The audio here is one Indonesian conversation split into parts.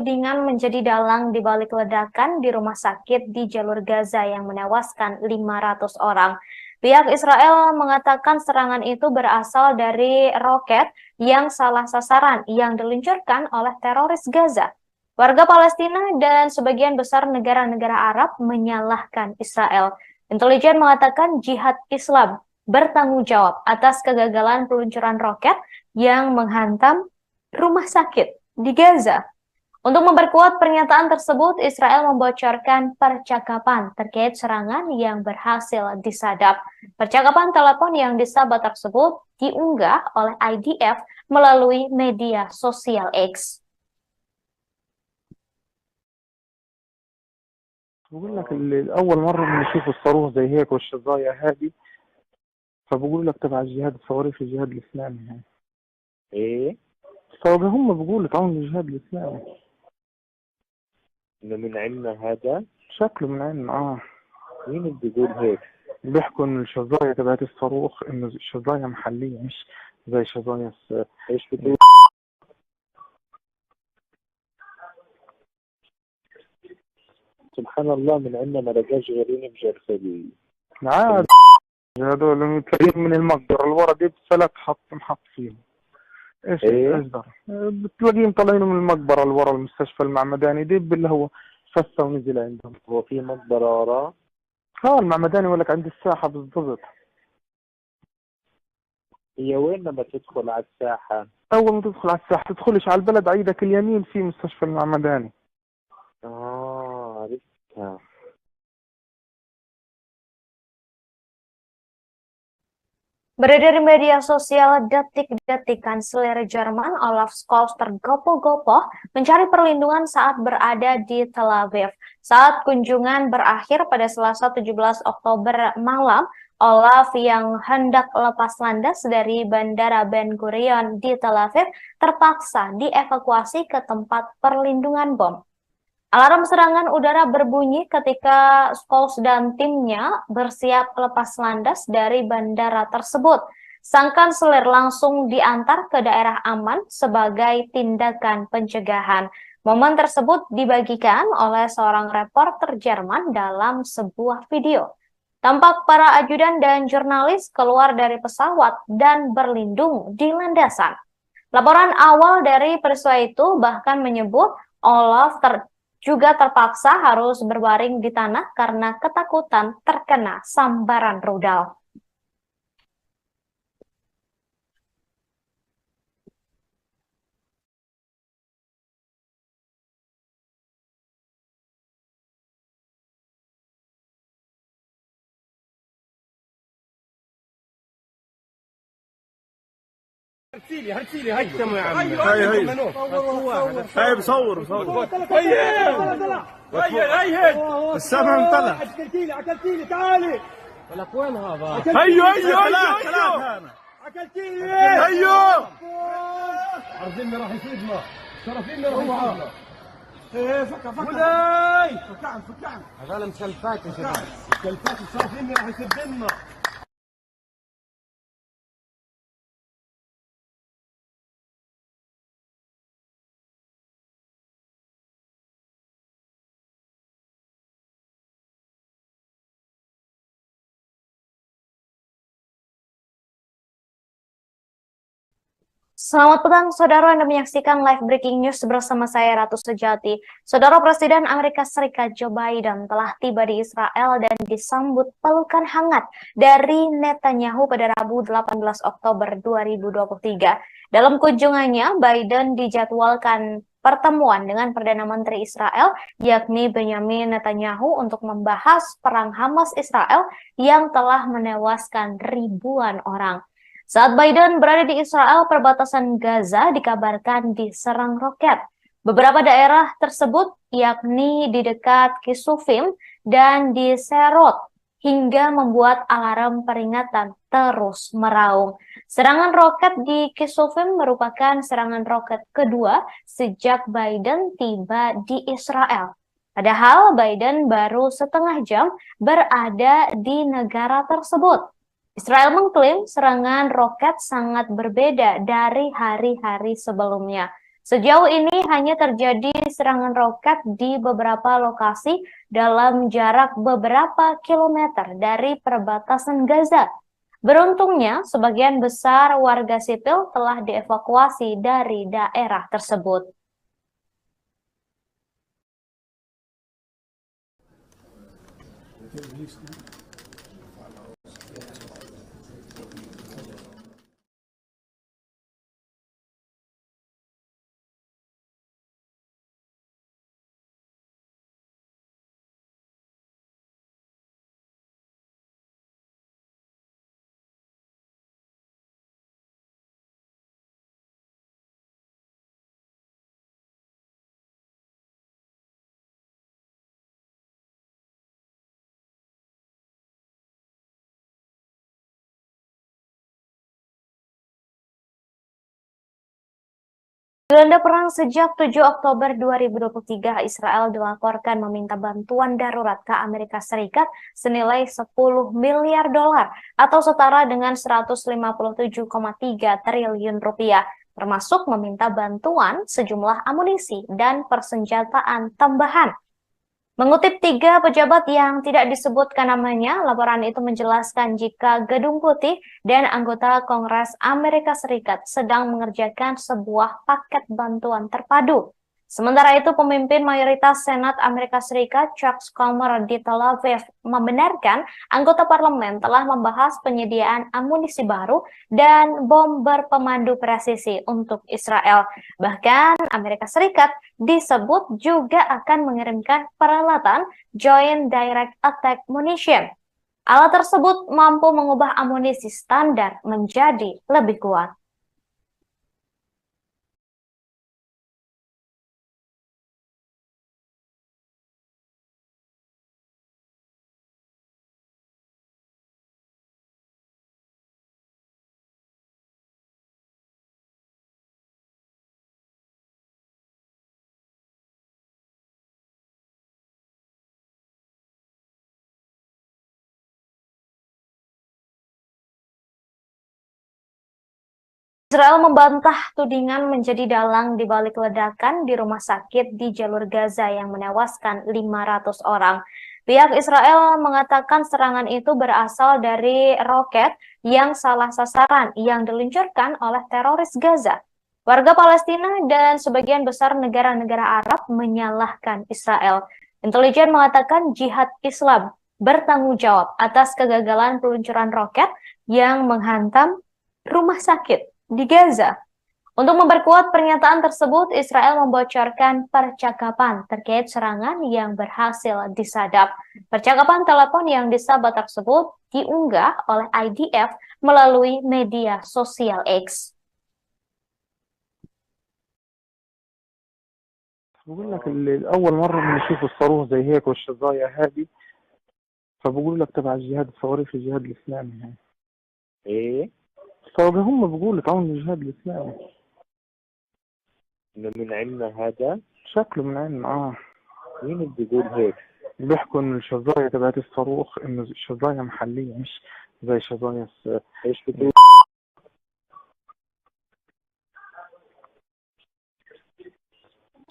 Tudingan menjadi dalang di balik ledakan di rumah sakit di jalur Gaza yang menewaskan 500 orang. Pihak Israel mengatakan serangan itu berasal dari roket yang salah sasaran yang diluncurkan oleh teroris Gaza. Warga Palestina dan sebagian besar negara-negara Arab menyalahkan Israel. Intelijen mengatakan Jihad Islam bertanggung jawab atas kegagalan peluncuran roket yang menghantam rumah sakit di Gaza. Untuk memperkuat pernyataan tersebut, Israel membocorkan percakapan terkait serangan yang berhasil disadap. Percakapan telepon yang disabat tersebut diunggah oleh IDF melalui media sosial X. بقول لك أول مرة بنشوف الصاروخ زي هيك والشظايا هذه، فبقول لك تبع الجهاد الصواريخ الجهاد الإسلامي هاي. ايه فهم بيقولوا تعاون الجهاد الإسلامي. انه من عندنا هذا. شكله من عندنا مين اللي بيقول هيك؟ بيحكوا إن الشظايا تبعت الصاروخ إنه شظايا محلية مش زي شظايا ايش بتقول؟ سبحان الله، من عندنا ما لقاش غيرين بجرثلي. عاد هذول تلاقيهم من المقبرة اللي ورا دي بفلك محط فيهم. ايش ايه اصدر بتلاقيهم طالعين من المقبرة اللي ورا المستشفى المعمداني دي اللي هو فسه ونزل عندهم. هو في مقبرة وراه؟ المعمداني يقول لك عند الساحة بالضبط. هي وين لما تدخل على الساحة؟ أول ما تدخل على الساحة تدخلش على البلد، عيدك اليمين في مستشفى المعمداني. عرفتها. Beredar di media sosial detik-detik kanselir Jerman Olaf Scholz tergopoh-gopoh mencari perlindungan saat berada di Tel Aviv. Saat kunjungan berakhir pada Selasa 17 Oktober malam, Olaf yang hendak lepas landas dari Bandara Ben Gurion di Tel Aviv terpaksa dievakuasi ke tempat perlindungan bom. Alarm serangan udara berbunyi ketika Scholz dan timnya bersiap lepas landas dari bandara tersebut. Sang kanselir langsung diantar ke daerah aman sebagai tindakan pencegahan. Momen tersebut dibagikan oleh seorang reporter Jerman dalam sebuah video. Tampak para ajudan dan jurnalis keluar dari pesawat dan berlindung di landasan. Laporan awal dari peristiwa itu bahkan menyebut Olaf juga terpaksa harus berbaring di tanah karena ketakutan terkena sambaran rudal. هرسيلي هاي يا عم. هاي بصور هي السمع طلع. اكلتيلي تعالي. ولك وين هذا؟ هيو اكلتيلي. هيو عارفين راح يفيدنا، شرفينا راح يفيدنا. ايه فكر فكعن هذول مسلفات يا شباب، مسلفات شرفينا راح يفيدنا. Selamat petang, saudara. Anda menyaksikan live breaking news bersama saya, Ratu Sejati. Saudara, Presiden Amerika Serikat Joe Biden telah tiba di Israel dan disambut pelukan hangat dari Netanyahu pada Rabu 18 Oktober 2023. Dalam kunjungannya, Biden dijadwalkan pertemuan dengan Perdana Menteri Israel, yakni Benjamin Netanyahu, untuk membahas perang Hamas Israel yang telah menewaskan ribuan orang. Saat Biden berada di Israel, perbatasan Gaza dikabarkan diserang roket. Beberapa daerah tersebut, yakni di dekat Kisufim dan di Serot, hingga membuat alarm peringatan terus meraung. Serangan roket di Kisufim merupakan serangan roket kedua sejak Biden tiba di Israel. Padahal Biden baru setengah jam berada di negara tersebut. Israel mengklaim serangan roket sangat berbeda dari hari-hari sebelumnya. Sejauh ini hanya terjadi serangan roket di beberapa lokasi dalam jarak beberapa kilometer dari perbatasan Gaza. Beruntungnya, sebagian besar warga sipil telah dievakuasi dari daerah tersebut. Dilanda perang sejak 7 Oktober 2023, Israel dilaporkan meminta bantuan darurat ke Amerika Serikat senilai 10 miliar dolar atau setara dengan 157,3 triliun rupiah, termasuk meminta bantuan sejumlah amunisi dan persenjataan tambahan. Mengutip 3 pejabat yang tidak disebutkan namanya, laporan itu menjelaskan jika Gedung Putih dan anggota Kongres Amerika Serikat sedang mengerjakan sebuah paket bantuan terpadu. Sementara itu, pemimpin mayoritas Senat Amerika Serikat, Chuck Schumer di Tel Aviv, membenarkan anggota parlemen telah membahas penyediaan amunisi baru dan bom berpemandu presisi untuk Israel. Bahkan, Amerika Serikat disebut juga akan mengirimkan peralatan Joint Direct Attack Munition. Alat tersebut mampu mengubah amunisi standar menjadi lebih kuat. Israel membantah tudingan menjadi dalang di balik ledakan di rumah sakit di jalur Gaza yang menewaskan 500 orang. Pihak Israel mengatakan serangan itu berasal dari roket yang salah sasaran yang diluncurkan oleh teroris Gaza. Warga Palestina dan sebagian besar negara-negara Arab menyalahkan Israel. Intelijen mengatakan Jihad Islam bertanggung jawab atas kegagalan peluncuran roket yang menghantam rumah sakit di Gaza. Untuk memperkuat pernyataan tersebut, Israel membocorkan percakapan terkait serangan yang berhasil disadap. Percakapan telepon yang disabat tersebut diunggah oleh IDF melalui media sosial X. بقول لك أول مرة بنشوف الصاروخ زي هيك والشظايا هذه، فبقول لك تبع الجهاد الصواريخ الجهاد الإسلامي يعني. ايه فهم بيقولوا تعاون الجهاد الإسلامي. إنه من عنا هذا؟ شكله من عندنا مين اللي بيقول هيك؟ بيحكوا إن الشظايا تبعت الصاروخ إنه الشظايا محلية مش زي شظايا ايش بتقول؟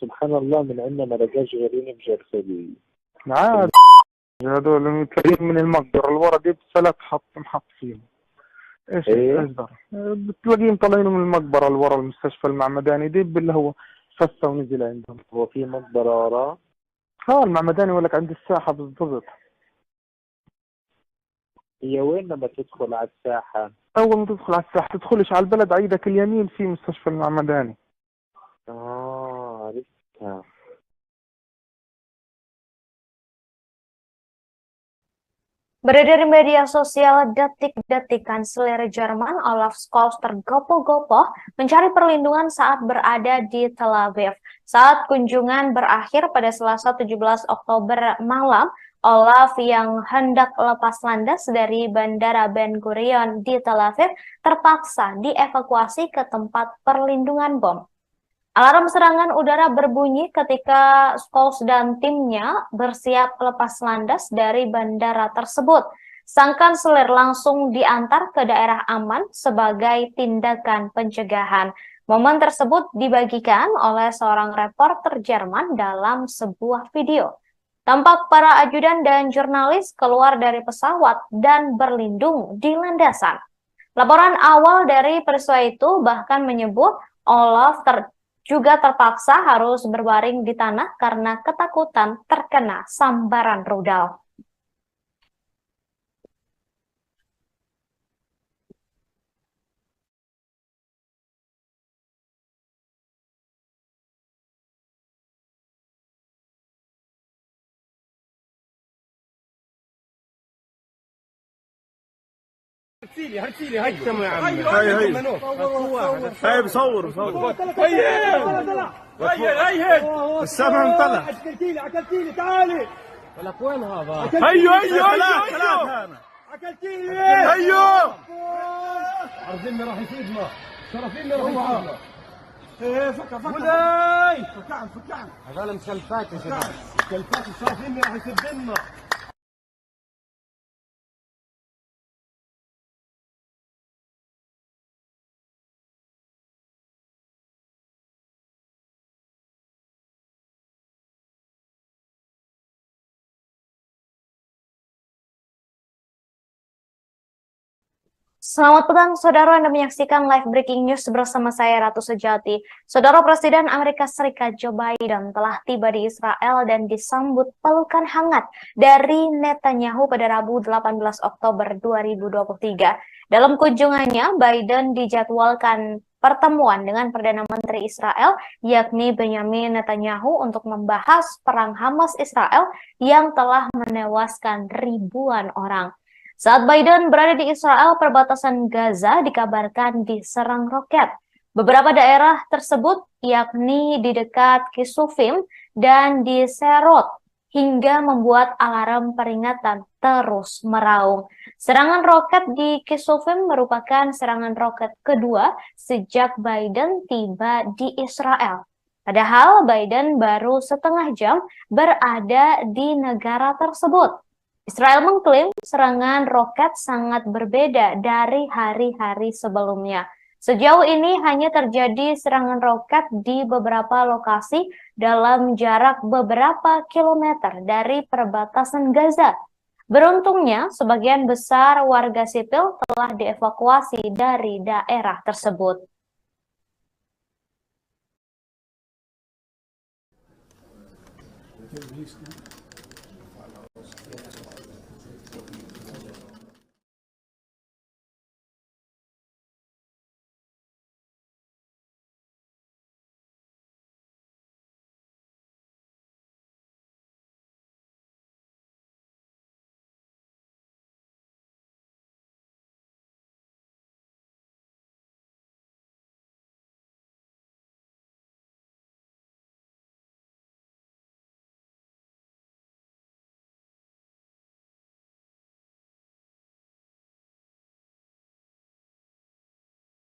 سبحان الله، من عنا ما لقاش غيرين بجرثومة. عاد هذول تلاقيهم من المقدرة اللي ورا دي بسلك محط فيهم. ايش إيه؟ ايش دار؟ بتلاقيهم طالعين من المقبرة اللي ورا المستشفى المعمداني دي اللي هو فسه ونزل عندهم. هو في مقبرة وراه؟ المعمداني يقول لك عند الساحة بالضبط. هي وين لما تدخل على الساحة؟ أول ما تدخل على الساحة تدخلش على البلد، على ايدك اليمين في مستشفى المعمداني. عرفتها. Beredar di media sosial detik-detik Kanselir Jerman Olaf Scholz tergopoh-gopoh mencari perlindungan saat berada di Tel Aviv. Saat kunjungan berakhir pada Selasa 17 Oktober malam, Olaf yang hendak lepas landas dari Bandara Ben Gurion di Tel Aviv terpaksa dievakuasi ke tempat perlindungan bom. Alarm serangan udara berbunyi ketika Scholz dan timnya bersiap lepas landas dari bandara tersebut. Sang kanselir langsung diantar ke daerah aman sebagai tindakan pencegahan. Momen tersebut dibagikan oleh seorang reporter Jerman dalam sebuah video. Tampak para ajudan dan jurnalis keluar dari pesawat dan berlindung di landasan. Laporan awal dari peristiwa itu bahkan menyebut Olaf juga terpaksa harus berbaring di tanah karena ketakutan terkena sambaran rudal. هرسيلي هاي يا عم هاي بصور هي السمع طلع اكلتيلي تعالي لك وين هذا هيو اكلتيلي هيو عرضنا راح يفيدنا شرفينا راح يفيدنا ايه فكع ولاي فكع هذول مسلفات يا شباب مسلفات شرفينا راح يسدنا Selamat petang, saudara. Anda menyaksikan live breaking news bersama saya, Ratu Sejati. Saudara, Presiden Amerika Serikat Joe Biden telah tiba di Israel dan disambut pelukan hangat dari Netanyahu pada Rabu 18 Oktober 2023. Dalam kunjungannya, Biden dijadwalkan pertemuan dengan Perdana Menteri Israel, yakni Benjamin Netanyahu, untuk membahas perang Hamas-Israel yang telah menewaskan ribuan orang. Saat Biden berada di Israel, perbatasan Gaza dikabarkan diserang roket. Beberapa daerah tersebut, yakni di dekat Kisufim dan di Serot, hingga membuat alarm peringatan terus meraung. Serangan roket di Kisufim merupakan serangan roket kedua sejak Biden tiba di Israel. Padahal Biden baru setengah jam berada di negara tersebut. Israel mengklaim serangan roket sangat berbeda dari hari-hari sebelumnya. Sejauh ini hanya terjadi serangan roket di beberapa lokasi dalam jarak beberapa kilometer dari perbatasan Gaza. Beruntungnya, sebagian besar warga sipil telah dievakuasi dari daerah tersebut.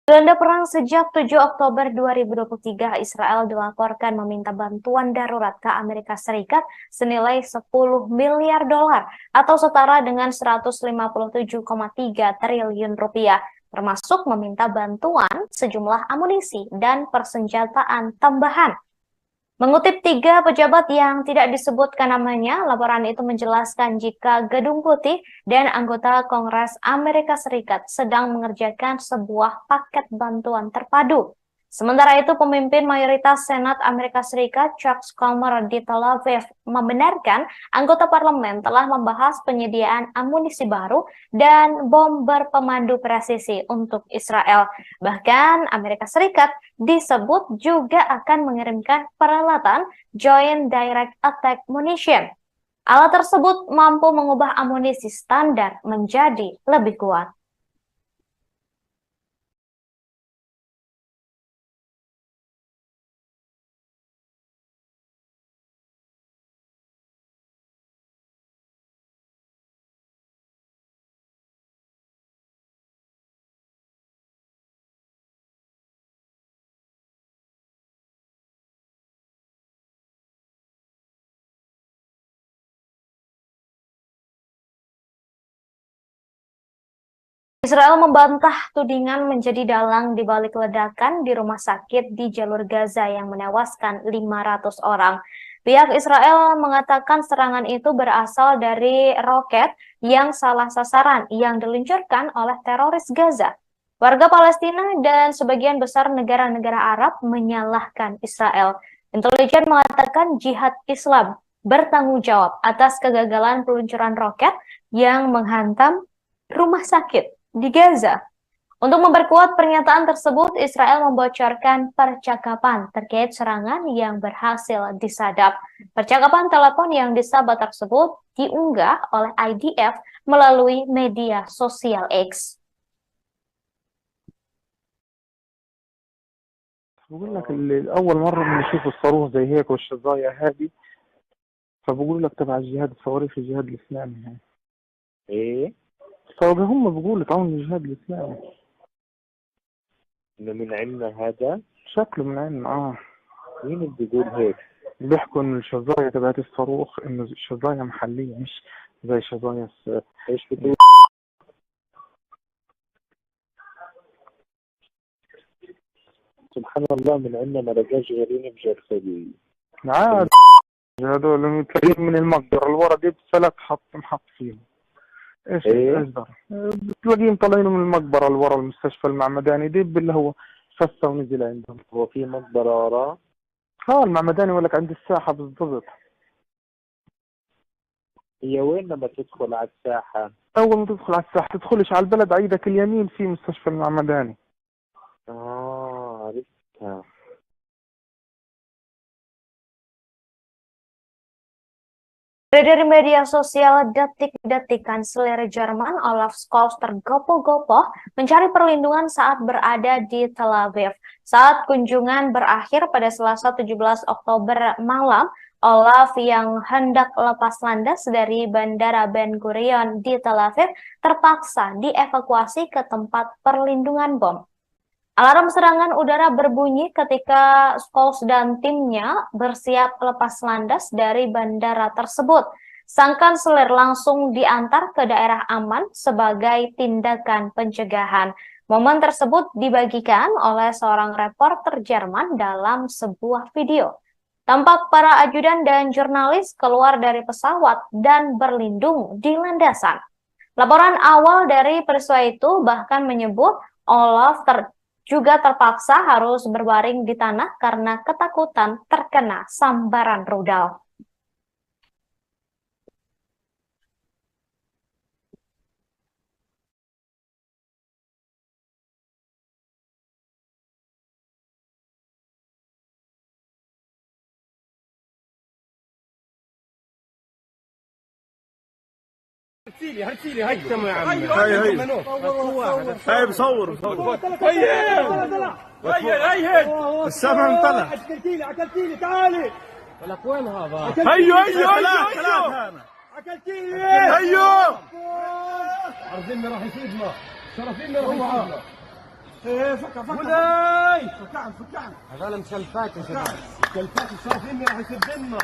Tanda perang sejak 7 Oktober 2023, Israel dilaporkan meminta bantuan darurat ke Amerika Serikat senilai 10 miliar dolar atau setara dengan 157,3 triliun rupiah, termasuk meminta bantuan sejumlah amunisi dan persenjataan tambahan. Mengutip 3 pejabat yang tidak disebutkan namanya, laporan itu menjelaskan jika Gedung Putih dan anggota Kongres Amerika Serikat sedang mengerjakan sebuah paket bantuan terpadu. Sementara itu, pemimpin mayoritas Senat Amerika Serikat, Chuck Schumer di Tel Aviv, membenarkan anggota parlemen telah membahas penyediaan amunisi baru dan bom berpemandu presisi untuk Israel. Bahkan Amerika Serikat disebut juga akan mengirimkan peralatan Joint Direct Attack Munition. Alat tersebut mampu mengubah amunisi standar menjadi lebih kuat. Israel membantah tudingan menjadi dalang di balik ledakan di rumah sakit di jalur Gaza yang menewaskan 500 orang. Pihak Israel mengatakan serangan itu berasal dari roket yang salah sasaran yang diluncurkan oleh teroris Gaza. Warga Palestina dan sebagian besar negara-negara Arab menyalahkan Israel. Intelijen mengatakan Jihad Islam bertanggung jawab atas kegagalan peluncuran roket yang menghantam rumah sakit di Gaza. Untuk memperkuat pernyataan tersebut, Israel membocorkan percakapan terkait serangan yang berhasil disadap. Percakapan telepon yang disadap tersebut diunggah oleh IDF melalui media sosial X. بقول لك أول مرة بنشوف الصاروخ زي هيك والشظايا هذه، فبقول لك تبع الجهاد الصواريخ الجهاد الإسلامي يعني. ايه فهم بيقولوا تعاون الجهاد الإسلامي. انه من عندنا هذا؟ شكله من عندنا مين اللي بيقول هيك؟ بيحكوا إن الشظايا تبعت الصاروخ إنه شظايا محلية مش زي شظايا ايش بتقول؟ سبحان الله، من عندنا ما لقاش غيرين بجرثومة. عاد هذول تلاقيهم من المقدرة الورا دي بثلاث محط فيهم. ايش إيه؟ ايش دار؟ بتلاقيهم طالعين من المقبرة اللي ورا المستشفى المعمداني دي اللي هو فسه ونزل عندهم. هو في مقبرة وراه؟ المعمداني يقول لك عند الساحة بالضبط. هي وين لما تدخل على الساحة؟ أول ما تدخل على الساحة تدخلش على البلد، على ايدك اليمين في مستشفى المعمداني. عرفتها. Dari media sosial detik-detik, Kanselir Jerman Olaf Scholz tergopoh-gopoh mencari perlindungan saat berada di Tel Aviv. Saat kunjungan berakhir pada Selasa 17 Oktober malam, Olaf yang hendak lepas landas dari Bandara Ben Gurion di Tel Aviv terpaksa dievakuasi ke tempat perlindungan bom. Alarm serangan udara berbunyi ketika Scholz dan timnya bersiap lepas landas dari bandara tersebut. Sang kanselir langsung diantar ke daerah aman sebagai tindakan pencegahan. Momen tersebut dibagikan oleh seorang reporter Jerman dalam sebuah video. Tampak para ajudan dan jurnalis keluar dari pesawat dan berlindung di landasan. Laporan awal dari peristiwa itu bahkan menyebut Olaf juga terpaksa harus berbaring di tanah karena ketakutan terkena sambaran rudal. هرسيلي هيثموا يا عم. هاي بصور هي السمع انطلع. اكلتيلي تعالي. ولك وين هذا؟ هيو اكلتيلي هيو. عرضنا راح يفيدنا، شرفينا راح يفيدنا. ايه فكع فكع هذول مسلفات يا شباب. مسلفات شرفينا راح يسدنا.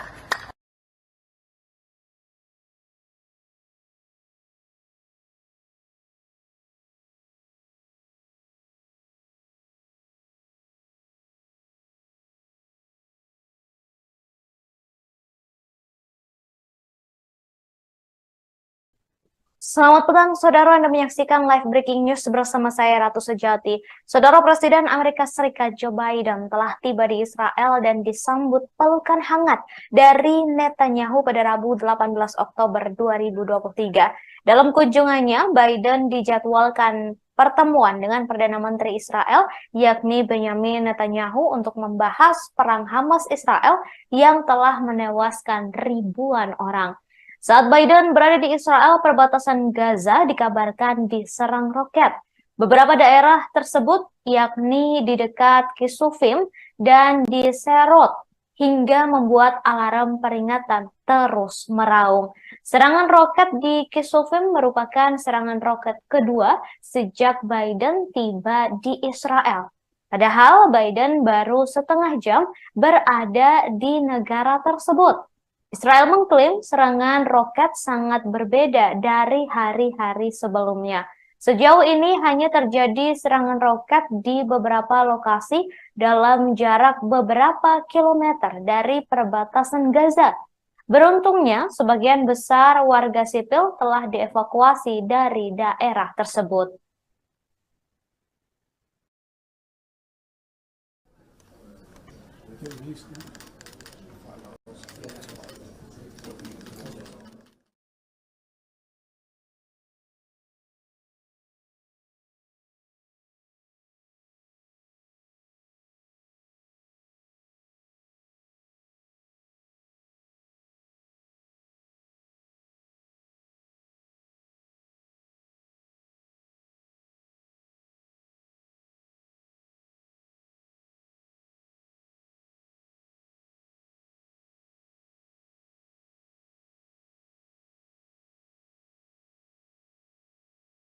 Selamat petang, saudara. Anda menyaksikan live breaking news bersama saya, Ratu Sejati. Saudara, Presiden Amerika Serikat Joe Biden telah tiba di Israel dan disambut pelukan hangat dari Netanyahu pada Rabu 18 Oktober 2023. Dalam kunjungannya, Biden dijadwalkan pertemuan dengan Perdana Menteri Israel, yakni Benjamin Netanyahu, untuk membahas perang Hamas Israel yang telah menewaskan ribuan orang. Saat Biden berada di Israel, perbatasan Gaza dikabarkan diserang roket. Beberapa daerah tersebut, yakni di dekat Kisufim dan di Serot, hingga membuat alarm peringatan terus meraung. Serangan roket di Kisufim merupakan serangan roket kedua sejak Biden tiba di Israel. Padahal Biden baru setengah jam berada di negara tersebut. Israel mengklaim serangan roket sangat berbeda dari hari-hari sebelumnya. Sejauh ini hanya terjadi serangan roket di beberapa lokasi dalam jarak beberapa kilometer dari perbatasan Gaza. Beruntungnya, sebagian besar warga sipil telah dievakuasi dari daerah tersebut.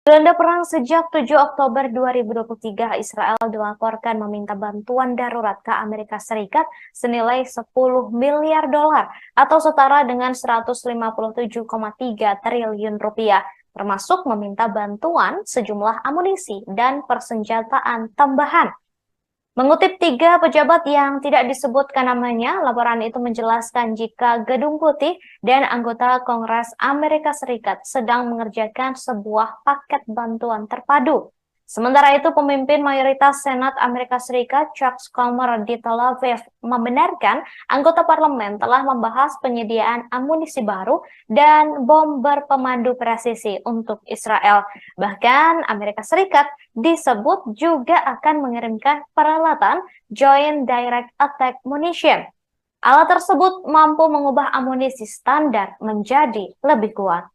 Dilanda perang sejak 7 Oktober 2023, Israel dilaporkan meminta bantuan darurat ke Amerika Serikat senilai 10 miliar dolar atau setara dengan 157,3 triliun rupiah, termasuk meminta bantuan sejumlah amunisi dan persenjataan tambahan. Mengutip 3 pejabat yang tidak disebutkan namanya, laporan itu menjelaskan jika Gedung Putih dan anggota Kongres Amerika Serikat sedang mengerjakan sebuah paket bantuan terpadu. Sementara itu, pemimpin mayoritas Senat Amerika Serikat, Chuck Schumer di Tel Aviv, membenarkan anggota parlemen telah membahas penyediaan amunisi baru dan bom berpemandu presisi untuk Israel. Bahkan, Amerika Serikat disebut juga akan mengirimkan peralatan Joint Direct Attack Munition. Alat tersebut mampu mengubah amunisi standar menjadi lebih kuat.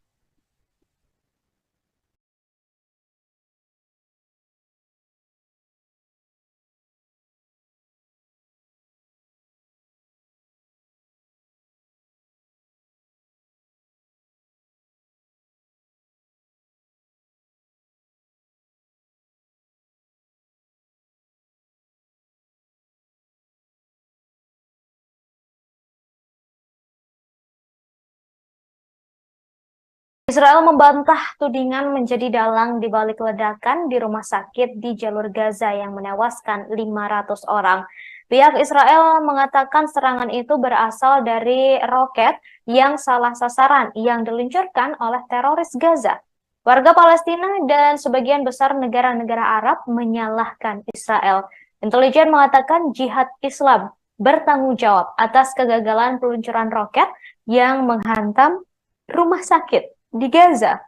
Israel membantah tudingan menjadi dalang di balik ledakan di rumah sakit di jalur Gaza yang menewaskan 500 orang. Pihak Israel mengatakan serangan itu berasal dari roket yang salah sasaran yang diluncurkan oleh teroris Gaza. Warga Palestina dan sebagian besar negara-negara Arab menyalahkan Israel. Intelijen mengatakan Jihad Islam bertanggung jawab atas kegagalan peluncuran roket yang menghantam rumah sakit di Gaza.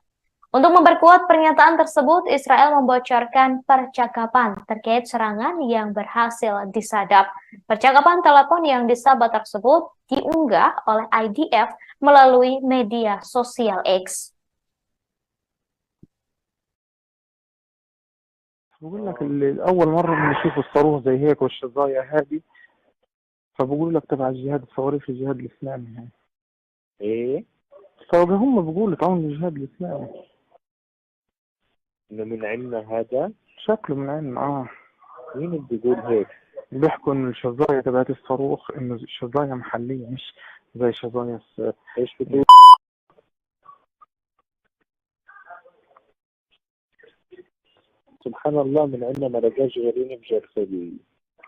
Untuk memperkuat pernyataan tersebut, Israel membocorkan percakapan terkait serangan yang berhasil disadap. Percakapan telepon yang disabet tersebut diunggah oleh IDF melalui media sosial X. بقول لك أول مرة بنشوف الصاروخ زي هيك والشظايا هذه، فبقول لك تبع الجهاد الصواريخ الجهاد الإسلامي هاي. ايه فهم بيقولوا تعاون الجهاد الإسلامي. انه من عندنا هذا؟ شكله من عندنا مين اللي بيقول هيك؟ بيحكوا إن الشظايا تبعت الصاروخ إنه شظايا محلية مش زي شظايا ايش بتقول؟ سبحان الله، من عندنا ما لقاش غيرين بجرثلي.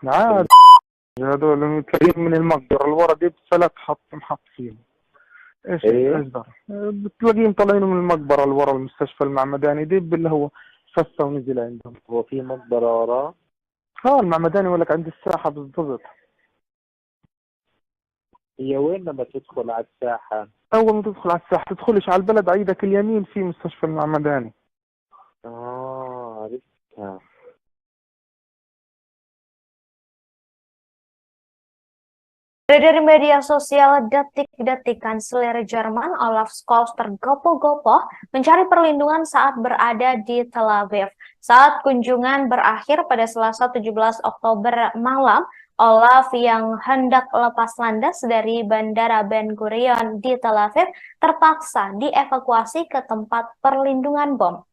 عاد هذول تلاقيهم من المقبرة الورا دي بثلاث محط فيهم. ايش ايه اصدر بتلاقيهم طالعين من المقبرة اللي ورا المستشفى المعمداني دي اللي هو فسه ونزل عندهم. هو في مقبرة وراه؟ المعمداني يقول لك عند الساحة بالضبط. هي وين لما تدخل على الساحة؟ أول ما تدخل على الساحة تدخلش على البلد، عيدك اليمين في مستشفى المعمداني. عرفتها. Dari media sosial detik-detik, Kanselir Jerman Olaf Scholz tergopoh-gopoh mencari perlindungan saat berada di Tel Aviv. Saat kunjungan berakhir pada Selasa 17 Oktober malam, Olaf yang hendak lepas landas dari Bandara Ben Gurion di Tel Aviv terpaksa dievakuasi ke tempat perlindungan bom.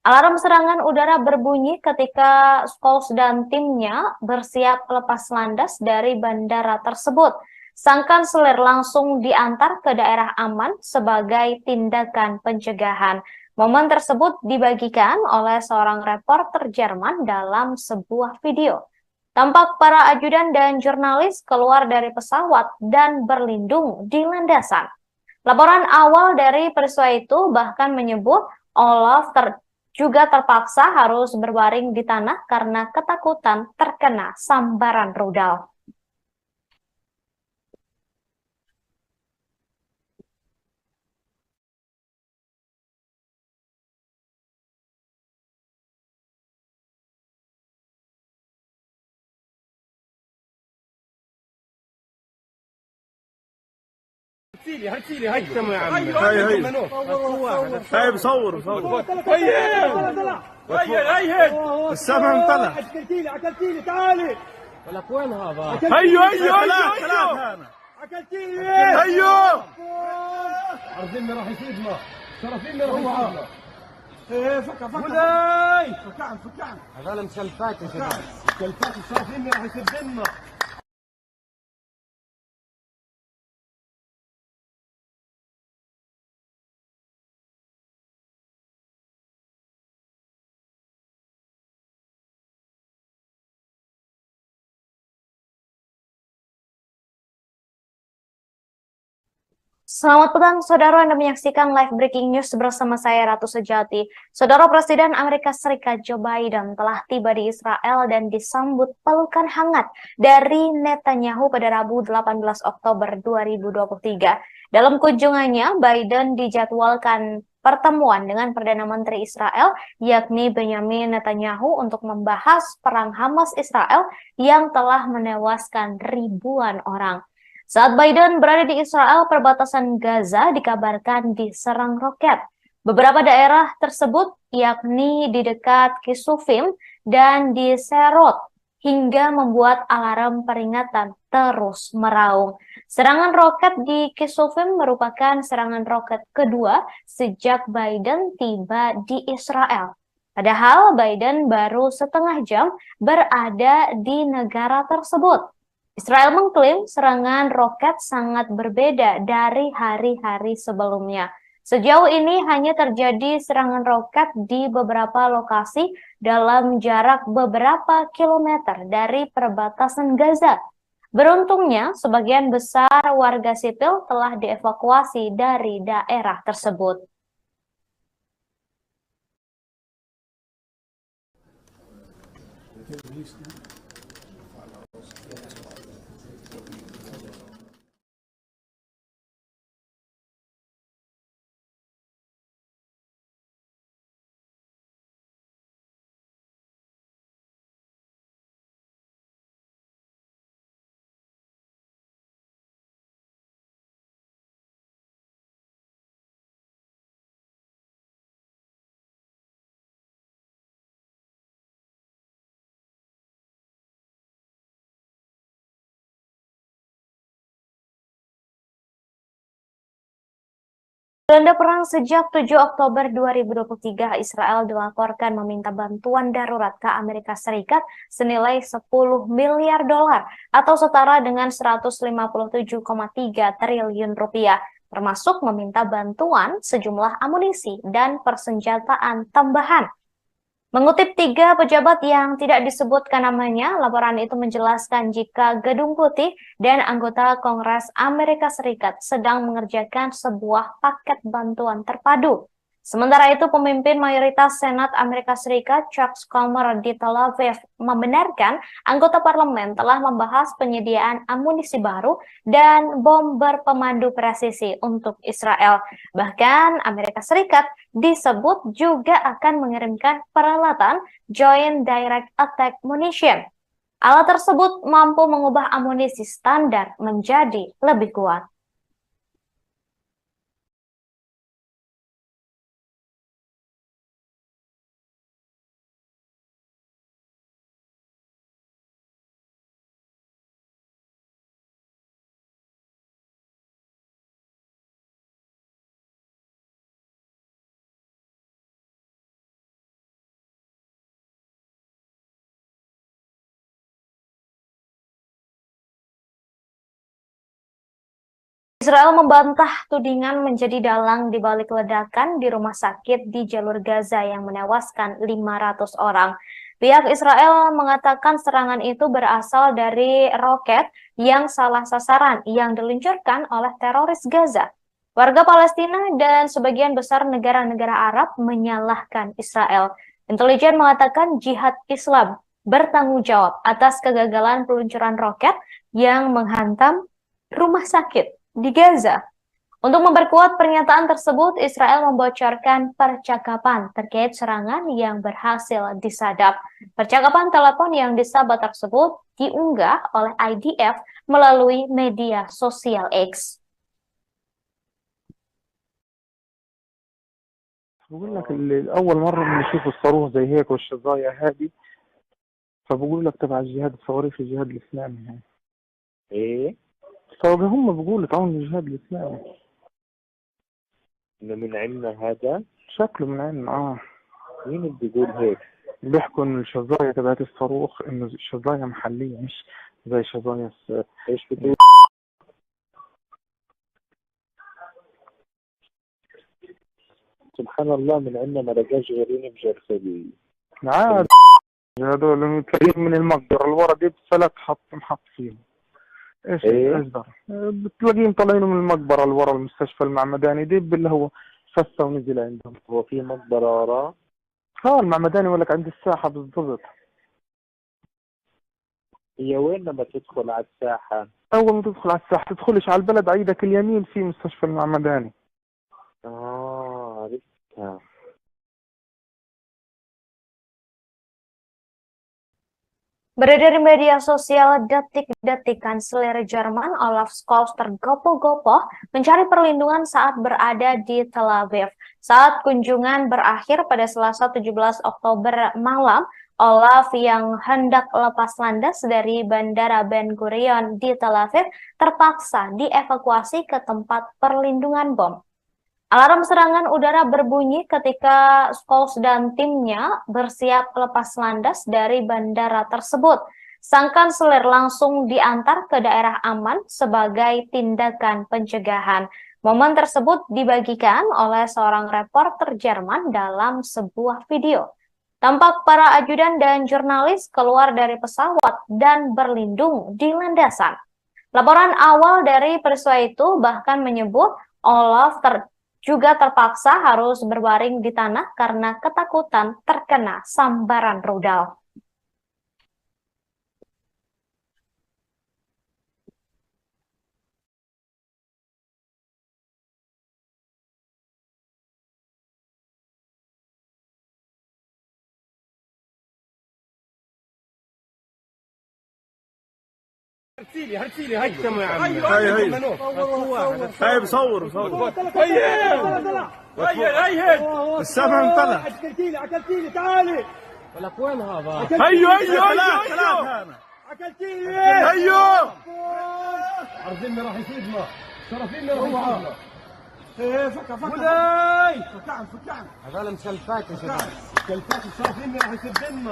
Alarm serangan udara berbunyi ketika Scholz dan timnya bersiap lepas landas dari bandara tersebut. Sang kanselir langsung diantar ke daerah aman sebagai tindakan pencegahan. Momen tersebut dibagikan oleh seorang reporter Jerman dalam sebuah video. Tampak para ajudan dan jurnalis keluar dari pesawat dan berlindung di landasan. Laporan awal dari peristiwa itu bahkan menyebut Olaf juga terpaksa harus berbaring di tanah karena ketakutan terkena sambaran rudal. هاتيلي هكتم يا عم. هاي بصور هيا السمع طلع. اكلتيلي تعالي. ولك وين هذا؟ هيو اكلتيلي هيو. عرفيني راح يفيدنا. شرفيني راح يفيدنا. ايه فكع ولاي فكعن هذا مسلفات يا شباب. مسلفات شرفيني راح يسدنا. Selamat petang, saudara. Anda menyaksikan live breaking news bersama saya, Ratu Sejati. Saudara, Presiden Amerika Serikat Joe Biden telah tiba di Israel dan disambut pelukan hangat dari Netanyahu pada Rabu 18 Oktober 2023. Dalam kunjungannya, Biden dijadwalkan pertemuan dengan Perdana Menteri Israel, yakni Benjamin Netanyahu, untuk membahas perang Hamas-Israel yang telah menewaskan ribuan orang. Saat Biden berada di Israel, perbatasan Gaza dikabarkan diserang roket. Beberapa daerah tersebut, yakni di dekat Kisufim dan di Serot, hingga membuat alarm peringatan terus meraung. Serangan roket di Kisufim merupakan serangan roket kedua sejak Biden tiba di Israel. Padahal Biden baru setengah jam berada di negara tersebut. Israel mengklaim serangan roket sangat berbeda dari hari-hari sebelumnya. Sejauh ini hanya terjadi serangan roket di beberapa lokasi dalam jarak beberapa kilometer dari perbatasan Gaza. Beruntungnya, sebagian besar warga sipil telah dievakuasi dari daerah tersebut. Tanda perang sejak 7 Oktober 2023, Israel dilaporkan meminta bantuan darurat ke Amerika Serikat senilai 10 miliar dolar atau setara dengan 157,3 triliun rupiah, termasuk meminta bantuan sejumlah amunisi dan persenjataan tambahan. Mengutip 3 pejabat yang tidak disebutkan namanya, laporan itu menjelaskan jika Gedung Putih dan anggota Kongres Amerika Serikat sedang mengerjakan sebuah paket bantuan terpadu. Sementara itu, pemimpin mayoritas Senat Amerika Serikat, Chuck Schumer, di Tel Aviv membenarkan anggota parlemen telah membahas penyediaan amunisi baru dan bom berpemandu presisi untuk Israel. Bahkan Amerika Serikat disebut juga akan mengirimkan peralatan Joint Direct Attack Munition. Alat tersebut mampu mengubah amunisi standar menjadi lebih kuat. Israel membantah tudingan menjadi dalang di balik ledakan di rumah sakit di jalur Gaza yang menewaskan 500 orang. Pihak Israel mengatakan serangan itu berasal dari roket yang salah sasaran yang diluncurkan oleh teroris Gaza. Warga Palestina dan sebagian besar negara-negara Arab menyalahkan Israel. Intelijen mengatakan Jihad Islam bertanggung jawab atas kegagalan peluncuran roket yang menghantam rumah sakit di Gaza. Untuk memperkuat pernyataan tersebut, Israel membocorkan percakapan terkait serangan yang berhasil disadap. Percakapan telepon yang disabat tersebut diunggah oleh IDF melalui media sosial X. بقول لك أول مرة بنشوف الصاروخ زي هيك والشظايا هذه، فبقول لك تبع الجهاد الصواريخ الجهاد الإسلامي يعني. ايه فهم بيقولوا تعاون الجهاد الإسلامي. انه من عندنا هذا؟ شكله من عندنا مين اللي بيقول هيك؟ بيحكوا إن الشظايا تبعت الصاروخ إنه شظايا محلية مش زي شظايا ايش بتقول؟ سبحان الله، من عندنا ما لقاش غيرين بجرثومة. عاد هذول تلاقيهم من المقبرة الورا دي بفلك محط فيهم. ايش إيه؟ اصدر بتلاقيهم طالعين من المقبرة اللي ورا المستشفى المعمداني دي اللي هو فسه ونزل عندهم. هو في مقبرة وراه؟ المعمداني يقول لك عند الساحة بالضبط. هي وين لما تدخل على الساحة؟ أول ما تدخل على الساحة تدخلش على البلد، على ايدك اليمين في مستشفى المعمداني. عرفتها. Beredar di media sosial detik-detik Kanselir Jerman Olaf Scholz tergopoh-gopoh mencari perlindungan saat berada di Tel Aviv. Saat kunjungan berakhir pada Selasa 17 Oktober malam, Olaf yang hendak lepas landas dari Bandara Ben Gurion di Tel Aviv terpaksa dievakuasi ke tempat perlindungan bom. Alarm serangan udara berbunyi ketika Scholz dan timnya bersiap lepas landas dari bandara tersebut. Sang kanselir langsung diantar ke daerah aman sebagai tindakan pencegahan. Momen tersebut dibagikan oleh seorang reporter Jerman dalam sebuah video. Tampak para ajudan dan jurnalis keluar dari pesawat dan berlindung di landasan. Laporan awal dari peristiwa itu bahkan menyebut Olaf juga terpaksa harus berbaring di tanah karena ketakutan terkena sambaran rudal. هرسيلي هيثم يا عم. هاي بصور هي السمع طلع. اكلتيلي تعالي. ولك وين هذا؟ هيو اكلتيلي. هيو عرضني راح يفيدنا، شرفيني راح يفيدنا. ايه فكع فكع هذول مسلفات يا شباب. مسلفات شرفيني راح يفيدنا.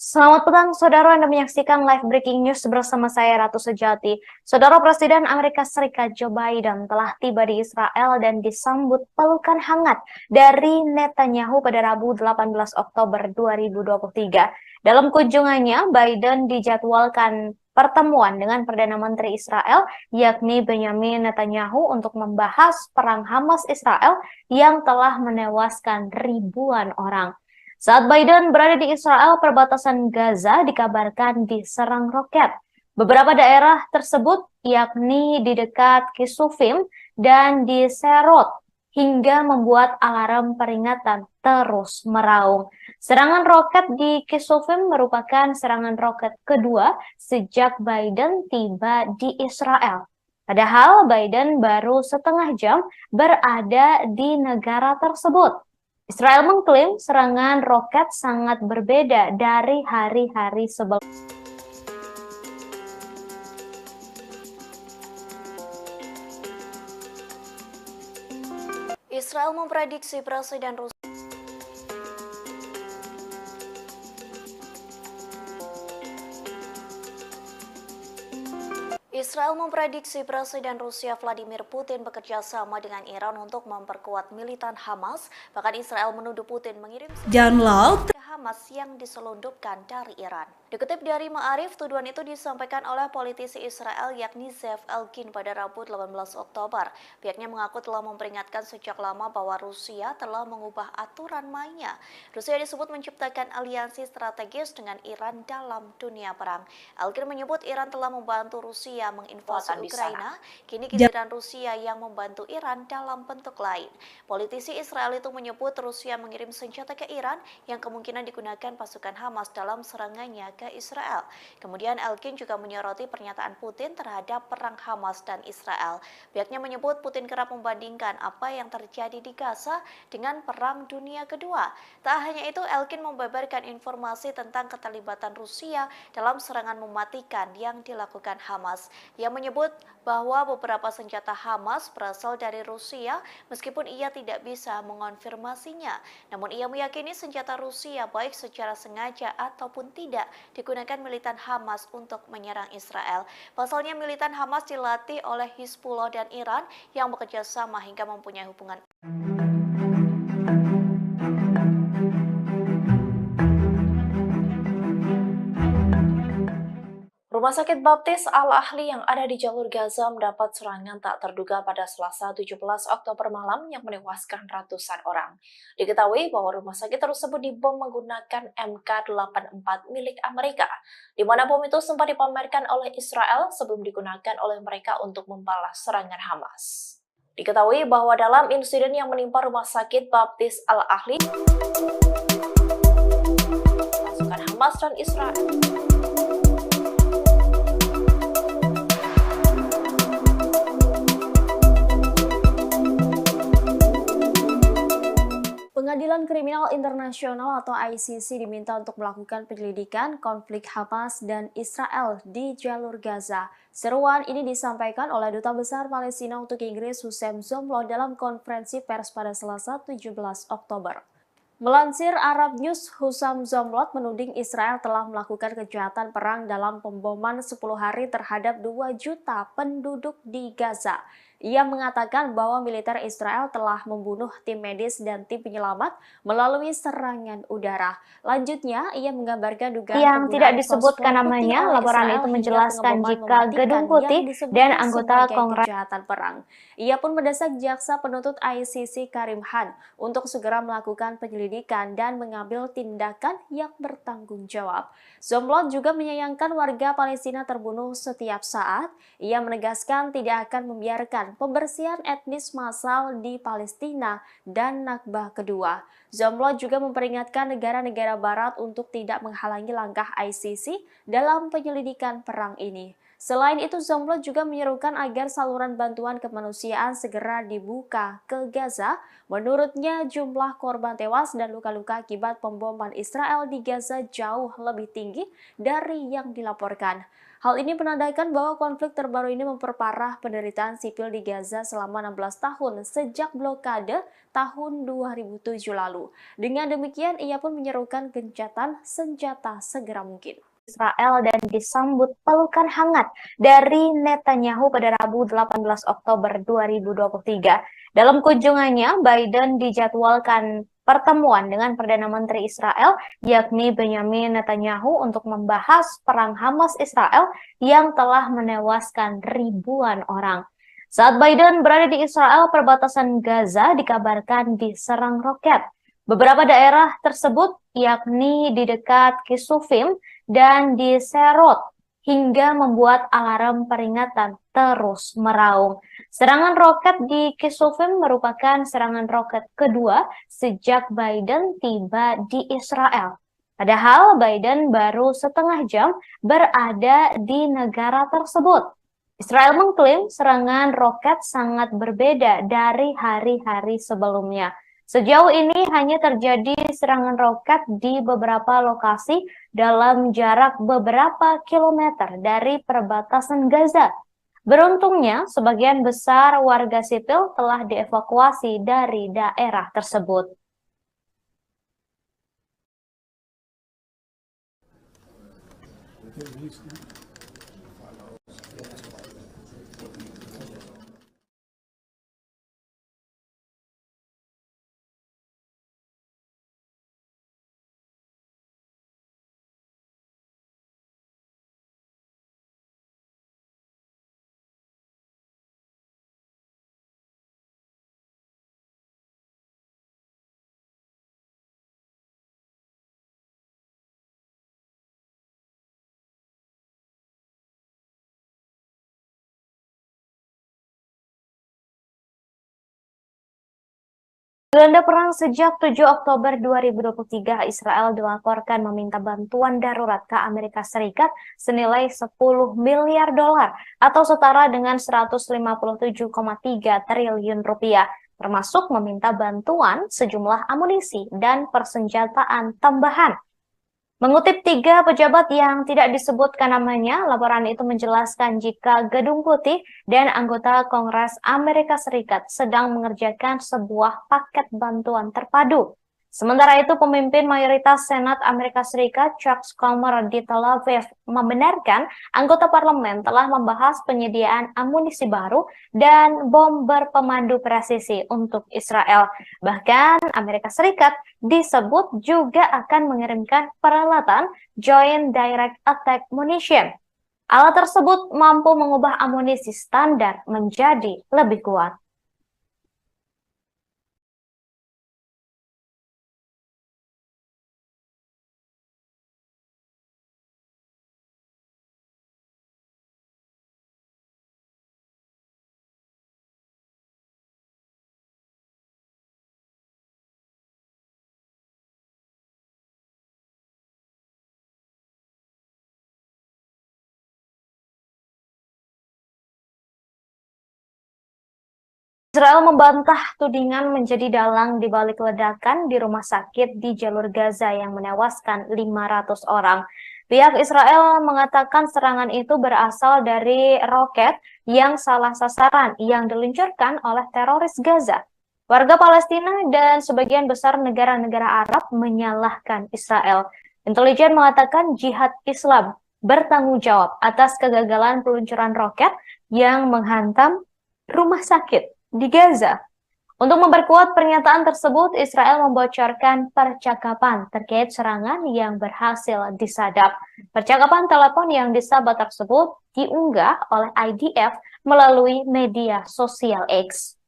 Selamat petang, saudara. Anda menyaksikan live breaking news bersama saya, Ratu Sejati. Saudara, Presiden Amerika Serikat Joe Biden telah tiba di Israel dan disambut pelukan hangat dari Netanyahu pada Rabu 18 Oktober 2023. Dalam kunjungannya, Biden dijadwalkan pertemuan dengan Perdana Menteri Israel, yakni Benjamin Netanyahu, untuk membahas perang Hamas-Israel yang telah menewaskan ribuan orang. Saat Biden berada di Israel, perbatasan Gaza dikabarkan diserang roket. Beberapa daerah tersebut, yakni di dekat Kisufim dan di Serot, hingga membuat alarm peringatan terus meraung. Serangan roket di Kisufim merupakan serangan roket kedua sejak Biden tiba di Israel. Padahal Biden baru setengah jam berada di negara tersebut. Israel mengklaim serangan roket sangat berbeda dari hari-hari sebelumnya. Israel memprediksi Presiden Rusia Presiden Rusia Vladimir Putin bekerja sama dengan Iran untuk memperkuat militan Hamas. Bahkan Israel menuduh Putin mengirim Download Hamas yang diselundupkan dari Iran. Dikutip dari Ma'arif, tuduhan itu disampaikan oleh politisi Israel yakni Zev Elkin pada Rabu 18 Oktober. Pihaknya mengaku telah memperingatkan sejak lama bahwa Rusia telah mengubah aturan mainnya. Rusia disebut menciptakan aliansi strategis dengan Iran dalam dunia perang. Elkin menyebut Iran telah membantu Rusia menginvasi Ukraina, kini giliran Rusia yang membantu Iran dalam bentuk lain. Politisi Israel itu menyebut Rusia mengirim senjata ke Iran yang kemungkinan digunakan pasukan Hamas dalam serangannya ke Israel. Kemudian Elkin juga menyoroti pernyataan Putin terhadap perang Hamas dan Israel. Pihaknya menyebut Putin kerap membandingkan apa yang terjadi di Gaza dengan Perang Dunia Kedua. Tak hanya itu, Elkin membeberkan informasi tentang keterlibatan Rusia dalam serangan mematikan yang dilakukan Hamas. Ia menyebut bahwa beberapa senjata Hamas berasal dari Rusia meskipun ia tidak bisa mengonfirmasinya. Namun ia meyakini senjata Rusia baik secara sengaja ataupun tidak digunakan militan Hamas untuk menyerang Israel. Pasalnya militan Hamas dilatih oleh Hizbullah dan Iran yang bekerja sama hingga mempunyai hubungan. Rumah Sakit Baptis Al-Ahli yang ada di jalur Gaza mendapat serangan tak terduga pada Selasa 17 Oktober malam yang menewaskan ratusan orang. Diketahui bahwa rumah sakit tersebut dibom menggunakan MK-84 milik Amerika, di mana bom itu sempat dipamerkan oleh Israel sebelum digunakan oleh mereka untuk membalas serangan Hamas. Diketahui bahwa dalam insiden yang menimpa Rumah Sakit Baptis Al-Ahli, pasukan Hamas dan Israel Pengadilan Kriminal Internasional atau ICC diminta untuk melakukan penyelidikan konflik Hamas dan Israel di jalur Gaza. Seruan ini disampaikan oleh Duta Besar Palestina untuk Inggris Hussein Zomlo dalam konferensi pers pada Selasa 17 Oktober. Melansir Arab News, Hussein Zomlot menuding Israel telah melakukan kejahatan perang dalam pemboman 10 hari terhadap 2 juta penduduk di Gaza. Ia mengatakan bahwa militer Israel telah membunuh tim medis dan tim penyelamat melalui serangan udara. Lanjutnya, ia menggambarkan dugaan yang tidak disebutkan namanya. Laporan itu menjelaskan jika Gedung Putih dan anggota Kongres kejahatan perang. Ia pun mendesak jaksa penuntut ICC Karim Khan untuk segera melakukan penyelidikan dan mengambil tindakan yang bertanggung jawab. Zomlot juga menyayangkan warga Palestina terbunuh setiap saat. Ia menegaskan tidak akan membiarkan pembersihan etnis massal di Palestina dan Nakbah kedua. Zomlot juga memperingatkan negara-negara barat untuk tidak menghalangi langkah ICC dalam penyelidikan perang ini. Selain itu, Zomlot juga menyerukan agar saluran bantuan kemanusiaan segera dibuka ke Gaza. Menurutnya, jumlah korban tewas dan luka-luka akibat pemboman Israel di Gaza jauh lebih tinggi dari yang dilaporkan. Hal ini menandakan bahwa konflik terbaru ini memperparah penderitaan sipil di Gaza selama 16 tahun sejak blokade tahun 2007 lalu. Dengan demikian, ia pun menyerukan gencatan senjata segera mungkin. Israel dan disambut pelukan hangat dari Netanyahu pada Rabu 18 Oktober 2023. Dalam kunjungannya, Biden dijadwalkan pertemuan dengan Perdana Menteri Israel, yakni Benjamin Netanyahu, untuk membahas perang Hamas-Israel yang telah menewaskan ribuan orang. Saat Biden berada di Israel, perbatasan Gaza dikabarkan diserang roket. Beberapa daerah tersebut, yakni di dekat Kisufim dan di Serot, hingga membuat alarm peringatan terus meraung. Serangan roket di Kisufim merupakan serangan roket kedua sejak Biden tiba di Israel. Padahal Biden baru setengah jam berada di negara tersebut. Israel mengklaim serangan roket sangat berbeda dari hari-hari sebelumnya. Sejauh ini hanya terjadi serangan roket di beberapa lokasi dalam jarak beberapa kilometer dari perbatasan Gaza. Beruntungnya, sebagian besar warga sipil telah dievakuasi dari daerah tersebut. Gelanda perang sejak 7 Oktober 2023, Israel dilaporkan meminta bantuan darurat ke Amerika Serikat senilai 10 miliar dolar atau setara dengan 157,3 triliun rupiah, termasuk meminta bantuan sejumlah amunisi dan persenjataan tambahan. Mengutip 3 pejabat yang tidak disebutkan namanya, laporan itu menjelaskan jika Gedung Putih dan anggota Kongres Amerika Serikat sedang mengerjakan sebuah paket bantuan terpadu. Sementara itu, pemimpin mayoritas Senat Amerika Serikat, Chuck Schumer di Tel Aviv, membenarkan anggota parlemen telah membahas penyediaan amunisi baru dan bom berpemandu presisi untuk Israel. Bahkan, Amerika Serikat disebut juga akan mengirimkan peralatan Joint Direct Attack Munition. Alat tersebut mampu mengubah amunisi standar menjadi lebih kuat. Israel membantah tudingan menjadi dalang di balik ledakan di rumah sakit di jalur Gaza yang menewaskan 500 orang. Pihak Israel mengatakan serangan itu berasal dari roket yang salah sasaran yang diluncurkan oleh teroris Gaza. Warga Palestina dan sebagian besar negara-negara Arab menyalahkan Israel. Intelijen mengatakan Jihad Islam bertanggung jawab atas kegagalan peluncuran roket yang menghantam rumah sakit di Gaza. Untuk memperkuat pernyataan tersebut, Israel membocorkan percakapan terkait serangan yang berhasil disadap. Percakapan telepon yang disabet tersebut diunggah oleh IDF melalui media sosial X.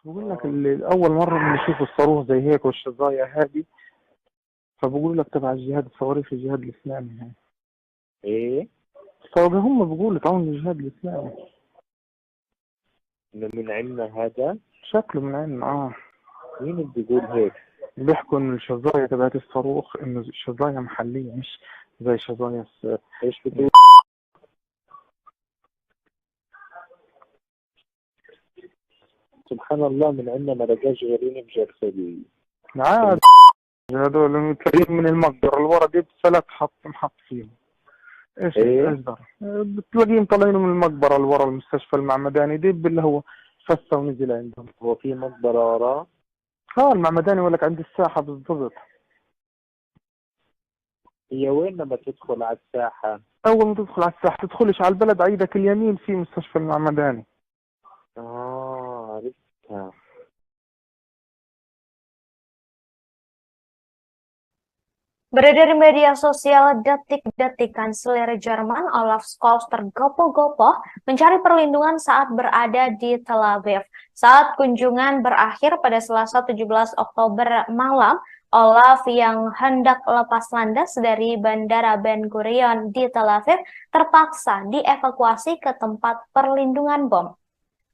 بقول لك أول مرة بنشوف الصاروخ زي هيك والشظايا هذه، فبقول لك تبع الجهاد الصواريخ الجهاد الإسلامي هاي. ايه فهم بيقولوا تعاون الجهاد الإسلامي. إنه من عندنا هذا؟ شكله من عندنا مين اللي بيقول هيك؟ بيحكوا إن الشظايا تبعت الصاروخ إنه شظايا محلية مش زي شظايا ايش بتقول؟ سبحان الله، من عندنا ما لقاش غيرين بجرثومة. عاد هذول تلاقيهم من المقبرة الورا دي بثلاث محط فيهم. ايش إيه؟ اصدر بتلاقيهم طالعين من المقبرة اللي ورا المستشفى المعمداني دي اللي هو فسه ونزل عندهم. هو في مقبرة وراه؟ المعمداني يقول لك عند الساحة بالضبط. هي وين لما تدخل على الساحة؟ أول ما تدخل على الساحة تدخلش على البلد، عيدك اليمين في مستشفى المعمداني. عرفتها. Beredar di media sosial detik-detik Kanselir Jerman Olaf Scholz tergopoh-gopoh mencari perlindungan saat berada di Tel Aviv. Saat kunjungan berakhir pada Selasa 17 Oktober malam, Olaf yang hendak lepas landas dari Bandara Ben Gurion di Tel Aviv terpaksa dievakuasi ke tempat perlindungan bom.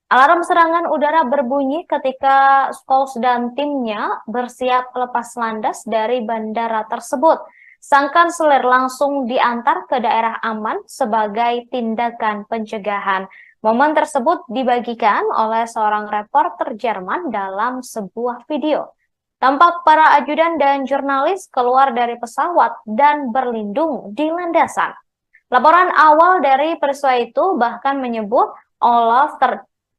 Alarm serangan udara berbunyi ketika Scholz dan timnya bersiap lepas landas dari bandara tersebut. Sang kanselir langsung diantar ke daerah aman sebagai tindakan pencegahan. Momen tersebut dibagikan oleh seorang reporter Jerman dalam sebuah video. Tampak para ajudan dan jurnalis keluar dari pesawat dan berlindung di landasan. Laporan awal dari peristiwa itu bahkan menyebut Olaf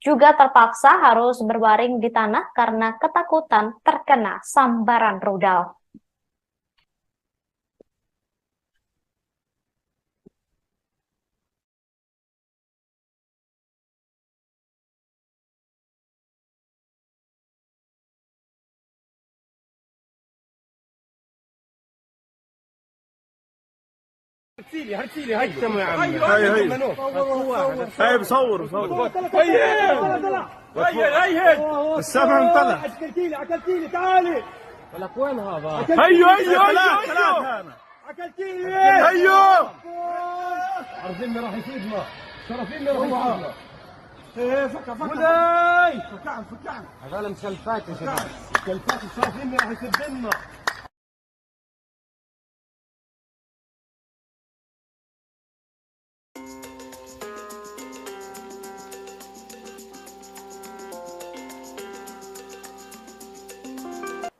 juga terpaksa harus berbaring di tanah karena ketakutan terkena sambaran rudal. هرسيلي هيثم يا عم هاي بصور هيا السمع انطلع اكلتيلي تعالي ولك وين هذا هيو اكلتيلي هيو عرضنا راح يفيدنا شرفينا راح يفيدنا ايه فكع فكع هذول مسلفات يا شباب مسلفات شرفينا راح يسدنا.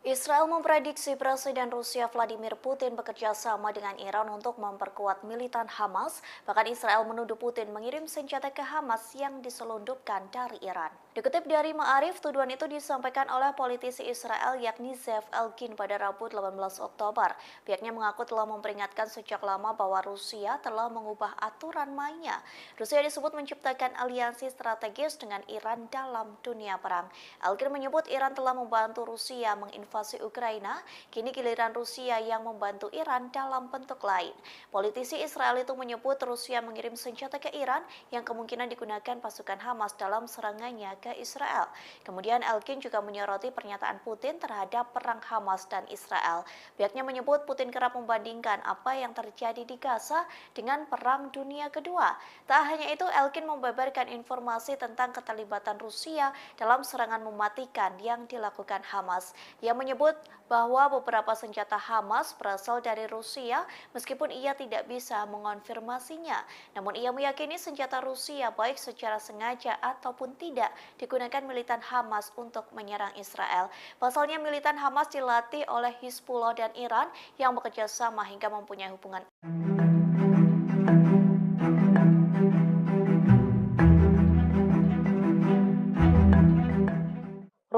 Israel memprediksi Presiden Rusia Vladimir Putin bekerja sama dengan Iran untuk memperkuat militan Hamas. Bahkan Israel menuduh Putin mengirim senjata ke Hamas yang diselundupkan dari Iran. Dikutip dari Ma'arif, tuduhan itu disampaikan oleh politisi Israel yakni Zev Elkin pada Rabu 18 Oktober. Pihaknya mengaku telah memperingatkan sejak lama bahwa Rusia telah mengubah aturan mainnya. Rusia disebut menciptakan aliansi strategis dengan Iran dalam dunia perang. Elkin menyebut Iran telah membantu Rusia menginvasi Ukraina, kini giliran Rusia yang membantu Iran dalam bentuk lain. Politisi Israel itu menyebut Rusia mengirim senjata ke Iran yang kemungkinan digunakan pasukan Hamas dalam serangannya ke Israel. Kemudian Elkin juga menyoroti pernyataan Putin terhadap perang Hamas dan Israel. Pihaknya menyebut Putin kerap membandingkan apa yang terjadi di Gaza dengan Perang Dunia Kedua. Tak hanya itu, Elkin membeberkan informasi tentang keterlibatan Rusia dalam serangan mematikan yang dilakukan Hamas. Ia menyebut bahwa beberapa senjata Hamas berasal dari Rusia meskipun ia tidak bisa mengonfirmasinya. Namun ia meyakini senjata Rusia baik secara sengaja ataupun tidak digunakan militan Hamas untuk menyerang Israel. Pasalnya militan Hamas dilatih oleh Hizbullah dan Iran yang bekerja sama hingga mempunyai hubungan.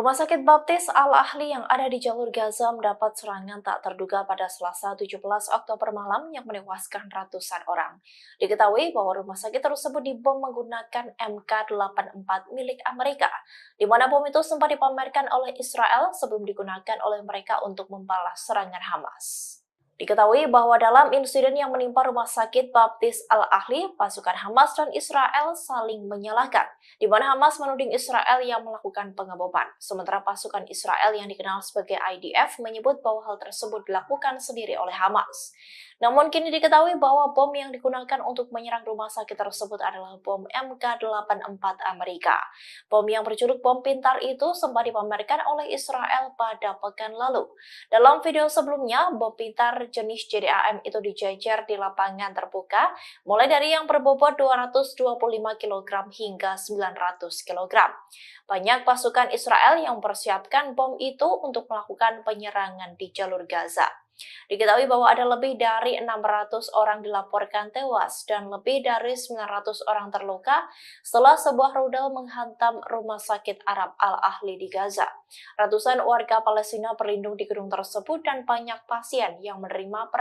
Rumah sakit Baptis Al-Ahli yang ada di jalur Gaza mendapat serangan tak terduga pada Selasa 17 Oktober malam yang menewaskan ratusan orang. Diketahui bahwa rumah sakit tersebut dibom menggunakan MK-84 milik Amerika, di mana bom itu sempat dipamerkan oleh Israel sebelum digunakan oleh mereka untuk membalas serangan Hamas. Diketahui bahwa dalam insiden yang menimpa rumah sakit Baptis Al-Ahli, pasukan Hamas dan Israel saling menyalahkan, di mana Hamas menuding Israel yang melakukan pengeboman, sementara pasukan Israel yang dikenal sebagai IDF menyebut bahwa hal tersebut dilakukan sendiri oleh Hamas. Namun kini diketahui bahwa bom yang digunakan untuk menyerang rumah sakit tersebut adalah bom MK-84 Amerika. Bom yang berjuluk bom pintar itu sempat dipamerkan oleh Israel pada pekan lalu. Dalam video sebelumnya, bom pintar jenis JDAM itu dijajar di lapangan terbuka, mulai dari yang berbobot 225 kg hingga 900 kg. Banyak pasukan Israel yang mempersiapkan bom itu untuk melakukan penyerangan di jalur Gaza. Diketahui bahwa ada lebih dari 600 orang dilaporkan tewas dan lebih dari 900 orang terluka setelah sebuah rudal menghantam rumah sakit Arab Al-Ahli di Gaza. Ratusan warga Palestina berlindung di gedung tersebut dan banyak pasien yang menerima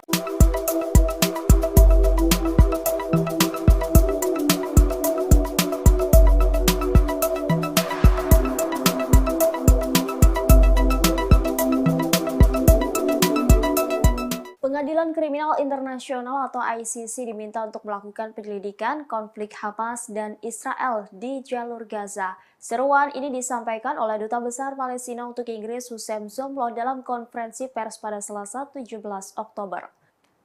Pengadilan Kriminal Internasional atau ICC diminta untuk melakukan penyelidikan konflik Hamas dan Israel di jalur Gaza. Seruan ini disampaikan oleh Duta Besar Palestina untuk Inggris Hussein Zomlot dalam konferensi pers pada Selasa 17 Oktober.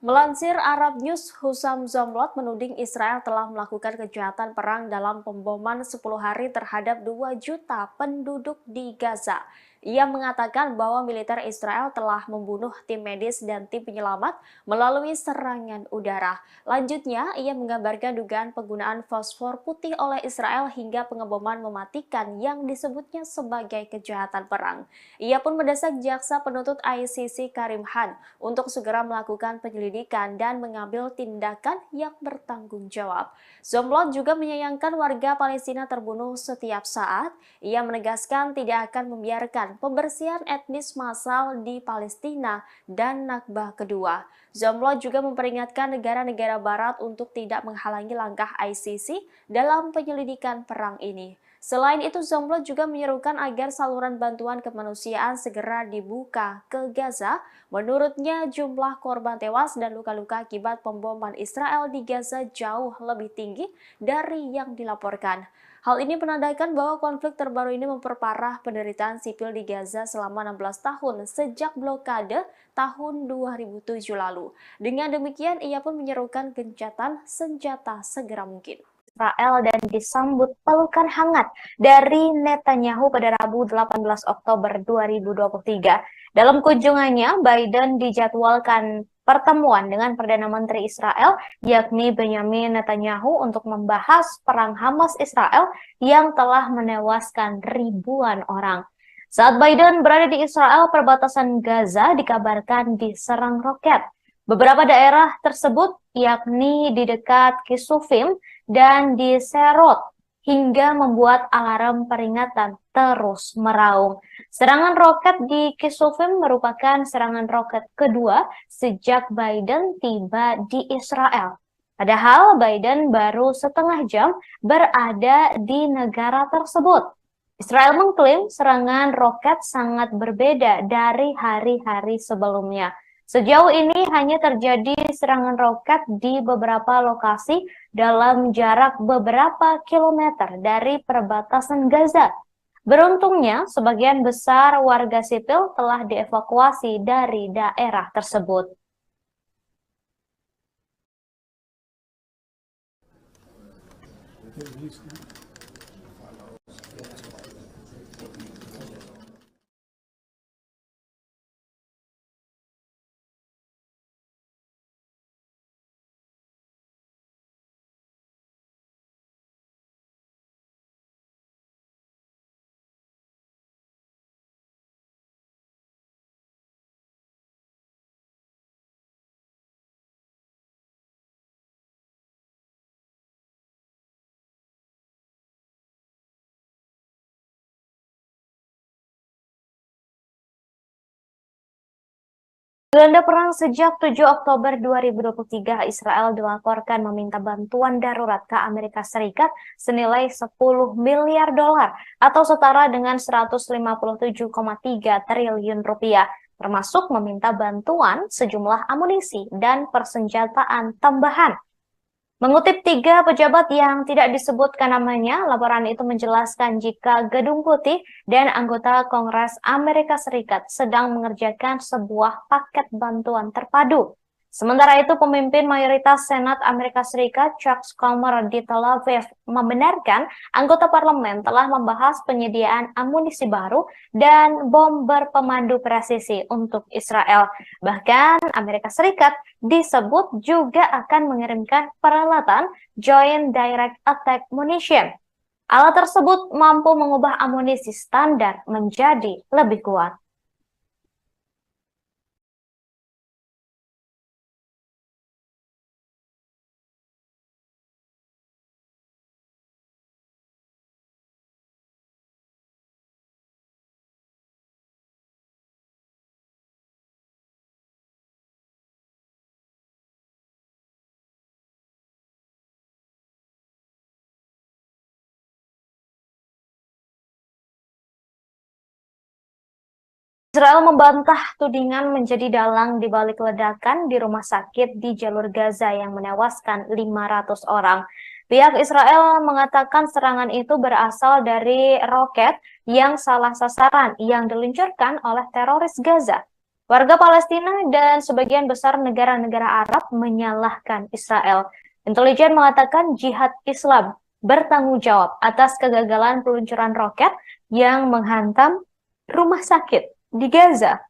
Melansir Arab News, Hussein Zomlot menuding Israel telah melakukan kejahatan perang dalam pemboman 10 hari terhadap 2 juta penduduk di Gaza. Ia mengatakan bahwa militer Israel telah membunuh tim medis dan tim penyelamat melalui serangan udara. Lanjutnya, ia menggambarkan dugaan penggunaan fosfor putih oleh Israel hingga pengeboman mematikan yang disebutnya sebagai kejahatan perang. Ia pun mendesak jaksa penuntut ICC Karim Khan untuk segera melakukan penyelidikan dan mengambil tindakan yang bertanggung jawab. Zomblot juga menyayangkan warga Palestina terbunuh setiap saat. Ia menegaskan tidak akan membiarkan pembersihan etnis massal di Palestina dan Nakba kedua. Zomblot juga memperingatkan negara-negara barat untuk tidak menghalangi langkah ICC dalam penyelidikan perang ini. Selain itu, Zomblot juga menyerukan agar saluran bantuan kemanusiaan segera dibuka ke Gaza. Menurutnya, jumlah korban tewas dan luka-luka akibat pemboman Israel di Gaza jauh lebih tinggi dari yang dilaporkan. Hal ini menandakan bahwa konflik terbaru ini memperparah penderitaan sipil di Gaza selama 16 tahun sejak blokade tahun 2007 lalu. Dengan demikian, ia pun menyerukan gencatan senjata segera mungkin. Israel dan disambut pelukan hangat dari Netanyahu pada Rabu 18 Oktober 2023. Dalam kunjungannya, Biden dijadwalkan pertemuan dengan Perdana Menteri Israel, yakni Benjamin Netanyahu, untuk membahas perang Hamas-Israel yang telah menewaskan ribuan orang. Saat Biden berada di Israel, perbatasan Gaza dikabarkan diserang roket. Beberapa daerah tersebut, yakni di dekat Kisufim dan di Serot, hingga membuat alarm peringatan terus meraung. Serangan roket di Kisufim merupakan serangan roket kedua sejak Biden tiba di Israel. Padahal Biden baru setengah jam berada di negara tersebut. Israel mengklaim serangan roket sangat berbeda dari hari-hari sebelumnya. Sejauh ini hanya terjadi serangan roket di beberapa lokasi dalam jarak beberapa kilometer dari perbatasan Gaza. Beruntungnya, sebagian besar warga sipil telah dievakuasi dari daerah tersebut. Gelanda perang sejak 7 Oktober 2023, Israel dilaporkan meminta bantuan darurat ke Amerika Serikat senilai 10 miliar dolar atau setara dengan 157,3 triliun rupiah, termasuk meminta bantuan sejumlah amunisi dan persenjataan tambahan. Mengutip 3 pejabat yang tidak disebutkan namanya, laporan itu menjelaskan jika Gedung Putih dan anggota Kongres Amerika Serikat sedang mengerjakan sebuah paket bantuan terpadu. Sementara itu, pemimpin mayoritas Senat Amerika Serikat, Chuck Schumer di Tel Aviv, membenarkan anggota parlemen telah membahas penyediaan amunisi baru dan bom berpemandu presisi untuk Israel. Bahkan, Amerika Serikat disebut juga akan mengirimkan peralatan Joint Direct Attack Munition. Alat tersebut mampu mengubah amunisi standar menjadi lebih kuat. Israel membantah tudingan menjadi dalang di balik ledakan di rumah sakit di jalur Gaza yang menewaskan 500 orang. Pihak Israel mengatakan serangan itu berasal dari roket yang salah sasaran yang diluncurkan oleh teroris Gaza. Warga Palestina dan sebagian besar negara-negara Arab menyalahkan Israel. Intelijen mengatakan Jihad Islam bertanggung jawab atas kegagalan peluncuran roket yang menghantam rumah sakit di Gaza.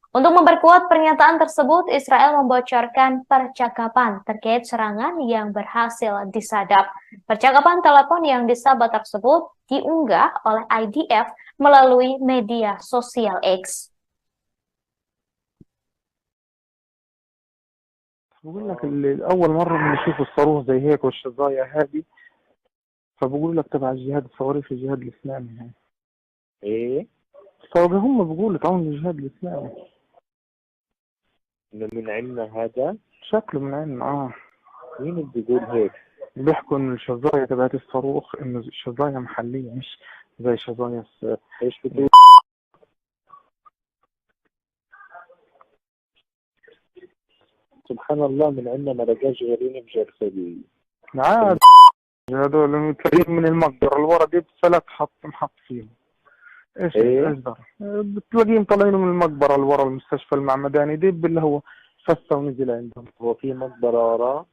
Untuk memperkuat pernyataan tersebut, Israel membocorkan percakapan terkait serangan yang berhasil disadap. Percakapan telepon yang disabat tersebut diunggah oleh IDF melalui media sosial X. بقول لك أول مرة بنشوف الصاروخ زي هيك والشظايا هذه، فبقول لك تبع الجهاد الصواريخ الجهاد الإسلامي هاي. ايه فهم بيقولوا تعاون الجهاد الإسلامي. إنه من عندنا هذا. شكله من عندنا مين اللي بيقول هيك؟ بيحكوا إن الشظايا تبعت الصاروخ إنه الشظايا محلية مش زي شظايا ايش بتقول؟ سبحان الله، من عندنا ما لقاش غيرين بجرثومة. عاد هذول تلاقيهم من المقبرة الورا دي بثلاث محط فيهم. ايش إيه؟ ايش دار؟ بتلاقيهم طالعين من المقبرة اللي ورا المستشفى المعمداني دي اللي هو فسه ونزل عندهم. هو في مقبرة وراه؟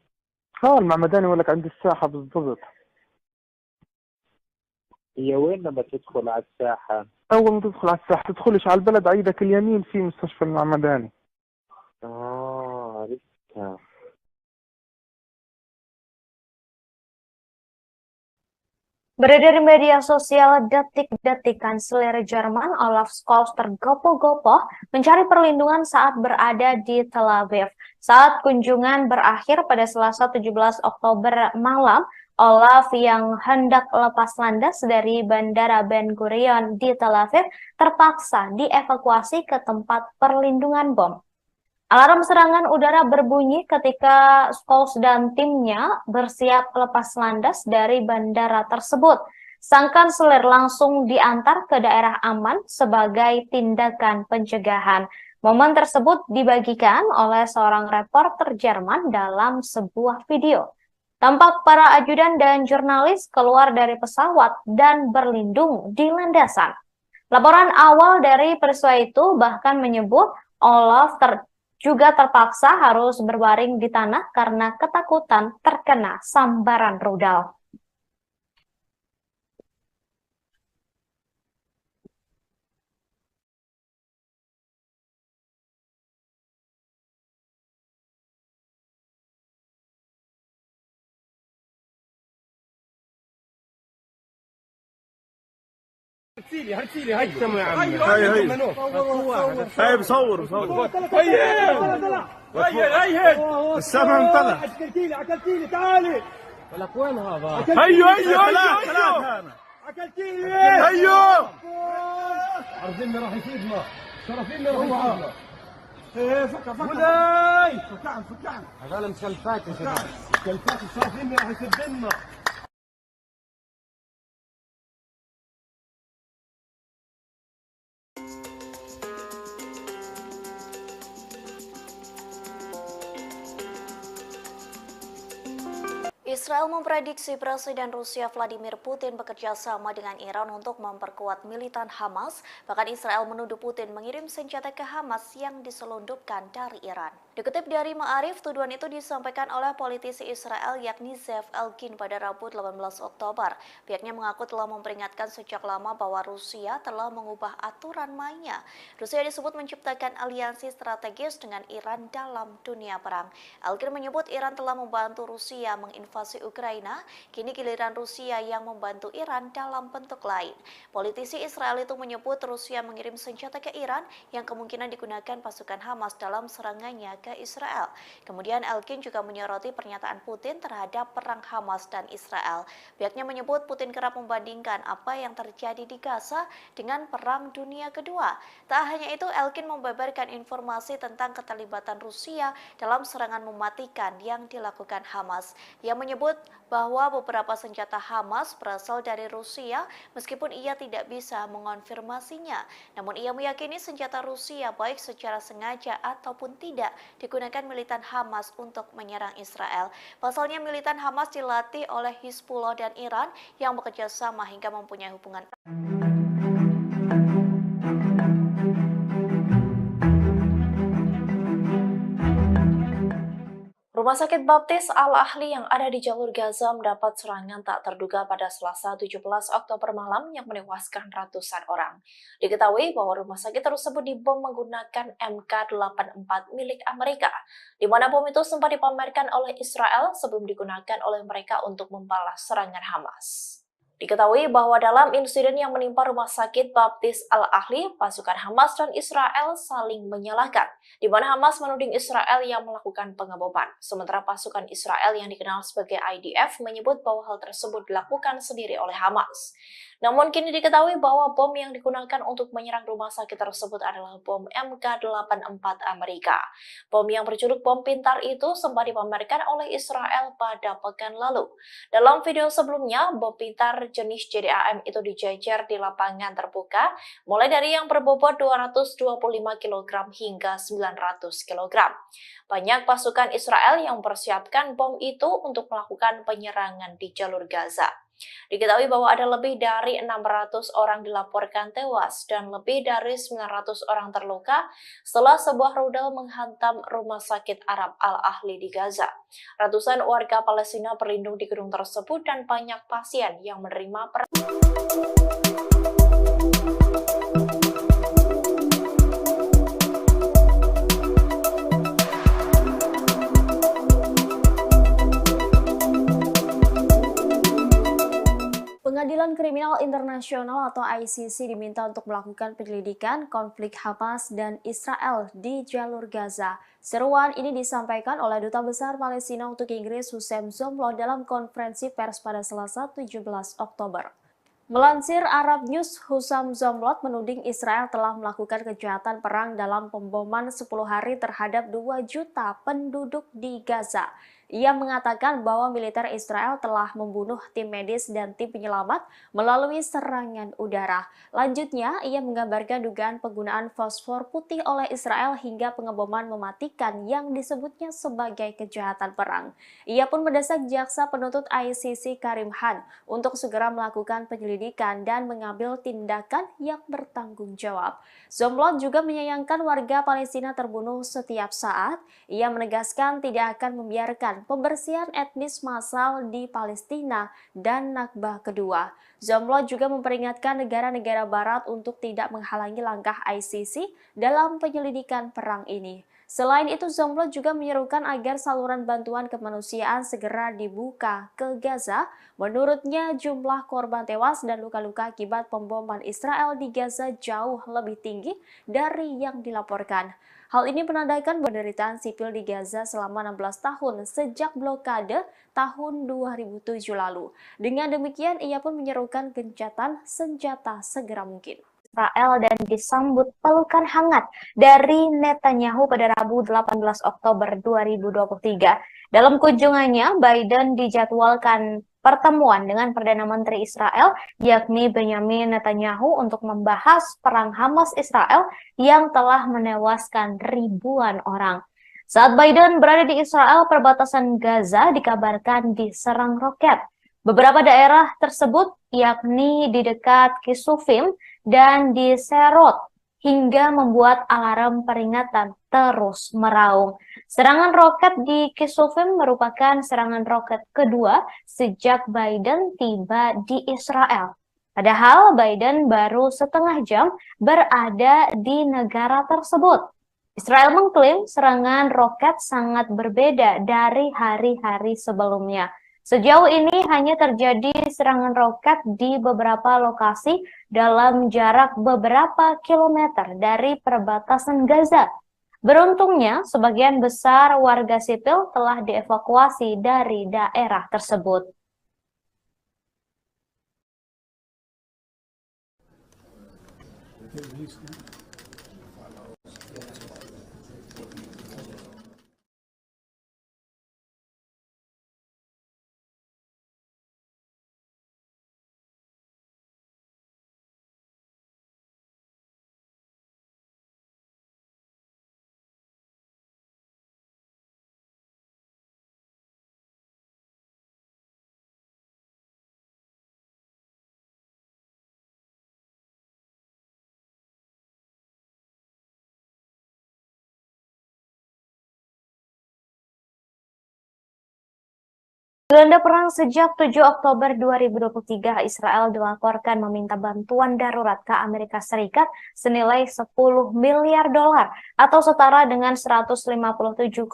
المعمداني ولك عند الساحة بالضبط. هي وين لما تدخل على الساحة؟ أول ما تدخل على الساحة تدخلش على البلد، عيدك اليمين في مستشفى المعمداني. عرفتها. Beredar di media sosial detik-detik Kanselir Jerman Olaf Scholz tergopoh-gopoh mencari perlindungan saat berada di Tel Aviv. Saat kunjungan berakhir pada Selasa 17 Oktober malam, Olaf yang hendak lepas landas dari Bandara Ben Gurion di Tel Aviv terpaksa dievakuasi ke tempat perlindungan bom. Alarm serangan udara berbunyi ketika Scholz dan timnya bersiap lepas landas dari bandara tersebut. Sang kanselir langsung diantar ke daerah aman sebagai tindakan pencegahan. Momen tersebut dibagikan oleh seorang reporter Jerman dalam sebuah video. Tampak para ajudan dan jurnalis keluar dari pesawat dan berlindung di landasan. Laporan awal dari peristiwa itu bahkan menyebut Olaf juga terpaksa harus berbaring di tanah karena ketakutan terkena sambaran rudal. هرسيلي هيثم يا عم. هاي بصور هي السما انطلع. اكلتيلي تعالي. لك وين هذا؟ هيو اكلتيلي هيو. عرضنا راح يفيدنا، شرفينا راح يفيدنا. ايه فكع فكع هذول مسلفات يا شباب. مسلفات شرفينا راح يسدنا. Israel memprediksi Presiden Rusia Vladimir Putin bekerja sama dengan Iran untuk memperkuat militan Hamas. Bahkan Israel menuduh Putin mengirim senjata ke Hamas yang diselundupkan dari Iran. Dikutip dari Ma'arif, tuduhan itu disampaikan oleh politisi Israel yakni Zev Elkin pada Rabu 18 Oktober. Pihaknya mengaku telah memperingatkan sejak lama bahwa Rusia telah mengubah aturan mainnya. Rusia disebut menciptakan aliansi strategis dengan Iran dalam dunia perang. Elkin menyebut Iran telah membantu Rusia menginvasi Ukraina, kini giliran Rusia yang membantu Iran dalam bentuk lain. Politisi Israel itu menyebut Rusia mengirim senjata ke Iran yang kemungkinan digunakan pasukan Hamas dalam serangannya ke Israel. Kemudian Elkin juga menyoroti pernyataan Putin terhadap perang Hamas dan Israel. Pihaknya menyebut Putin kerap membandingkan apa yang terjadi di Gaza dengan Perang Dunia Kedua. Tak hanya itu, Elkin membeberkan informasi tentang keterlibatan Rusia dalam serangan mematikan yang dilakukan Hamas. Ia menyebut bahwa beberapa senjata Hamas berasal dari Rusia meskipun ia tidak bisa mengonfirmasinya. Namun ia meyakini senjata Rusia baik secara sengaja ataupun tidak digunakan militan Hamas untuk menyerang Israel. Pasalnya militan Hamas dilatih oleh Hizbullah dan Iran yang bekerja sama hingga mempunyai hubungan. Rumah sakit Baptis Al-Ahli yang ada di jalur Gaza mendapat serangan tak terduga pada Selasa 17 Oktober malam yang menewaskan ratusan orang. Diketahui bahwa rumah sakit tersebut dibom menggunakan MK-84 milik Amerika, di mana bom itu sempat dipamerkan oleh Israel sebelum digunakan oleh mereka untuk membalas serangan Hamas. Diketahui bahwa dalam insiden yang menimpa rumah sakit Baptis Al-Ahli, pasukan Hamas dan Israel saling menyalahkan, di mana Hamas menuding Israel yang melakukan pengeboman. Sementara pasukan Israel yang dikenal sebagai IDF menyebut bahwa hal tersebut dilakukan sendiri oleh Hamas. Namun kini diketahui bahwa bom yang digunakan untuk menyerang rumah sakit tersebut adalah bom MK-84 Amerika. Bom yang berjuluk bom pintar itu sempat dipamerkan oleh Israel pada pekan lalu. Dalam video sebelumnya, bom pintar jenis JDAM itu dijajar di lapangan terbuka, mulai dari yang berbobot 225 kg hingga 900 kg. Banyak pasukan Israel yang mempersiapkan bom itu untuk melakukan penyerangan di jalur Gaza. Diketahui bahwa ada lebih dari 600 orang dilaporkan tewas dan lebih dari 900 orang terluka setelah sebuah rudal menghantam rumah sakit Arab Al-Ahli di Gaza. Ratusan warga Palestina berlindung di gedung tersebut dan banyak pasien yang menerima Pengadilan Kriminal Internasional atau ICC diminta untuk melakukan penyelidikan konflik Hamas dan Israel di jalur Gaza. Seruan ini disampaikan oleh Duta Besar Palestina untuk Inggris Hussein Zomlo dalam konferensi pers pada Selasa 17 Oktober. Melansir Arab News, Hussein Zomlot menuding Israel telah melakukan kejahatan perang dalam pemboman 10 hari terhadap 2 juta penduduk di Gaza. Ia mengatakan bahwa militer Israel telah membunuh tim medis dan tim penyelamat melalui serangan udara. Lanjutnya, ia menggambarkan dugaan penggunaan fosfor putih oleh Israel hingga pengeboman mematikan yang disebutnya sebagai kejahatan perang. Ia pun mendesak jaksa penuntut ICC Karim Khan untuk segera melakukan penyelidikan dan mengambil tindakan yang bertanggung jawab. Zomlot juga menyayangkan warga Palestina terbunuh setiap saat. Ia menegaskan tidak akan membiarkan pembersihan etnis massal di Palestina dan Nakba kedua. Zomlot juga memperingatkan negara-negara barat untuk tidak menghalangi langkah ICC dalam penyelidikan perang ini. Selain itu, Zomlot juga menyerukan agar saluran bantuan kemanusiaan segera dibuka ke Gaza. Menurutnya, jumlah korban tewas dan luka-luka akibat pemboman Israel di Gaza jauh lebih tinggi dari yang dilaporkan. Hal ini menandakan penderitaan sipil di Gaza selama 16 tahun sejak blokade tahun 2007 lalu. Dengan demikian, ia pun menyerukan gencatan senjata segera mungkin. Israel dan disambut pelukan hangat dari Netanyahu pada Rabu 18 Oktober 2023. Dalam kunjungannya, Biden dijadwalkan pertemuan dengan Perdana Menteri Israel, yakni Benjamin Netanyahu, untuk membahas perang Hamas-Israel yang telah menewaskan ribuan orang. Saat Biden berada di Israel, perbatasan Gaza dikabarkan diserang roket. Beberapa daerah tersebut, yakni di dekat Kisufim dan di Serot, hingga membuat alarm peringatan terus meraung. Serangan roket di Kisufim merupakan serangan roket kedua sejak Biden tiba di Israel. Padahal Biden baru setengah jam berada di negara tersebut. Israel mengklaim serangan roket sangat berbeda dari hari-hari sebelumnya. Sejauh ini hanya terjadi serangan roket di beberapa lokasi dalam jarak beberapa kilometer dari perbatasan Gaza. Beruntungnya, sebagian besar warga sipil telah dievakuasi dari daerah tersebut. Gelanda perang sejak 7 Oktober 2023, Israel dilaporkan meminta bantuan darurat ke Amerika Serikat senilai 10 miliar dolar atau setara dengan 157,3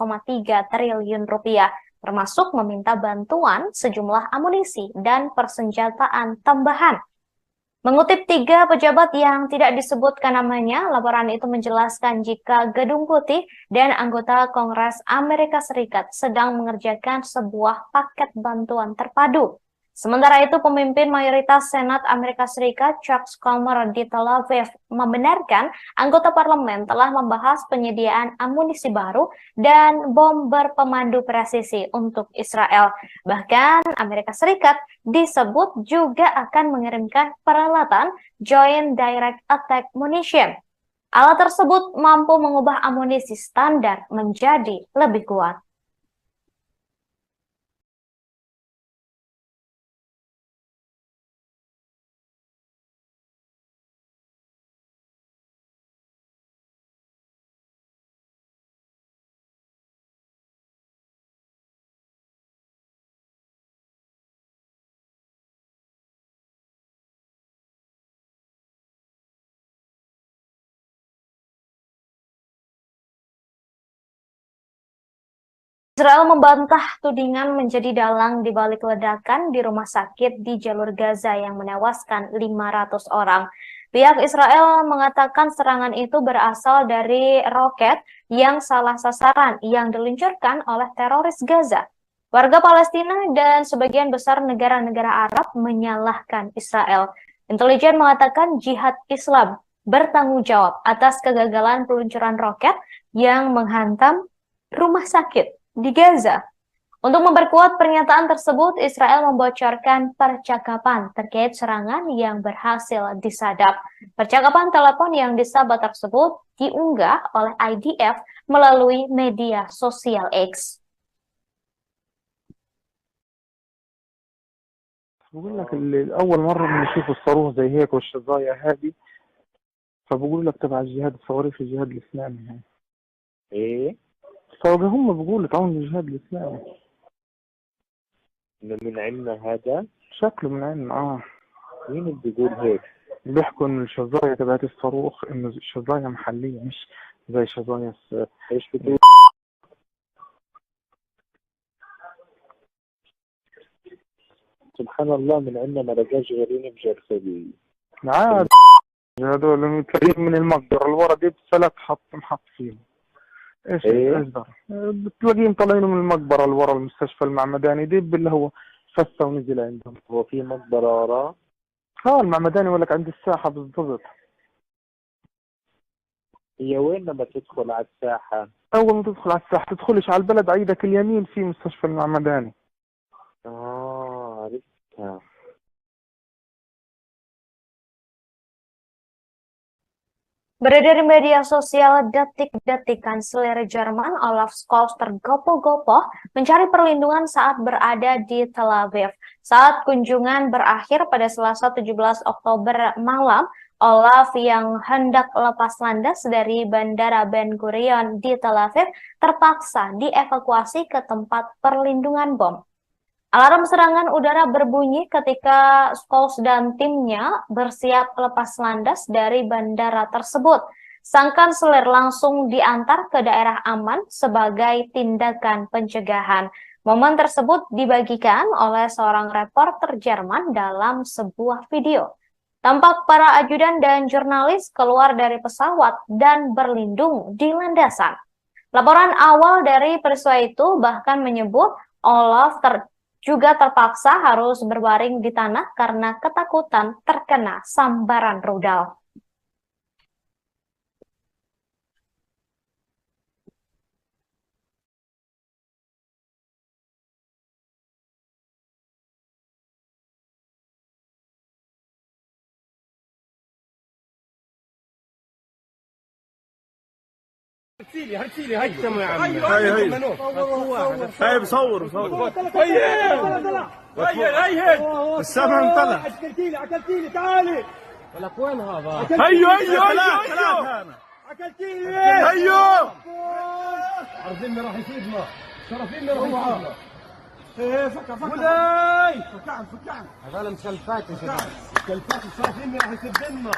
triliun rupiah, termasuk meminta bantuan sejumlah amunisi dan persenjataan tambahan. Mengutip 3 pejabat yang tidak disebutkan namanya, laporan itu menjelaskan jika Gedung Putih dan anggota Kongres Amerika Serikat sedang mengerjakan sebuah paket bantuan terpadu. Sementara itu, pemimpin mayoritas Senat Amerika Serikat, Chuck Schumer di Tel Aviv, membenarkan anggota parlemen telah membahas penyediaan amunisi baru dan bom berpemandu presisi untuk Israel. Bahkan, Amerika Serikat disebut juga akan mengirimkan peralatan Joint Direct Attack Munition. Alat tersebut mampu mengubah amunisi standar menjadi lebih kuat. Israel membantah tudingan menjadi dalang di balik ledakan di rumah sakit di jalur Gaza yang menewaskan 500 orang. Pihak Israel mengatakan serangan itu berasal dari roket yang salah sasaran yang diluncurkan oleh teroris Gaza. Warga Palestina dan sebagian besar negara-negara Arab menyalahkan Israel. Intelijen mengatakan Jihad Islam bertanggung jawab atas kegagalan peluncuran roket yang menghantam rumah sakit di Gaza. Untuk memperkuat pernyataan tersebut, Israel membocorkan percakapan terkait serangan yang berhasil disadap. Percakapan telepon yang disabet tersebut diunggah oleh IDF melalui media sosial X. بقول لك أول مرة بنشوف الصاروخ زي هيك والشظايا هذه، فبقول لك تبع الجهاد الصواريخ الجهاد الإسلامي يعني. ايه هم بيقولوا تعاون الجهاد الإسلامي. من عندنا هذا؟ شكله من عندنا مين اللي بيقول هيك؟ بيحكوا إن الشظايا تبعت الصاروخ إنه شظايا محلية مش زي شظايا ايش بتقول؟ سبحان الله، من عندنا ما لقاش غيرين بجرثومة. عاد هذول تلاقيهم من المقبرة الورا دي بسلك محط فيهم. ايش ده؟ بتلاقيهم طالعين من المقبرة اللي ورا المستشفى المعمداني دي اللي هو فسه ونزل عندهم. هو في مقبرة وراه؟ المعمداني يقول لك عند الساحة بالضبط. هي وين لما تدخل على الساحة؟ أول ما تدخل على الساحة تدخلش على البلد، عيدك اليمين في مستشفى المعمداني. عرفتها. Beredar di media sosial detik-detik Kanselir Jerman Olaf Scholz tergopoh-gopoh mencari perlindungan saat berada di Tel Aviv. Saat kunjungan berakhir pada Selasa 17 Oktober malam, Olaf yang hendak lepas landas dari Bandara Ben Gurion di Tel Aviv terpaksa dievakuasi ke tempat perlindungan bom. Alarm serangan udara berbunyi ketika Scholz dan timnya bersiap lepas landas dari bandara tersebut. Sang kanselir langsung diantar ke daerah aman sebagai tindakan pencegahan. Momen tersebut dibagikan oleh seorang reporter Jerman dalam sebuah video. Tampak para ajudan dan jurnalis keluar dari pesawat dan berlindung di landasan. Laporan awal dari peristiwa itu bahkan menyebut Olaf juga terpaksa harus berbaring di tanah karena ketakutan terkena sambaran rudal. هرسيلي هاي يا عم. هاي بصور هي السمع طلع. اكلتيلي تعالي. ولك وين هذا؟ هيو اكلتيلي. هيو عارفين راح يفيدنا، شرفين راح يفيدنا. ايه فكع مولاي فكعن فكعن هذول مسلفات يا شباب مسلفات الصافين راح يسدنا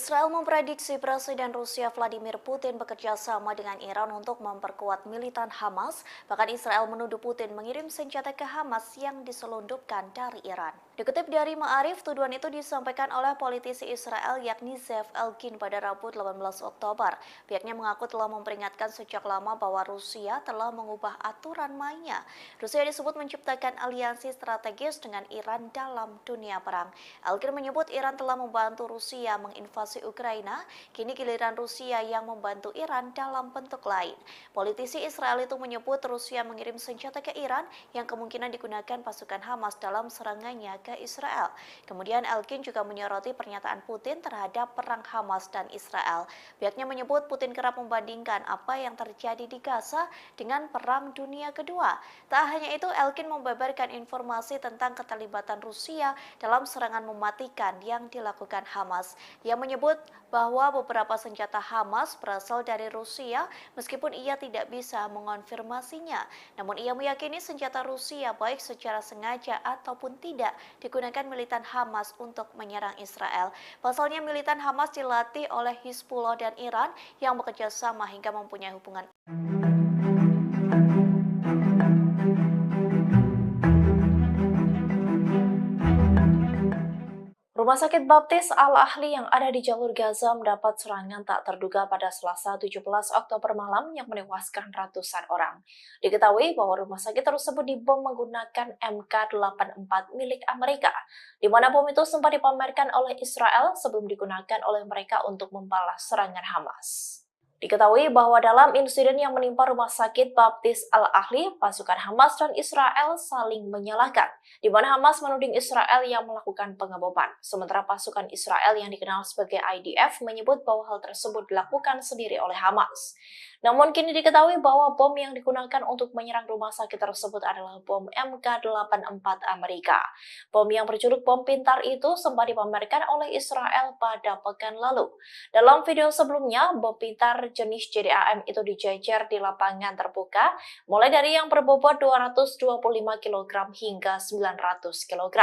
Israel memprediksi Presiden Rusia Vladimir Putin bekerja sama dengan Iran untuk memperkuat militan Hamas. Bahkan Israel menuduh Putin mengirim senjata ke Hamas yang diselundupkan dari Iran. Dikutip dari Ma'arif, tuduhan itu disampaikan oleh politisi Israel yakni Zev Elkin pada Rabu 18 Oktober. Pihaknya mengaku telah memperingatkan sejak lama bahwa Rusia telah mengubah aturan mainnya. Rusia disebut menciptakan aliansi strategis dengan Iran dalam dunia perang. Elkin menyebut Iran telah membantu Rusia menginvasi Ukraina, kini giliran Rusia yang membantu Iran dalam bentuk lain. Politisi Israel itu menyebut Rusia mengirim senjata ke Iran yang kemungkinan digunakan pasukan Hamas dalam serangannya ke Israel. Kemudian Elkin juga menyoroti pernyataan Putin terhadap perang Hamas dan Israel. Pihaknya menyebut Putin kerap membandingkan apa yang terjadi di Gaza dengan Perang Dunia Kedua. Tak hanya itu, Elkin membeberkan informasi tentang keterlibatan Rusia dalam serangan mematikan yang dilakukan Hamas. Ia menyebut bahwa beberapa senjata Hamas berasal dari Rusia meskipun ia tidak bisa mengonfirmasinya. Namun ia meyakini senjata Rusia baik secara sengaja ataupun tidak digunakan militan Hamas untuk menyerang Israel. Pasalnya militan Hamas dilatih oleh Hizbullah dan Iran yang bekerja sama hingga mempunyai hubungan. Rumah sakit Baptis Al-Ahli yang ada di jalur Gaza mendapat serangan tak terduga pada Selasa 17 Oktober malam yang menewaskan ratusan orang. Diketahui bahwa rumah sakit tersebut dibom menggunakan MK-84 milik Amerika, di mana bom itu sempat dipamerkan oleh Israel sebelum digunakan oleh mereka untuk membalas serangan Hamas. Diketahui bahwa dalam insiden yang menimpa rumah sakit Baptis Al-Ahli, pasukan Hamas dan Israel saling menyalahkan, di mana Hamas menuding Israel yang melakukan pengeboman. Sementara pasukan Israel yang dikenal sebagai IDF menyebut bahwa hal tersebut dilakukan sendiri oleh Hamas. Namun kini diketahui bahwa bom yang digunakan untuk menyerang rumah sakit tersebut adalah bom MK-84 Amerika. Bom yang berjuluk bom pintar itu sempat dipamerkan oleh Israel pada pekan lalu. Dalam video sebelumnya, bom pintar jenis JDAM itu dijejer di lapangan terbuka, mulai dari yang berbobot 225 kg hingga 900 kg.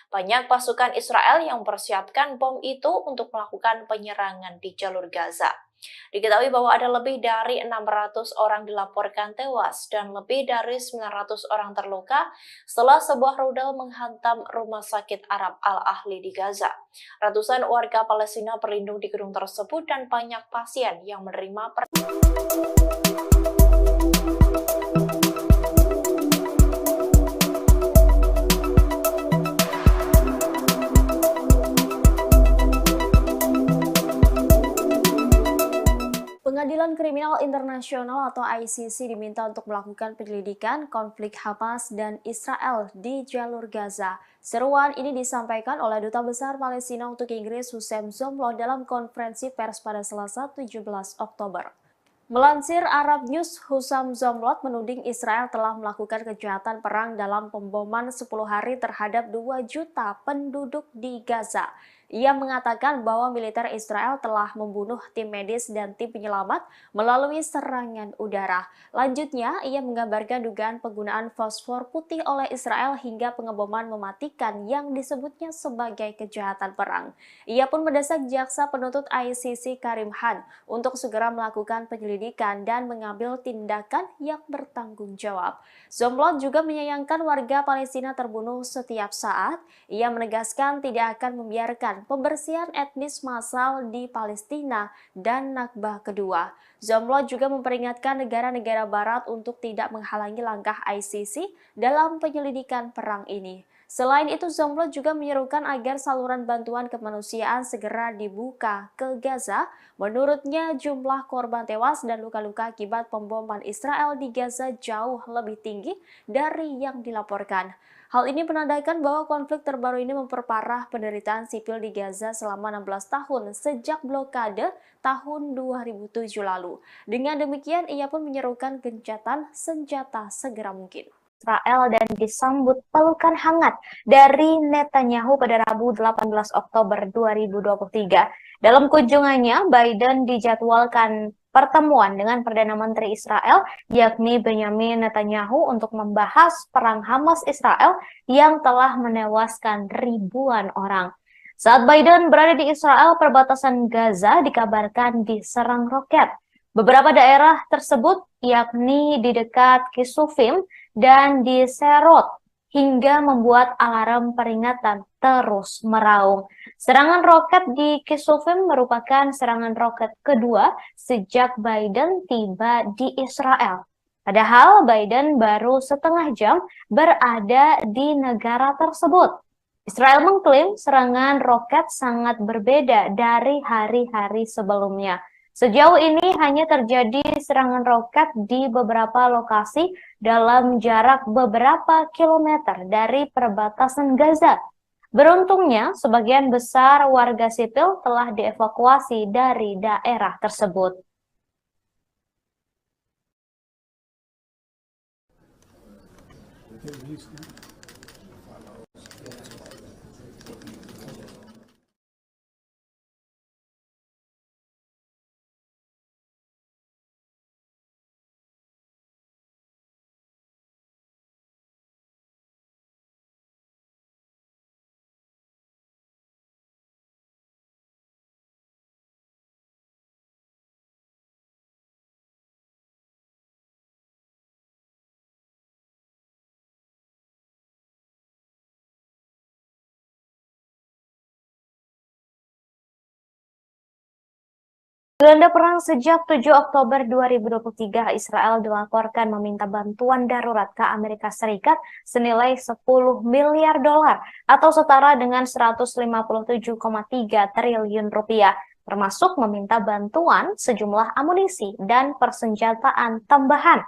Banyak pasukan Israel yang mempersiapkan bom itu untuk melakukan penyerangan di jalur Gaza. Diketahui bahwa ada lebih dari 600 orang dilaporkan tewas dan lebih dari 900 orang terluka setelah sebuah rudal menghantam rumah sakit Arab Al-Ahli di Gaza. Ratusan warga Palestina berlindung di gedung tersebut dan banyak pasien yang menerima Pengadilan Kriminal Internasional atau ICC diminta untuk melakukan penyelidikan konflik Hamas dan Israel di jalur Gaza. Seruan ini disampaikan oleh Duta Besar Palestina untuk Inggris Hussein Zomlot dalam konferensi pers pada Selasa 17 Oktober. Melansir Arab News, Hussein Zomlot menuding Israel telah melakukan kejahatan perang dalam pemboman 10 hari terhadap 2 juta penduduk di Gaza. Ia mengatakan bahwa militer Israel telah membunuh tim medis dan tim penyelamat melalui serangan udara. Lanjutnya, ia menggambarkan dugaan penggunaan fosfor putih oleh Israel hingga pengeboman mematikan yang disebutnya sebagai kejahatan perang. Ia pun mendesak jaksa penuntut ICC Karim Khan untuk segera melakukan penyelidikan dan mengambil tindakan yang bertanggung jawab. Zomlot juga menyayangkan warga Palestina terbunuh setiap saat. Ia menegaskan tidak akan membiarkan pembersihan etnis massal di Palestina dan Nakbah kedua. Zomlot juga memperingatkan negara-negara barat untuk tidak menghalangi langkah ICC dalam penyelidikan perang ini. Selain itu, Zomlot juga menyerukan agar saluran bantuan kemanusiaan segera dibuka ke Gaza. Menurutnya, jumlah korban tewas dan luka-luka akibat pemboman Israel di Gaza jauh lebih tinggi dari yang dilaporkan. Hal ini menandakan bahwa konflik terbaru ini memperparah penderitaan sipil di Gaza selama 16 tahun sejak blokade tahun 2007 lalu. Dengan demikian, ia pun menyerukan gencatan senjata segera mungkin. Israel dan disambut pelukan hangat dari Netanyahu pada Rabu 18 Oktober 2023. Dalam kunjungannya, Biden dijadwalkan pertemuan dengan Perdana Menteri Israel, yakni Benjamin Netanyahu, untuk membahas perang Hamas-Israel yang telah menewaskan ribuan orang. Saat Biden berada di Israel, perbatasan Gaza dikabarkan diserang roket. Beberapa daerah tersebut, yakni di dekat Kisufim dan di Serot, hingga membuat alarm peringatan terus meraung. Serangan roket di Kisufim merupakan serangan roket kedua sejak Biden tiba di Israel. Padahal Biden baru setengah jam berada di negara tersebut. Israel mengklaim serangan roket sangat berbeda dari hari-hari sebelumnya. Sejauh ini hanya terjadi serangan roket di beberapa lokasi dalam jarak beberapa kilometer dari perbatasan Gaza. Beruntungnya, sebagian besar warga sipil telah dievakuasi dari daerah tersebut. Gelanda perang sejak 7 Oktober 2023, Israel dilaporkan meminta bantuan darurat ke Amerika Serikat senilai 10 miliar dolar atau setara dengan 157,3 triliun rupiah, termasuk meminta bantuan sejumlah amunisi dan persenjataan tambahan.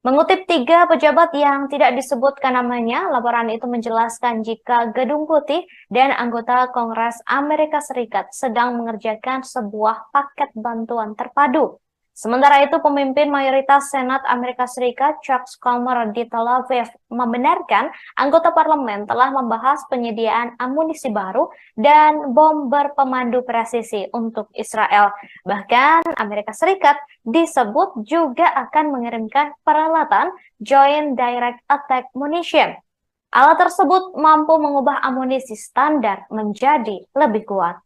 Mengutip 3 pejabat yang tidak disebutkan namanya, laporan itu menjelaskan jika Gedung Putih dan anggota Kongres Amerika Serikat sedang mengerjakan sebuah paket bantuan terpadu. Sementara itu, pemimpin mayoritas Senat Amerika Serikat, Chuck Schumer, di Tel Aviv membenarkan anggota parlemen telah membahas penyediaan amunisi baru dan bom berpemandu presisi untuk Israel. Bahkan Amerika Serikat disebut juga akan mengirimkan peralatan Joint Direct Attack Munition. Alat tersebut mampu mengubah amunisi standar menjadi lebih kuat.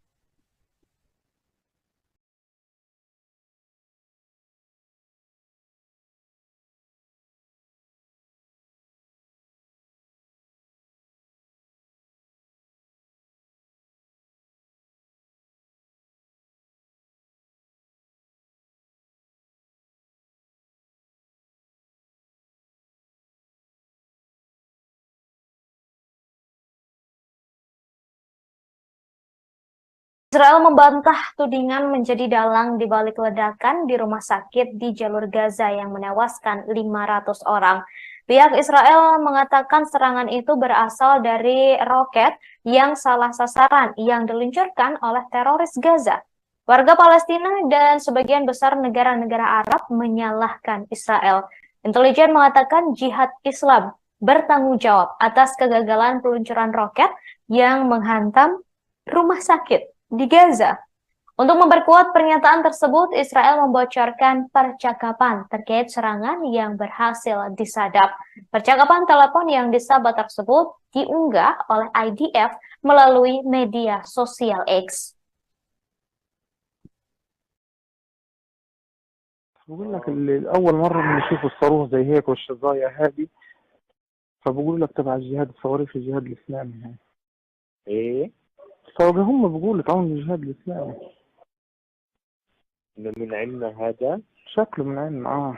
Israel membantah tudingan menjadi dalang di balik ledakan di rumah sakit di jalur Gaza yang menewaskan 500 orang. Pihak Israel mengatakan serangan itu berasal dari roket yang salah sasaran yang diluncurkan oleh teroris Gaza. Warga Palestina dan sebagian besar negara-negara Arab menyalahkan Israel. Intelijen mengatakan Jihad Islam bertanggung jawab atas kegagalan peluncuran roket yang menghantam rumah sakit di Gaza. Untuk memperkuat pernyataan tersebut, Israel membocorkan percakapan terkait serangan yang berhasil disadap. Percakapan telepon yang disabat tersebut diunggah oleh IDF melalui media sosial X. بقول لك أول مرة بنشوف الصاروخ زي هيك والشظايا هذه، فبقول لك تبع الجهاد الصواريخ الجهاد الإسلامي يعني. ايه فهم بيقولوا تعاون الجهاد الإسلامي. من علم هذا؟ شكله من علم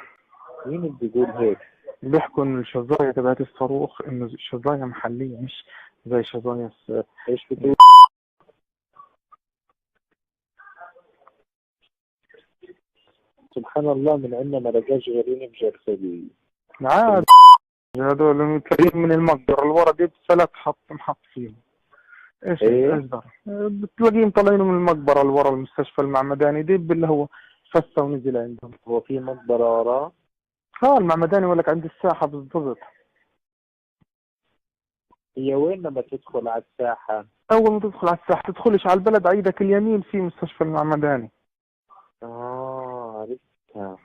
مين اللي بيقول هيك؟ بيحكوا إن الشظايا تبعت الصاروخ إنه شظايا محلية مش زي شظايا ايش بتقول؟ سبحان الله، من عندنا ما لقاش غيرين بجرثبي. عاد هذول تلاقيهم من المقدرة اللي ورا دي بسلك محط فيهم. ايش ده؟ بتلاقيهم طالعين من المقبرة اللي ورا المستشفى المعمداني دي اللي هو فسه ونزل عندهم. هو في مقبرة وراه؟ المعمداني ولا عند الساحة بالضبط. هي وين لما تدخل على الساحة؟ أول ما تدخل على الساحة تدخلش على البلد، على إيدك اليمين في مستشفى المعمداني. عرفتها.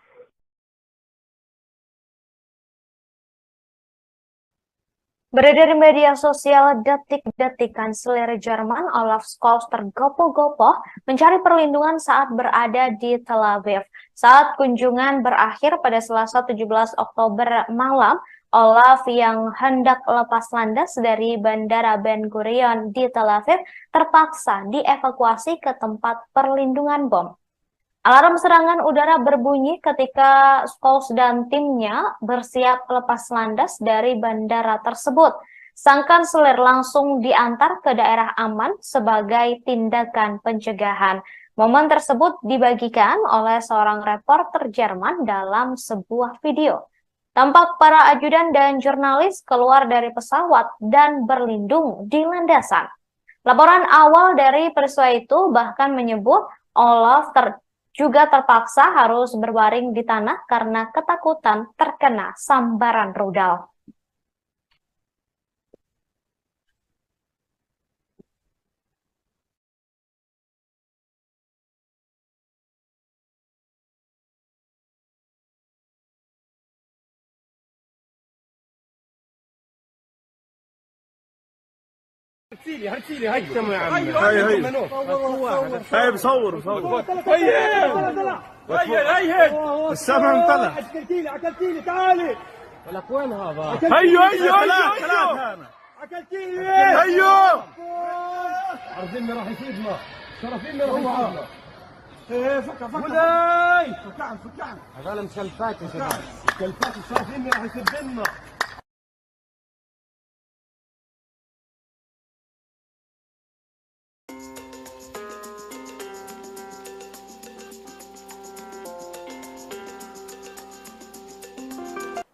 Beredar di media sosial detik-detik kanselir Jerman Olaf Scholz tergopoh-gopoh mencari perlindungan saat berada di Tel Aviv. Saat kunjungan berakhir pada Selasa 17 Oktober malam, Olaf yang hendak lepas landas dari Bandara Ben Gurion di Tel Aviv terpaksa dievakuasi ke tempat perlindungan bom. Alarm serangan udara berbunyi ketika Scholz dan timnya bersiap lepas landas dari bandara tersebut. Sang kanselir langsung diantar ke daerah aman sebagai tindakan pencegahan. Momen tersebut dibagikan oleh seorang reporter Jerman dalam sebuah video. Tampak para ajudan dan jurnalis keluar dari pesawat dan berlindung di landasan. Laporan awal dari peristiwa itu bahkan menyebut Olaf juga terpaksa harus berbaring di tanah karena ketakutan terkena sambaran rudal. هرسيلي هاي يا عم. هاي بصور هي السمع انطلع. اكلتيلي تعالي. ولك وين هذا؟ هيو اكلتيلي هيو. عرضنا راح يفيدنا، شرفينا راح يفيدنا. ايه فكع فكع هذول مسلفات يا شباب، مسلفات شرفينا راح يسدنا.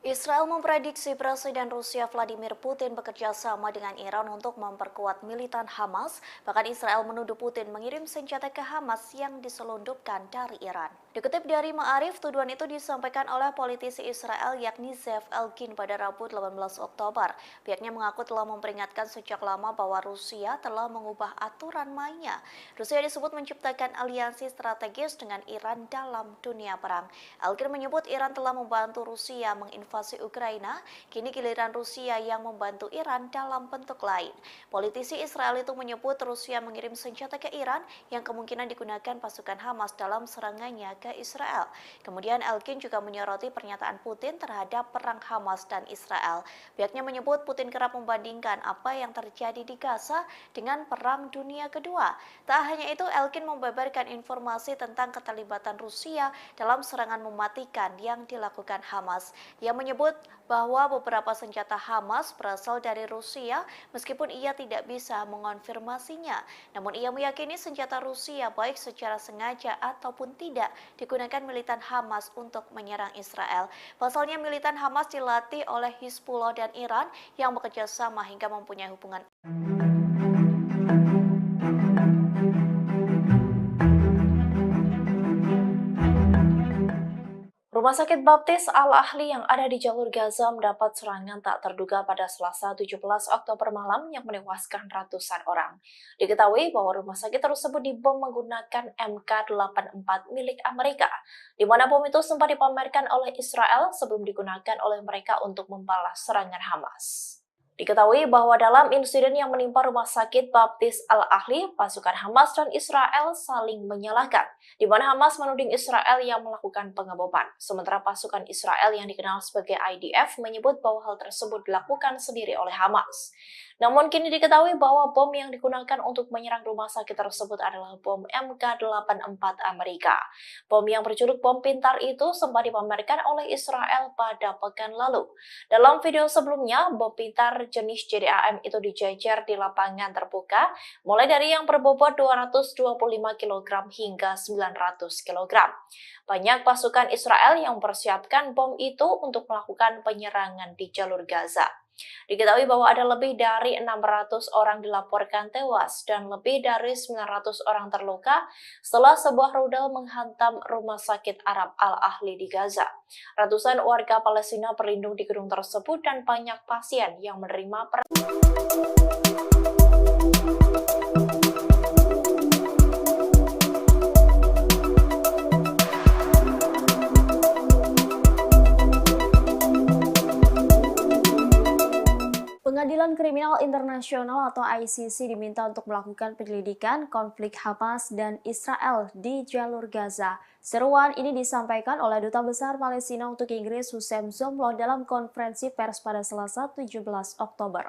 Israel memprediksi Presiden Rusia Vladimir Putin bekerja sama dengan Iran untuk memperkuat militan Hamas. Bahkan Israel menuduh Putin mengirim senjata ke Hamas yang diselundupkan dari Iran. Dikutip dari Ma'arif, tuduhan itu disampaikan oleh politisi Israel yakni Zev Elkin pada Rabu 18 Oktober. Pihaknya mengaku telah memperingatkan sejak lama bahwa Rusia telah mengubah aturan mainnya. Rusia disebut menciptakan aliansi strategis dengan Iran dalam dunia perang. Elkin menyebut Iran telah membantu Rusia menginvasi Ukraina, kini giliran Rusia yang membantu Iran dalam bentuk lain. Politisi Israel itu menyebut Rusia mengirim senjata ke Iran yang kemungkinan digunakan pasukan Hamas dalam serangannya ke Israel. Kemudian Elkin juga menyoroti pernyataan Putin terhadap perang Hamas dan Israel. Pihaknya menyebut Putin kerap membandingkan apa yang terjadi di Gaza dengan Perang Dunia Kedua. Tak hanya itu, Elkin membeberkan informasi tentang keterlibatan Rusia dalam serangan mematikan yang dilakukan Hamas. Ia menyebut bahwa beberapa senjata Hamas berasal dari Rusia meskipun ia tidak bisa mengonfirmasinya. Namun ia meyakini senjata Rusia baik secara sengaja ataupun tidak digunakan militan Hamas untuk menyerang Israel. Pasalnya militan Hamas dilatih oleh Hizbullah dan Iran yang bekerja sama hingga mempunyai hubungan. Rumah sakit Baptis Al-Ahli yang ada di jalur Gaza mendapat serangan tak terduga pada Selasa 17 Oktober malam yang menewaskan ratusan orang. Diketahui bahwa rumah sakit tersebut dibom menggunakan MK-84 milik Amerika, di mana bom itu sempat dipamerkan oleh Israel sebelum digunakan oleh mereka untuk membalas serangan Hamas. Diketahui bahwa dalam insiden yang menimpa rumah sakit Baptis Al-Ahli, pasukan Hamas dan Israel saling menyalahkan, di mana Hamas menuding Israel yang melakukan pengeboman, sementara pasukan Israel yang dikenal sebagai IDF menyebut bahwa hal tersebut dilakukan sendiri oleh Hamas. Namun kini diketahui bahwa bom yang digunakan untuk menyerang rumah sakit tersebut adalah bom MK-84 Amerika. Bom yang berjuluk bom pintar itu sempat dipamerkan oleh Israel pada pekan lalu. Dalam video sebelumnya, bom pintar jenis JDAM itu dijajar di lapangan terbuka, mulai dari yang berbobot 225 kg hingga 900 kg. Banyak pasukan Israel yang mempersiapkan bom itu untuk melakukan penyerangan di jalur Gaza. Diketahui bahwa ada lebih dari 600 orang dilaporkan tewas dan lebih dari 900 orang terluka setelah sebuah rudal menghantam rumah sakit Arab Al-Ahli di Gaza. Ratusan warga Palestina berlindung di gedung tersebut dan banyak pasien yang menerima Pengadilan Kriminal Internasional atau ICC diminta untuk melakukan penyelidikan konflik Hamas dan Israel di jalur Gaza. Seruan ini disampaikan oleh Duta Besar Palestina untuk Inggris Hussein Zomlot dalam konferensi pers pada Selasa 17 Oktober.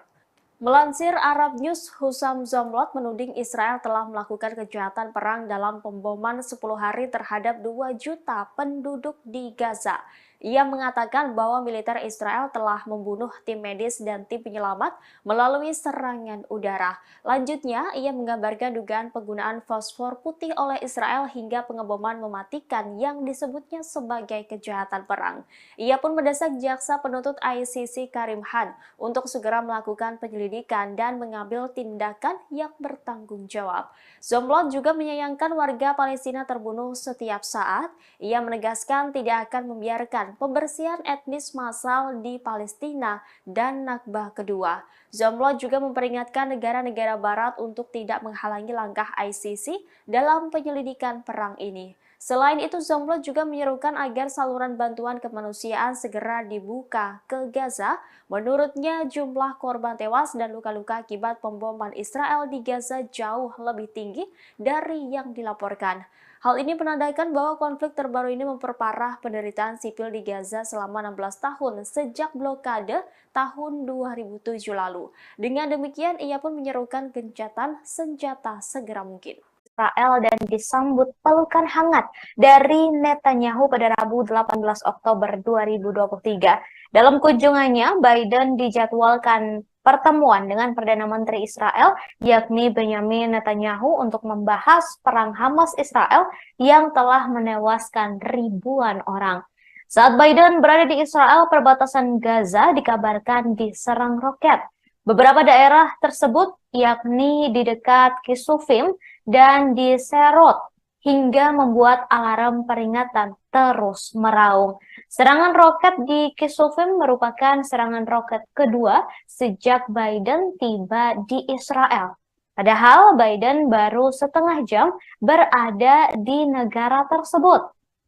Melansir Arab News, Hussein Zomlot menuding Israel telah melakukan kejahatan perang dalam pemboman 10 hari terhadap 2 juta penduduk di Gaza. Ia mengatakan bahwa militer Israel telah membunuh tim medis dan tim penyelamat melalui serangan udara. Lanjutnya, ia menggambarkan dugaan penggunaan fosfor putih oleh Israel hingga pengeboman mematikan yang disebutnya sebagai kejahatan perang. Ia pun mendesak jaksa penuntut ICC Karim Khan untuk segera melakukan penyelidikan dan mengambil tindakan yang bertanggung jawab. Zomlot juga menyayangkan warga Palestina terbunuh setiap saat. Ia menegaskan tidak akan membiarkan pembersihan etnis massal di Palestina dan Nakbah kedua. Zomlot juga memperingatkan negara-negara barat untuk tidak menghalangi langkah ICC dalam penyelidikan perang ini. Selain itu, Zomlot juga menyerukan agar saluran bantuan kemanusiaan segera dibuka ke Gaza. Menurutnya, jumlah korban tewas dan luka-luka akibat pemboman Israel di Gaza jauh lebih tinggi dari yang dilaporkan. Hal ini menandakan bahwa konflik terbaru ini memperparah penderitaan sipil di Gaza selama 16 tahun sejak blokade tahun 2007 lalu. Dengan demikian, ia pun menyerukan gencatan senjata segera mungkin. Israel dan disambut pelukan hangat dari Netanyahu pada Rabu 18 Oktober 2023. Dalam kunjungannya, Biden dijadwalkan pertemuan dengan Perdana Menteri Israel, yakni Benjamin Netanyahu, untuk membahas perang Hamas-Israel yang telah menewaskan ribuan orang. Saat Biden berada di Israel, perbatasan Gaza dikabarkan diserang roket. Beberapa daerah tersebut, yakni di dekat Kisufim dan di Serot, hingga membuat alarm peringatan terus meraung. Serangan roket di Kisufim merupakan serangan roket kedua sejak Biden tiba di Israel. Padahal Biden baru setengah jam berada di negara tersebut.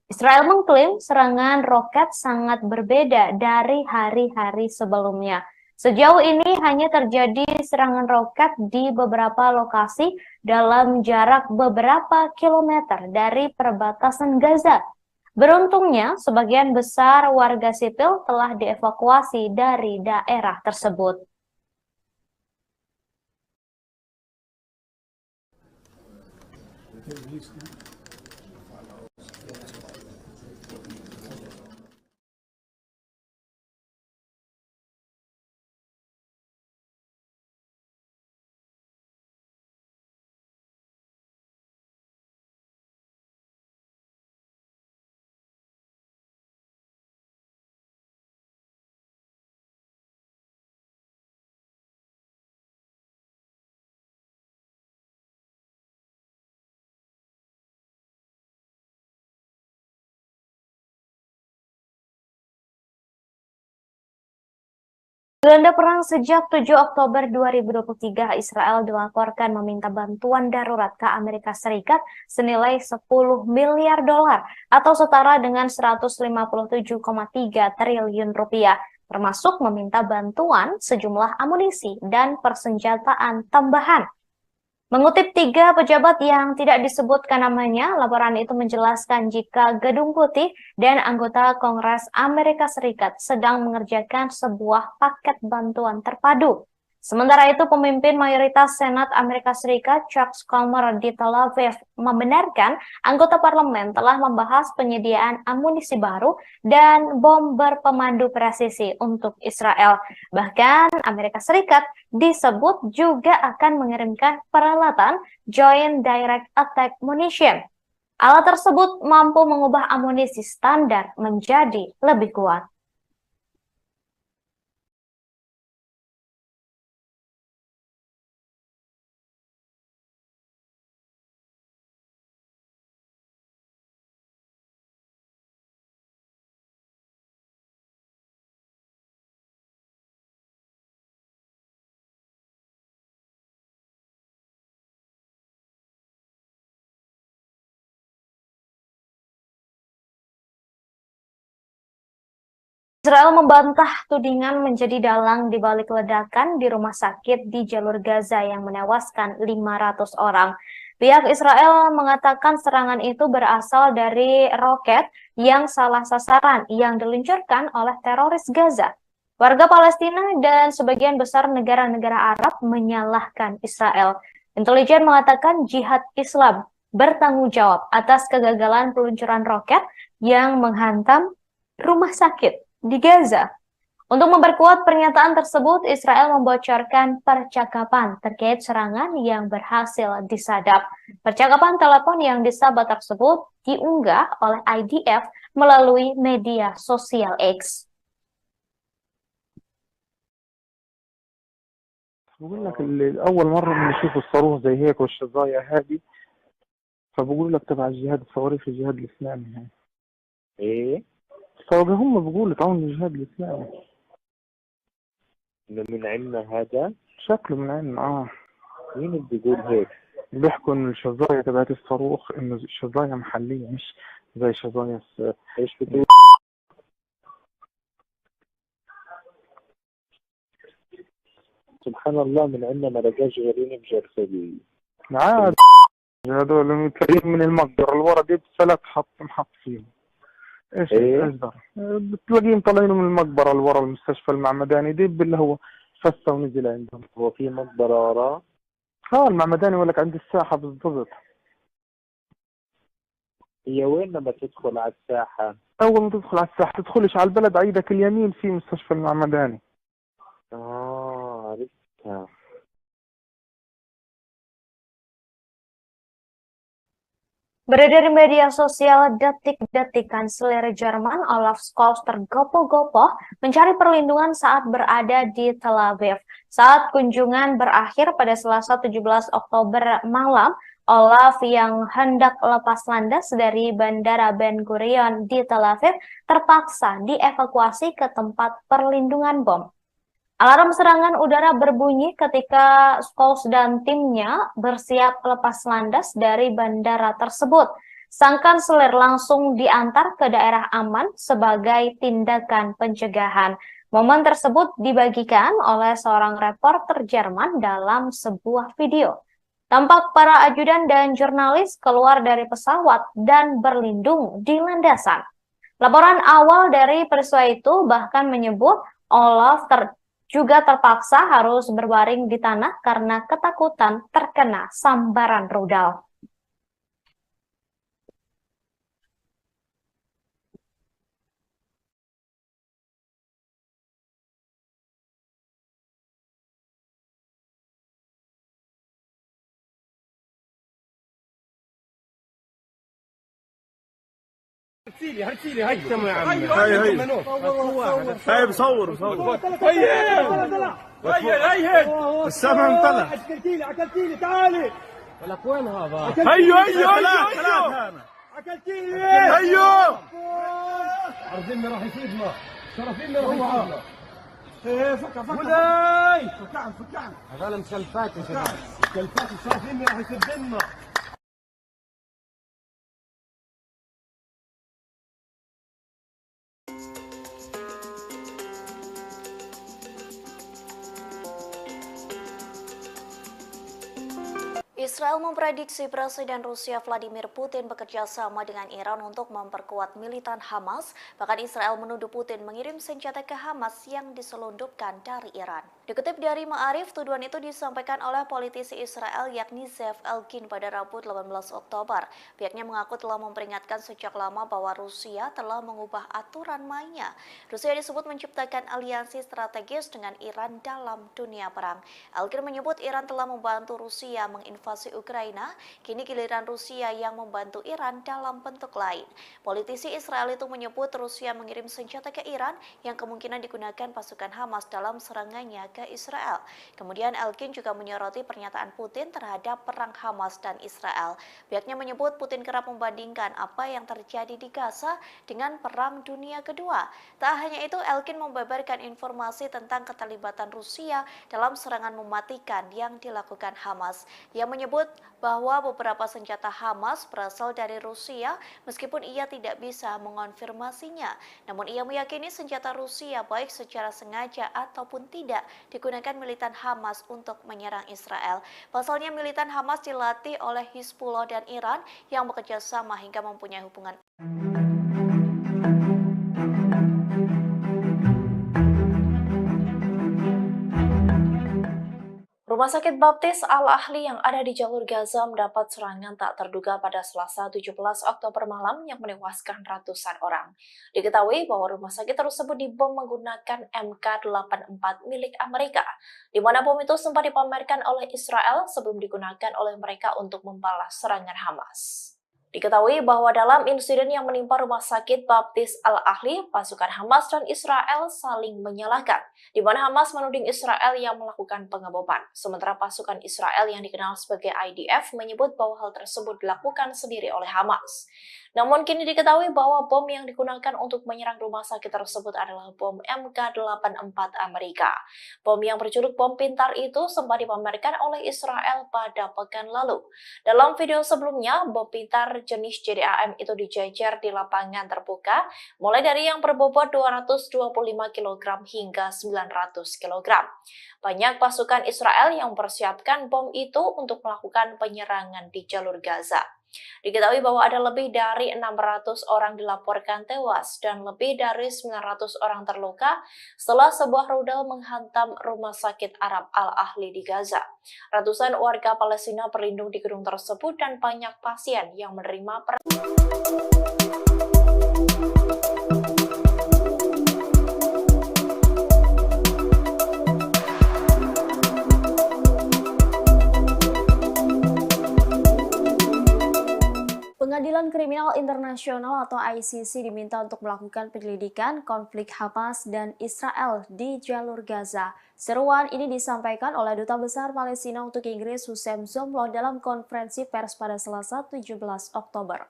Israel mengklaim serangan roket sangat berbeda dari hari-hari sebelumnya. Sejauh ini hanya terjadi serangan roket di beberapa lokasi dalam jarak beberapa kilometer dari perbatasan Gaza. Beruntungnya, sebagian besar warga sipil telah dievakuasi dari daerah tersebut. Gelanda perang sejak 7 Oktober 2023, Israel dilaporkan meminta bantuan darurat ke Amerika Serikat senilai 10 miliar dolar atau setara dengan 157,3 triliun rupiah, termasuk meminta bantuan sejumlah amunisi dan persenjataan tambahan. Mengutip 3 pejabat yang tidak disebutkan namanya, laporan itu menjelaskan jika Gedung Putih dan anggota Kongres Amerika Serikat sedang mengerjakan sebuah paket bantuan terpadu. Sementara itu, pemimpin mayoritas Senat Amerika Serikat, Chuck Schumer di Tel Aviv, membenarkan anggota parlemen telah membahas penyediaan amunisi baru dan bom berpemandu presisi untuk Israel. Bahkan, Amerika Serikat disebut juga akan mengirimkan peralatan Joint Direct Attack Munition. Alat tersebut mampu mengubah amunisi standar menjadi lebih kuat. Israel membantah tudingan menjadi dalang di balik ledakan di rumah sakit di jalur Gaza yang menewaskan 500 orang. Pihak Israel mengatakan serangan itu berasal dari roket yang salah sasaran yang diluncurkan oleh teroris Gaza. Warga Palestina dan sebagian besar negara-negara Arab menyalahkan Israel. Intelijen mengatakan Jihad Islam bertanggung jawab atas kegagalan peluncuran roket yang menghantam rumah sakit di Gaza. Untuk memperkuat pernyataan tersebut, Israel membocorkan percakapan terkait serangan yang berhasil disadap. Percakapan telepon yang disabet tersebut diunggah oleh IDF melalui media sosial X. بقول لك أول مرة بنشوف الصاروخ زي هيك والشظايا هذه، فبقول لك تبع الجهاد الصواريخ الجهاد الإسلامي هاي. ايه فهم بيقولوا تعاون الجهاد الإسلامي. من عندنا هذا؟ شكله من عندنا مين اللي بيقول هيك؟ بيحكوا إن الشظايا تبعت الصاروخ إنه شظايا محلية مش زي شظايا ايش بتقول؟ سبحان الله، من عندنا ما لقاش غيرين بجرثومة. عاد هذول تلاقيهم من المقدرة اللي ورا دي بثلاث محط فيهم. ايش إيه؟ اصدر بتلاقيهم طالعين من المقبرة اللي ورا المستشفى المعمداني دي اللي هو فسه ونزل عندهم. هو في مقبرة وراه؟ المعمداني يقول لك عند الساحة بالضبط. هي وين لما تدخل على الساحة؟ أول ما تدخل على الساحة تدخلش على البلد، عيدك اليمين في مستشفى المعمداني. عرفتها. Beredar di media sosial detik-detik Kanselir Jerman Olaf Scholz tergopoh-gopoh mencari perlindungan saat berada di Tel Aviv. Saat kunjungan berakhir pada Selasa 17 Oktober malam, Olaf yang hendak lepas landas dari Bandara Ben Gurion di Tel Aviv terpaksa dievakuasi ke tempat perlindungan bom. Alarm serangan udara berbunyi ketika Scholz dan timnya bersiap lepas landas dari bandara tersebut. Sang kanselir langsung diantar ke daerah aman sebagai tindakan pencegahan. Momen tersebut dibagikan oleh seorang reporter Jerman dalam sebuah video. Tampak para ajudan dan jurnalis keluar dari pesawat dan berlindung di landasan. Laporan awal dari peristiwa itu bahkan menyebut Olaf juga terpaksa harus berbaring di tanah karena ketakutan terkena sambaran rudal. هرسيلي هيا هيا بصور هيا السمع انطلع. اكلتيلي تعالي ولك وين هذا؟ هيا اكلتيلي هيا عرضنا راح يفيدنا، شرفينا راح يفيدنا. ايه فكع ولاي فكعن هذول مسلفات يا شباب، مسلفات شرفينا راح يسدنا. Israel memprediksi Presiden Rusia Vladimir Putin bekerja sama dengan Iran untuk memperkuat militan Hamas. Bahkan Israel menuduh Putin mengirim senjata ke Hamas yang diselundupkan dari Iran. Dikutip dari Ma'arif, tuduhan itu disampaikan oleh politisi Israel yakni Zev Elkin pada Rabu 18 Oktober. Pihaknya mengaku telah memperingatkan sejak lama bahwa Rusia telah mengubah aturan mainnya. Rusia disebut menciptakan aliansi strategis dengan Iran dalam dunia perang. Elkin menyebut Iran telah membantu Rusia menginvasi Ukraina, kini giliran Rusia yang membantu Iran dalam bentuk lain. Politisi Israel itu menyebut Rusia mengirim senjata ke Iran yang kemungkinan digunakan pasukan Hamas dalam serangannya ke Israel. Kemudian Elkin juga menyoroti pernyataan Putin terhadap perang Hamas dan Israel. Pihaknya menyebut Putin kerap membandingkan apa yang terjadi di Gaza dengan Perang Dunia Kedua. Tak hanya itu, Elkin membeberkan informasi tentang keterlibatan Rusia dalam serangan mematikan yang dilakukan Hamas. Ia menyebut menyebut bahwa beberapa senjata Hamas berasal dari Rusia meskipun ia tidak bisa mengonfirmasinya. Namun ia meyakini senjata Rusia baik secara sengaja ataupun tidak digunakan militan Hamas untuk menyerang Israel. Pasalnya militan Hamas dilatih oleh Hizbullah dan Iran yang bekerja sama hingga mempunyai hubungan. Rumah sakit Baptis Al-Ahli yang ada di jalur Gaza mendapat serangan tak terduga pada Selasa 17 Oktober malam yang menewaskan ratusan orang. Diketahui bahwa rumah sakit tersebut dibom menggunakan MK-84 milik Amerika, di mana bom itu sempat dipamerkan oleh Israel sebelum digunakan oleh mereka untuk membalas serangan Hamas. Diketahui bahwa dalam insiden yang menimpa rumah sakit Baptis Al-Ahli, pasukan Hamas dan Israel saling menyalahkan, di mana Hamas menuding Israel yang melakukan pengeboman, sementara pasukan Israel yang dikenal sebagai IDF menyebut bahwa hal tersebut dilakukan sendiri oleh Hamas. Namun kini diketahui bahwa bom yang digunakan untuk menyerang rumah sakit tersebut adalah bom MK-84 Amerika. Bom yang berjuluk bom pintar itu sempat dipamerkan oleh Israel pada pekan lalu. Dalam video sebelumnya, bom pintar jenis JDAM itu dijejer di lapangan terbuka, mulai dari yang berbobot 225 kg hingga 900 kg. Banyak pasukan Israel yang mempersiapkan bom itu untuk melakukan penyerangan di jalur Gaza. Diketahui bahwa ada lebih dari 600 orang dilaporkan tewas dan lebih dari 900 orang terluka setelah sebuah rudal menghantam rumah sakit Arab Al-Ahli di Gaza. Ratusan warga Palestina berlindung di gedung tersebut dan banyak pasien yang menerima Pengadilan Kriminal Internasional atau ICC diminta untuk melakukan penyelidikan konflik Hamas dan Israel di jalur Gaza. Seruan ini disampaikan oleh Duta Besar Palestina untuk Inggris Hussein Zomlot dalam konferensi pers pada Selasa 17 Oktober.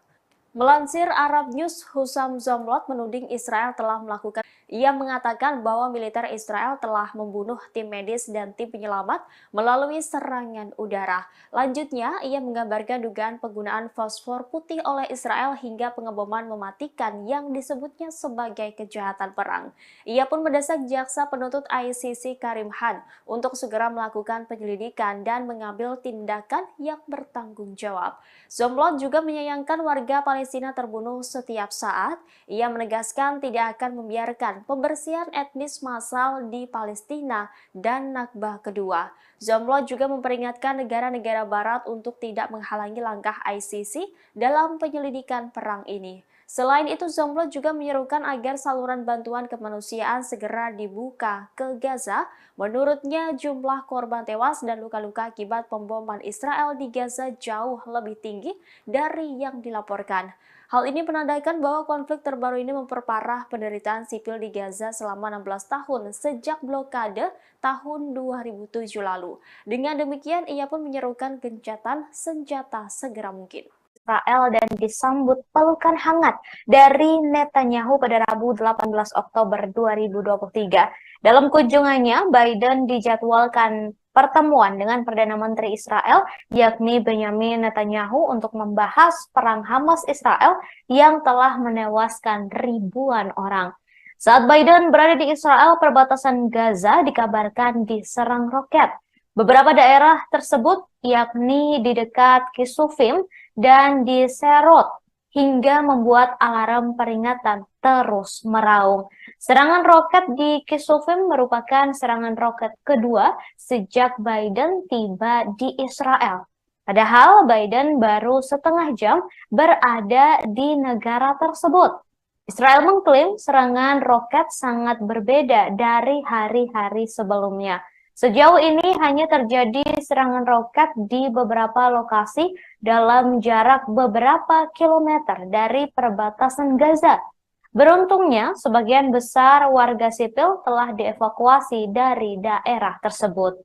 Melansir Arab News, Hussein Zomlot menuding Israel telah melakukan. Ia mengatakan bahwa militer Israel telah membunuh tim medis dan tim penyelamat melalui serangan udara. Lanjutnya, ia menggambarkan dugaan penggunaan fosfor putih oleh Israel hingga pengeboman mematikan yang disebutnya sebagai kejahatan perang. Ia pun mendesak jaksa penuntut ICC Karim Khan untuk segera melakukan penyelidikan dan mengambil tindakan yang bertanggung jawab. Zomlot juga menyayangkan warga Palestina terbunuh setiap saat. Ia menegaskan tidak akan membiarkan pembersihan etnis massal di Palestina dan Nakbah kedua. Zomlot juga memperingatkan negara-negara barat untuk tidak menghalangi langkah ICC dalam penyelidikan perang ini. Selain itu, Zomlot juga menyerukan agar saluran bantuan kemanusiaan segera dibuka ke Gaza. Menurutnya, jumlah korban tewas dan luka-luka akibat pemboman Israel di Gaza jauh lebih tinggi dari yang dilaporkan. Hal ini menandakan bahwa konflik terbaru ini memperparah penderitaan sipil di Gaza selama 16 tahun sejak blokade tahun 2007 lalu. Dengan demikian, ia pun menyerukan gencatan senjata segera mungkin. Israel dan disambut pelukan hangat dari Netanyahu pada Rabu 18 Oktober 2023. Dalam kunjungannya, Biden dijadwalkan pertemuan dengan Perdana Menteri Israel, yakni Benjamin Netanyahu, untuk membahas perang Hamas-Israel yang telah menewaskan ribuan orang. Saat Biden berada di Israel, perbatasan Gaza dikabarkan diserang roket. Beberapa daerah tersebut, yakni di dekat Kisufim dan di Serot, hingga membuat alarm peringatan terus meraung. Serangan roket di Kisufim merupakan serangan roket kedua sejak Biden tiba di Israel. Padahal Biden baru setengah jam berada di negara tersebut. Israel mengklaim serangan roket sangat berbeda dari hari-hari sebelumnya. Sejauh ini hanya terjadi serangan roket di beberapa lokasi dalam jarak beberapa kilometer dari perbatasan Gaza. Beruntungnya, sebagian besar warga sipil telah dievakuasi dari daerah tersebut.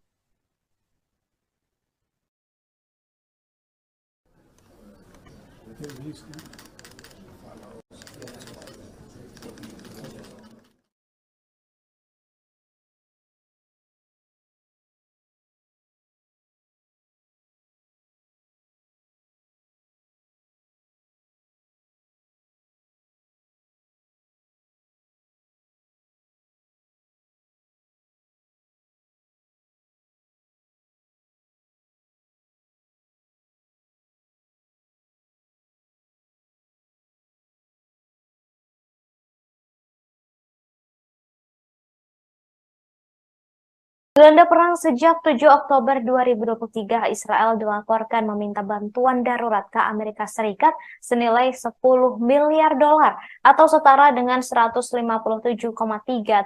Gelanda perang sejak 7 Oktober 2023, Israel dilaporkan meminta bantuan darurat ke Amerika Serikat senilai 10 miliar dolar atau setara dengan 157,3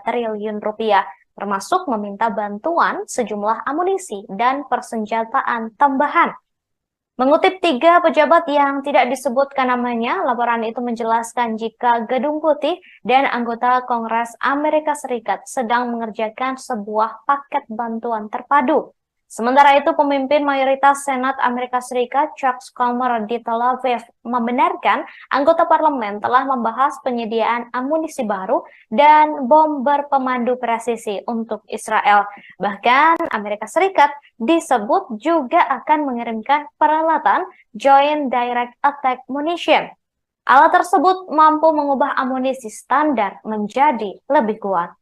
triliun rupiah, termasuk meminta bantuan sejumlah amunisi dan persenjataan tambahan. Mengutip 3 pejabat yang tidak disebutkan namanya, laporan itu menjelaskan jika Gedung Putih dan anggota Kongres Amerika Serikat sedang mengerjakan sebuah paket bantuan terpadu. Sementara itu, pemimpin mayoritas Senat Amerika Serikat, Chuck Schumer di Tel Aviv, membenarkan anggota parlemen telah membahas penyediaan amunisi baru dan bom berpemandu presisi untuk Israel. Bahkan, Amerika Serikat disebut juga akan mengirimkan peralatan Joint Direct Attack Munition. Alat tersebut mampu mengubah amunisi standar menjadi lebih kuat.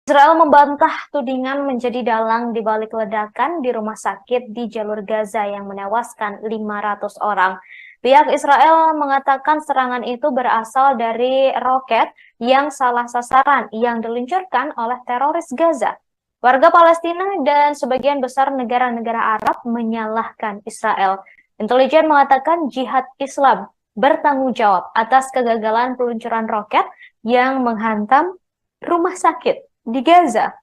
Israel membantah tudingan menjadi dalang di balik ledakan di rumah sakit di jalur Gaza yang menewaskan 500 orang. Pihak Israel mengatakan serangan itu berasal dari roket yang salah sasaran yang diluncurkan oleh teroris Gaza. Warga Palestina dan sebagian besar negara-negara Arab menyalahkan Israel. Intelijen mengatakan Jihad Islam bertanggung jawab atas kegagalan peluncuran roket yang menghantam rumah sakit di Gaza.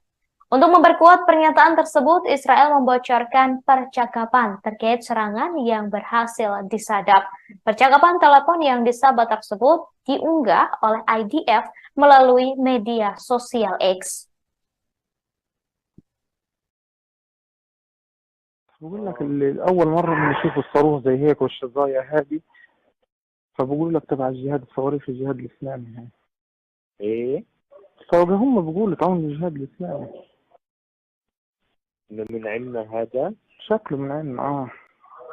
Untuk memperkuat pernyataan tersebut, Israel membocorkan percakapan terkait serangan yang berhasil disadap. Percakapan telepon yang disabet tersebut diunggah oleh IDF melalui media sosial X. بقول لك أول مرة بنشوف الصاروخ زي هيك والشظايا هذه، فبقول لك تبع الجهاد الصواريخ الجهاد الإسلامي يعني. ايه هم بيقولوا تعاون الجهاد الإسلامي. من عندنا هذا؟ شكله من عندنا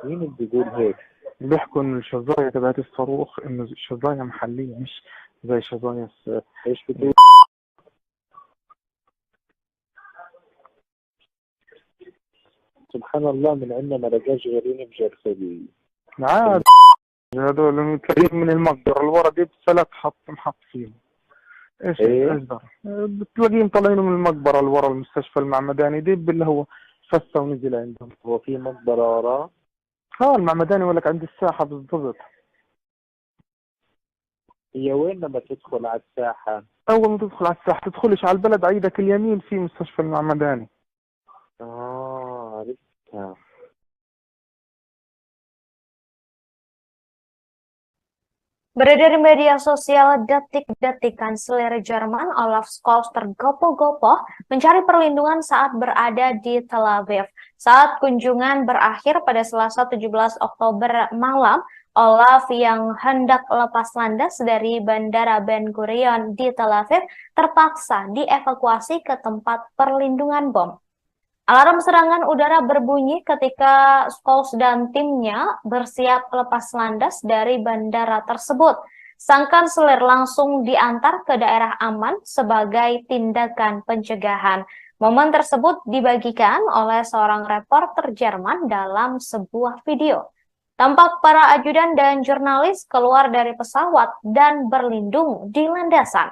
مين اللي بيقول هيك؟ بيحكوا إن الشظايا تبعت الصاروخ إنه شظايا محلية مش زي شظايا ايش بتقول؟ سبحان الله، من عندنا ما لقاش غيرين بجرثومية. عاد هذول تلاقيهم من المقبرة اللي ورا دي بسلك محط فيهم. ايش اصدر بتلاقيهم طالعين من المقبرة اللي ورا المستشفى المعمداني دي اللي هو فسه ونزل عندهم. هو في مقبرة وراه؟ المعمداني يقول لك عند الساحة بالضبط. هي وين لما تدخل على الساحة؟ أول ما تدخل على الساحة تدخلش على البلد، عيدك اليمين في مستشفى المعمداني. عرفتها. Beredar di media sosial detik-detik Kanselir Jerman Olaf Scholz tergopoh-gopoh mencari perlindungan saat berada di Tel Aviv. Saat kunjungan berakhir pada Selasa 17 Oktober malam, Olaf yang hendak lepas landas dari Bandara Ben Gurion di Tel Aviv terpaksa dievakuasi ke tempat perlindungan bom. Alarm serangan udara berbunyi ketika Scholz dan timnya bersiap lepas landas dari bandara tersebut. Sang kanselir langsung diantar ke daerah aman sebagai tindakan pencegahan. Momen tersebut dibagikan oleh seorang reporter Jerman dalam sebuah video. Tampak para ajudan dan jurnalis keluar dari pesawat dan berlindung di landasan.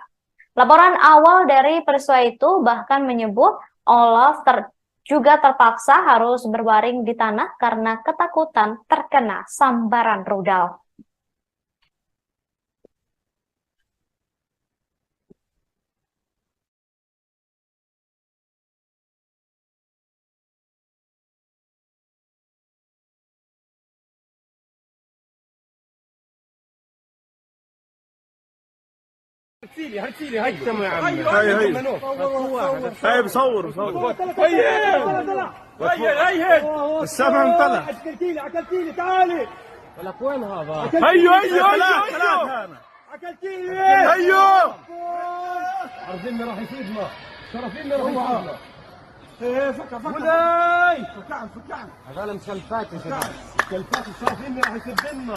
Laporan awal dari peristiwa itu bahkan menyebut Olaf juga terpaksa harus berbaring di tanah karena ketakutan terkena sambaran rudal. هرسيلي هاي يا عم. هاي بصور هي السمع طلع. اكلتيلي تعالي. ولك وين هذا؟ هيو اكلتيلي. هيو عارفين راح يفيدنا، شرفين راح يفيدنا. ايه فكع مولاي فكعن فكعن هذول مسلفات يا شباب مسلفات الصافين راح يسدنا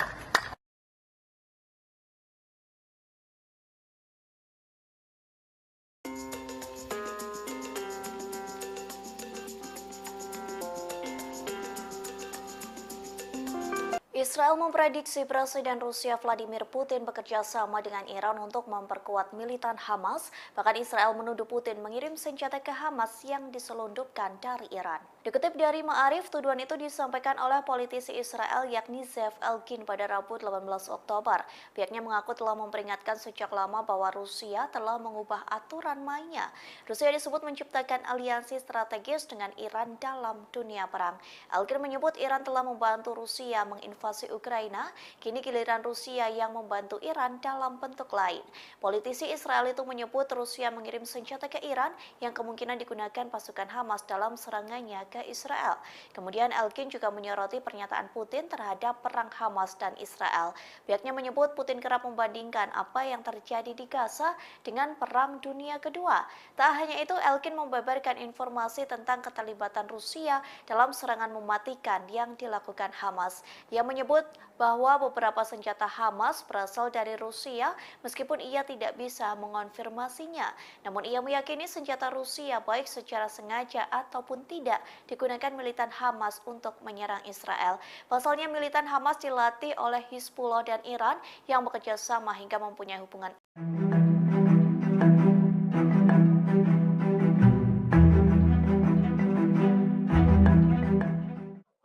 Israel memprediksi Presiden Rusia Vladimir Putin bekerja sama dengan Iran untuk memperkuat militan Hamas. Bahkan Israel menuduh Putin mengirim senjata ke Hamas yang diselundupkan dari Iran. Dikutip dari Ma'arif, tuduhan itu disampaikan oleh politisi Israel yakni Zev Elkin pada Rabu 18 Oktober. Pihaknya mengaku telah memperingatkan sejak lama bahwa Rusia telah mengubah aturan mainnya. Rusia disebut menciptakan aliansi strategis dengan Iran dalam dunia perang. Elkin menyebut Iran telah membantu Rusia menginvasi Ukraina, kini giliran Rusia yang membantu Iran dalam bentuk lain. Politisi Israel itu menyebut Rusia mengirim senjata ke Iran yang kemungkinan digunakan pasukan Hamas dalam serangannya ke Israel. Kemudian Elkin juga menyoroti pernyataan Putin terhadap perang Hamas dan Israel. Pihaknya menyebut Putin kerap membandingkan apa yang terjadi di Gaza dengan Perang Dunia Kedua. Tak hanya itu, Elkin membeberkan informasi tentang keterlibatan Rusia dalam serangan mematikan yang dilakukan Hamas. Ia menyebut bahwa beberapa senjata Hamas berasal dari Rusia meskipun ia tidak bisa mengonfirmasinya. Namun ia meyakini senjata Rusia baik secara sengaja ataupun tidak digunakan militan Hamas untuk menyerang Israel. Pasalnya militan Hamas dilatih oleh Hizbullah dan Iran yang bekerja sama hingga mempunyai hubungan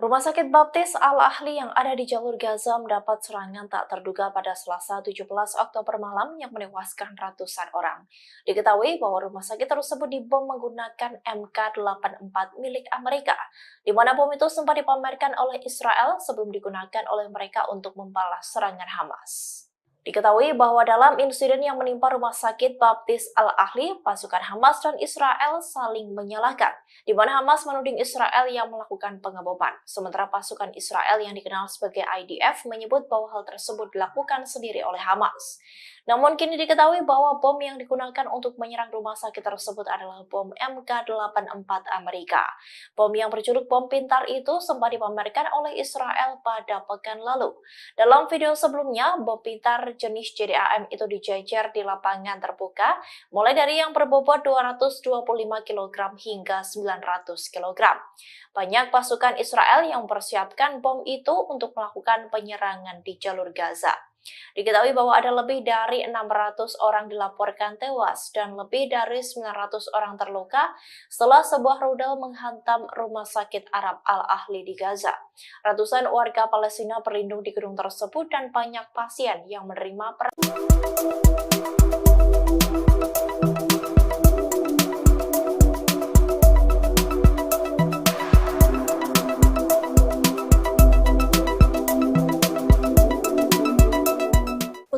Rumah sakit Baptis Al-Ahli yang ada di jalur Gaza mendapat serangan tak terduga pada Selasa 17 Oktober malam yang menewaskan ratusan orang. Diketahui bahwa rumah sakit tersebut dibom menggunakan MK-84 milik Amerika, di mana bom itu sempat dipamerkan oleh Israel sebelum digunakan oleh mereka untuk membalas serangan Hamas. Diketahui bahwa dalam insiden yang menimpa rumah sakit Baptis Al-Ahli, pasukan Hamas dan Israel saling menyalahkan, di mana Hamas menuding Israel yang melakukan pengeboman. Sementara pasukan Israel yang dikenal sebagai IDF menyebut bahwa hal tersebut dilakukan sendiri oleh Hamas. Namun kini diketahui bahwa bom yang digunakan untuk menyerang rumah sakit tersebut adalah bom MK-84 Amerika. Bom yang berjuluk bom pintar itu sempat dipamerkan oleh Israel pada pekan lalu. Dalam video sebelumnya, bom pintar jenis JDAM itu dijajar di lapangan terbuka, mulai dari yang berbobot 225 kg hingga 900 kg. Banyak pasukan Israel yang mempersiapkan bom itu untuk melakukan penyerangan di jalur Gaza. Diketahui bahwa ada lebih dari 600 orang dilaporkan tewas dan lebih dari 900 orang terluka setelah sebuah rudal menghantam rumah sakit Arab Al-Ahli di Gaza. Ratusan warga Palestina berlindung di gedung tersebut dan banyak pasien yang menerima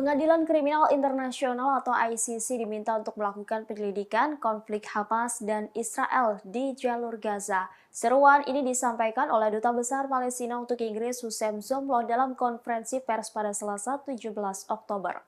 Pengadilan Kriminal Internasional atau ICC diminta untuk melakukan penyelidikan konflik Hamas dan Israel di jalur Gaza. Seruan ini disampaikan oleh Duta Besar Palestina untuk Inggris Hussein Zomlo dalam konferensi pers pada Selasa 17 Oktober.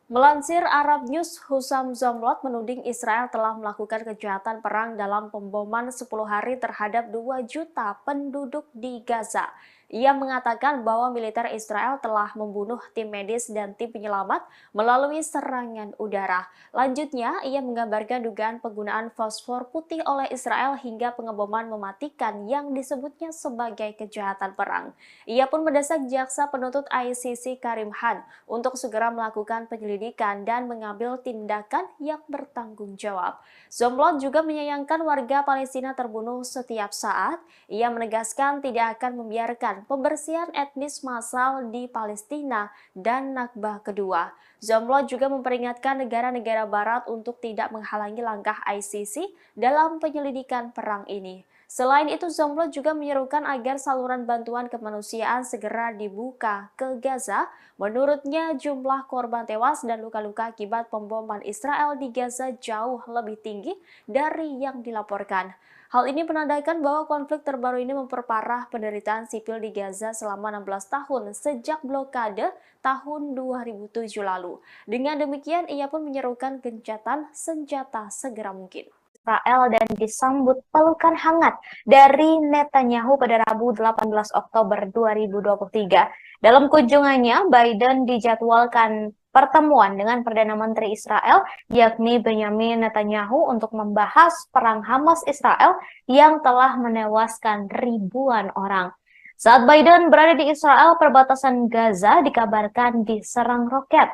Melansir Arab News, Hussein Zomlot menuding Israel telah melakukan kejahatan perang dalam pemboman 10 hari terhadap 2 juta penduduk di Gaza. Ia mengatakan bahwa militer Israel telah membunuh tim medis dan tim penyelamat melalui serangan udara. Lanjutnya, ia menggambarkan dugaan penggunaan fosfor putih oleh Israel hingga pengeboman mematikan yang disebutnya sebagai kejahatan perang. Ia pun mendesak jaksa penuntut ICC Karim Khan untuk segera melakukan penyelidikan dan mengambil tindakan yang bertanggung jawab. Zomlot juga menyayangkan warga Palestina terbunuh setiap saat. Ia menegaskan tidak akan membiarkan pembersihan etnis massal di Palestina dan Nakbah kedua. Zomlot juga memperingatkan negara-negara barat untuk tidak menghalangi langkah ICC dalam penyelidikan perang ini. Selain itu, Zomlot juga menyerukan agar saluran bantuan kemanusiaan segera dibuka ke Gaza. Menurutnya, jumlah korban tewas dan luka-luka akibat pemboman Israel di Gaza jauh lebih tinggi dari yang dilaporkan. Hal ini menandakan bahwa konflik terbaru ini memperparah penderitaan sipil di Gaza selama 16 tahun sejak blokade tahun 2007 lalu. Dengan demikian, ia pun menyerukan gencatan senjata segera mungkin. Israel dan disambut pelukan hangat dari Netanyahu pada Rabu 18 Oktober 2023. Dalam kunjungannya, Biden dijadwalkan pertemuan dengan Perdana Menteri Israel, yakni Benyamin Netanyahu, untuk membahas perang Hamas-Israel yang telah menewaskan ribuan orang. Saat Biden berada di Israel, perbatasan Gaza dikabarkan diserang roket.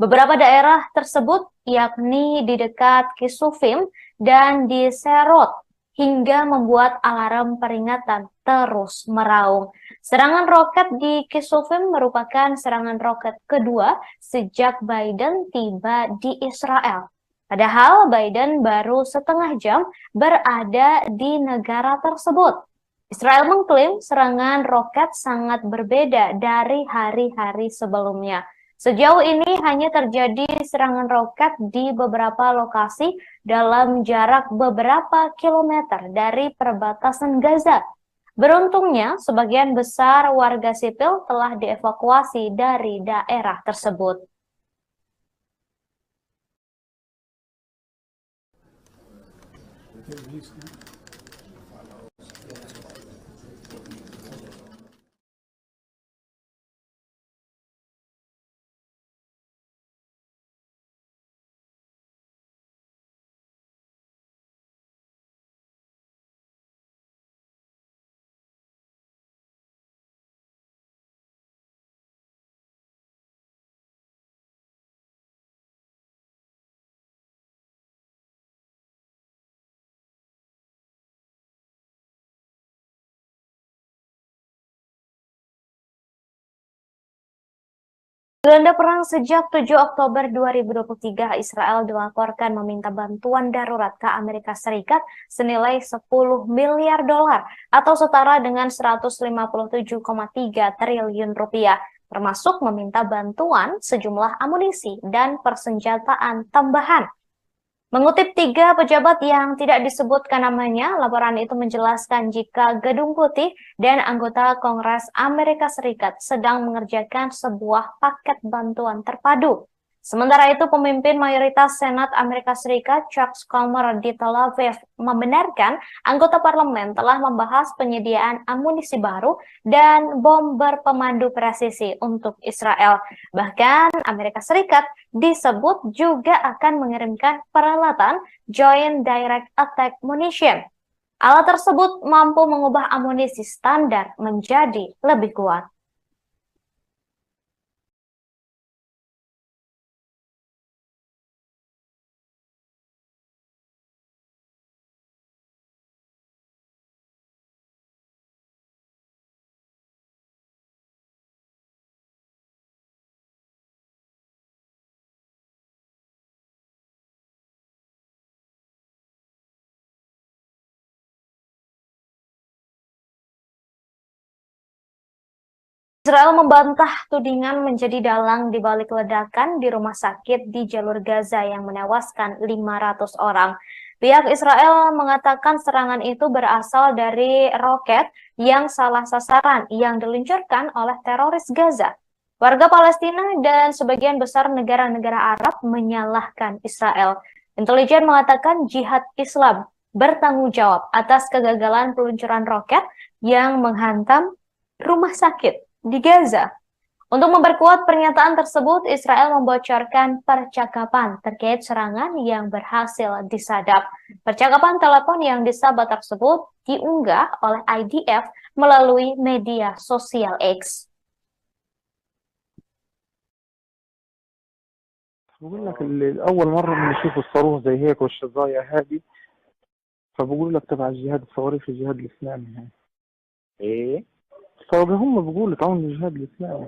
Beberapa daerah tersebut, yakni di dekat Kisufim dan di Serot, hingga membuat alarm peringatan terus meraung. Serangan roket di Kisufim merupakan serangan roket kedua sejak Biden tiba di Israel. Padahal Biden baru setengah jam berada di negara tersebut. Israel mengklaim serangan roket sangat berbeda dari hari-hari sebelumnya. Sejauh ini hanya terjadi serangan roket di beberapa lokasi dalam jarak beberapa kilometer dari perbatasan Gaza. Beruntungnya, sebagian besar warga sipil telah dievakuasi dari daerah tersebut. Gelanda perang sejak 7 Oktober 2023, Israel dilaporkan meminta bantuan darurat ke Amerika Serikat senilai 10 miliar dolar atau setara dengan 157,3 triliun rupiah, termasuk meminta bantuan sejumlah amunisi dan persenjataan tambahan. Mengutip 3 pejabat yang tidak disebutkan namanya, laporan itu menjelaskan jika Gedung Putih dan anggota Kongres Amerika Serikat sedang mengerjakan sebuah paket bantuan terpadu. Sementara itu, pemimpin mayoritas Senat Amerika Serikat, Chuck Schumer, di Tel Aviv membenarkan anggota parlemen telah membahas penyediaan amunisi baru dan bom berpemandu presisi untuk Israel. Bahkan Amerika Serikat disebut juga akan mengirimkan peralatan Joint Direct Attack Munition. Alat tersebut mampu mengubah amunisi standar menjadi lebih kuat. Israel membantah tudingan menjadi dalang di balik ledakan di rumah sakit di jalur Gaza yang menewaskan 500 orang. Pihak Israel mengatakan serangan itu berasal dari roket yang salah sasaran yang diluncurkan oleh teroris Gaza. Warga Palestina dan sebagian besar negara-negara Arab menyalahkan Israel. Intelijen mengatakan Jihad Islam bertanggung jawab atas kegagalan peluncuran roket yang menghantam rumah sakit di Gaza. Untuk memperkuat pernyataan tersebut, Israel membocorkan percakapan terkait serangan yang berhasil disadap. Percakapan telepon yang disabet tersebut diunggah oleh IDF melalui media sosial X. بقول لك أول مرة بنشوف الصاروخ زي هيك والشظايا هذه، فبقول لك تبع الجهاد الصواريخ الجهاد الإسلامي يعني. ايه هم بيقولوا تعاون الجهاد الإسلامي.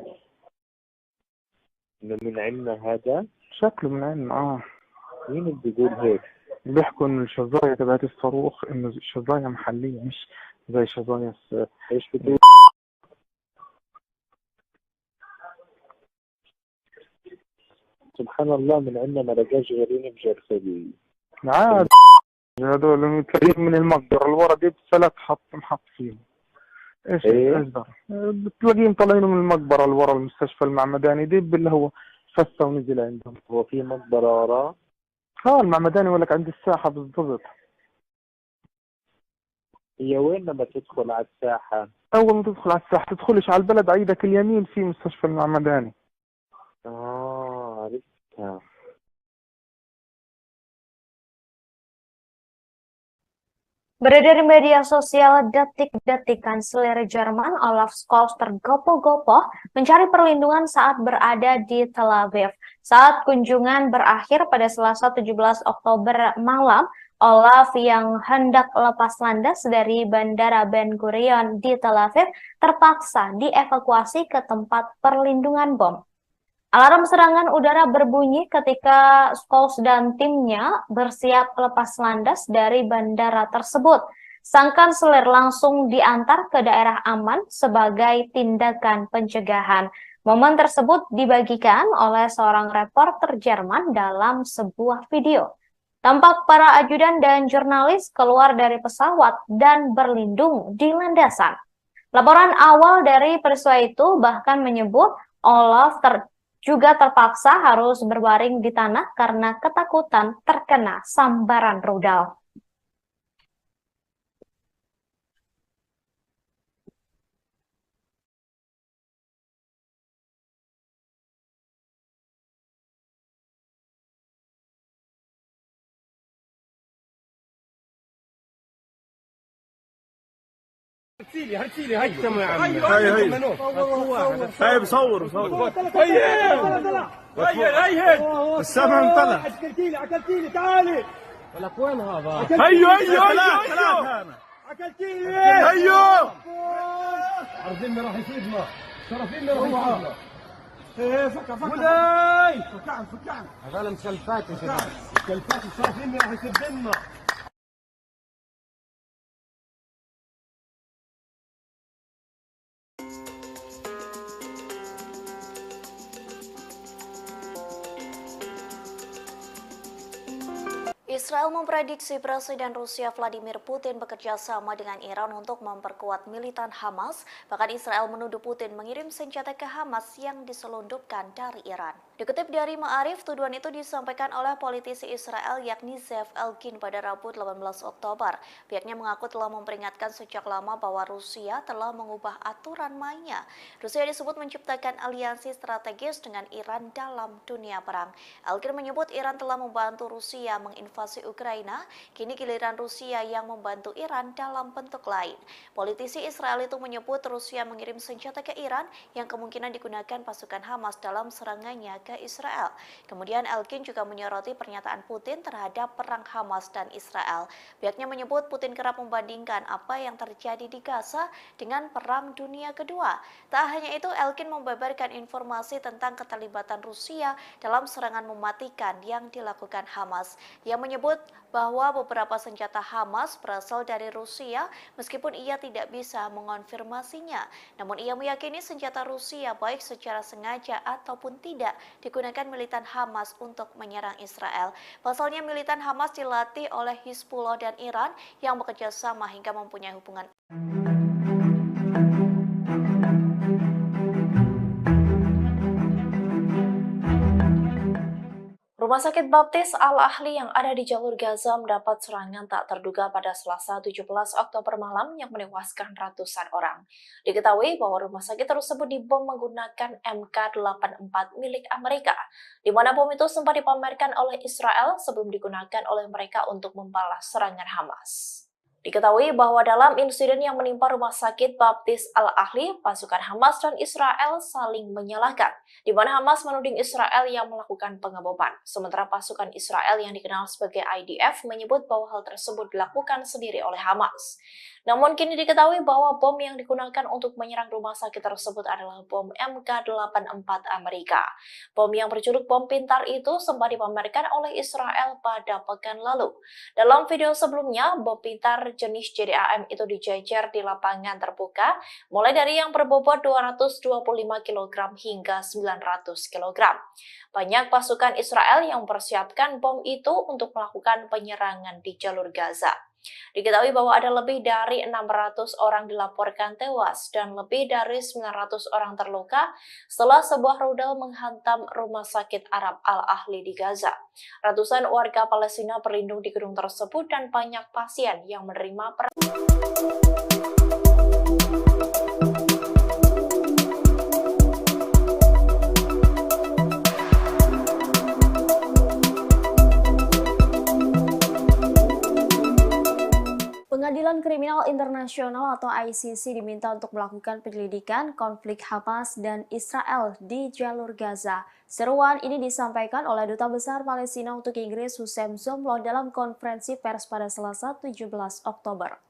إنه من عندنا هذا؟ شكله من عندنا مين اللي بيقول هيك؟ بيحكوا إن الشظايا تبعت الصاروخ إنه شظايا محلية مش زي شظايا ايش بتقول؟ سبحان الله، من عندنا ما لقاش غيرين بجرثلي. عاد هذول تلاقيهم من المقدرة اللي ورا دي بسلك محط فيهم. ايش إيه؟ اصدر بتلاقيهم طالعين من المقبرة اللي ورا المستشفى المعمداني دي اللي هو فسه ونزل عندهم. هو في مقبرة وراه؟ المعمداني يقول لك عند الساحة بالضبط. هي وين لما تدخل على الساحة؟ أول ما تدخل على الساحة تدخلش على البلد، على إيدك اليمين في مستشفى المعمداني. عرفتها. Beredar di media sosial detik-detik Kanselir Jerman Olaf Scholz tergopoh-gopoh mencari perlindungan saat berada di Tel Aviv. Saat kunjungan berakhir pada Selasa 17 Oktober malam, Olaf yang hendak lepas landas dari Bandara Ben Gurion di Tel Aviv terpaksa dievakuasi ke tempat perlindungan bom. Alarm serangan udara berbunyi ketika Scholz dan timnya bersiap lepas landas dari bandara tersebut. Sang kanselir langsung diantar ke daerah aman sebagai tindakan pencegahan. Momen tersebut dibagikan oleh seorang reporter Jerman dalam sebuah video. Tampak para ajudan dan jurnalis keluar dari pesawat dan berlindung di landasan. Laporan awal dari peristiwa itu bahkan menyebut Olaf juga terpaksa harus berbaring di tanah karena ketakutan terkena sambaran rudal. هرسيلي هاي يا عم. هاي بصور هي السمع طلع. اكلتيلي تعالي. ولك وين هذا؟ هيو اكلتيلي هيو. عرضيني راح يفيدنا، شرفيني راح يفيدنا. ايه فكع ولاي فكعن هذا مسلفات يا شباب، مسلفات شرفيني راح يفيدنا. Israel memprediksi Presiden Rusia Vladimir Putin bekerja sama dengan Iran untuk memperkuat militan Hamas. Bahkan Israel menuduh Putin mengirim senjata ke Hamas yang diselundupkan dari Iran. Dikutip dari Ma'arif, tuduhan itu disampaikan oleh politisi Israel yakni Zev Elkin pada Rabu 18 Oktober. Pihaknya mengaku telah memperingatkan sejak lama bahwa Rusia telah mengubah aturan mainnya. Rusia disebut menciptakan aliansi strategis dengan Iran dalam dunia perang. Elkin menyebut Iran telah membantu Rusia menginvasi Ukraina, kini giliran Rusia yang membantu Iran dalam bentuk lain. Politisi Israel itu menyebut Rusia mengirim senjata ke Iran yang kemungkinan digunakan pasukan Hamas dalam serangannya ke Israel. Kemudian Elkin juga menyoroti pernyataan Putin terhadap perang Hamas dan Israel. Pihaknya menyebut Putin kerap membandingkan apa yang terjadi di Gaza dengan Perang Dunia Kedua. Tak hanya itu, Elkin membeberkan informasi tentang keterlibatan Rusia dalam serangan mematikan yang dilakukan Hamas. Ia menyebut bahwa beberapa senjata Hamas berasal dari Rusia meskipun ia tidak bisa mengonfirmasinya. Namun ia meyakini senjata Rusia baik secara sengaja ataupun tidak digunakan militan Hamas untuk menyerang Israel. Pasalnya militan Hamas dilatih oleh Hizbullah dan Iran yang bekerja sama hingga mempunyai hubungan. Rumah sakit Baptis Al-Ahli yang ada di jalur Gaza mendapat serangan tak terduga pada Selasa 17 Oktober malam yang menewaskan ratusan orang. Diketahui bahwa rumah sakit tersebut dibom menggunakan MK84 milik Amerika, di mana bom itu sempat dipamerkan oleh Israel sebelum digunakan oleh mereka untuk membalas serangan Hamas. Diketahui bahwa dalam insiden yang menimpa rumah sakit Baptis Al-Ahli, pasukan Hamas dan Israel saling menyalahkan, di mana Hamas menuding Israel yang melakukan pengeboman. Sementara pasukan Israel yang dikenal sebagai IDF menyebut bahwa hal tersebut dilakukan sendiri oleh Hamas. Namun kini diketahui bahwa bom yang digunakan untuk menyerang rumah sakit tersebut adalah bom MK84 Amerika. Bom yang berjuluk bom pintar itu sempat dipamerkan oleh Israel pada pekan lalu. Dalam video sebelumnya, bom pintar jenis JDAM itu dijejer di lapangan terbuka, mulai dari yang berbobot 225 kg hingga 900 kg. Banyak pasukan Israel yang mempersiapkan bom itu untuk melakukan penyerangan di jalur Gaza. Diketahui bahwa ada lebih dari 600 orang dilaporkan tewas dan lebih dari 900 orang terluka setelah sebuah rudal menghantam rumah sakit Arab Al-Ahli di Gaza. Ratusan warga Palestina berlindung di gedung tersebut dan banyak pasien yang menerima Pengadilan Kriminal Internasional atau ICC diminta untuk melakukan penyelidikan konflik Hamas dan Israel di jalur Gaza. Seruan ini disampaikan oleh Duta Besar Palestina untuk Inggris Hussein Zomlot dalam konferensi pers pada Selasa 17 Oktober.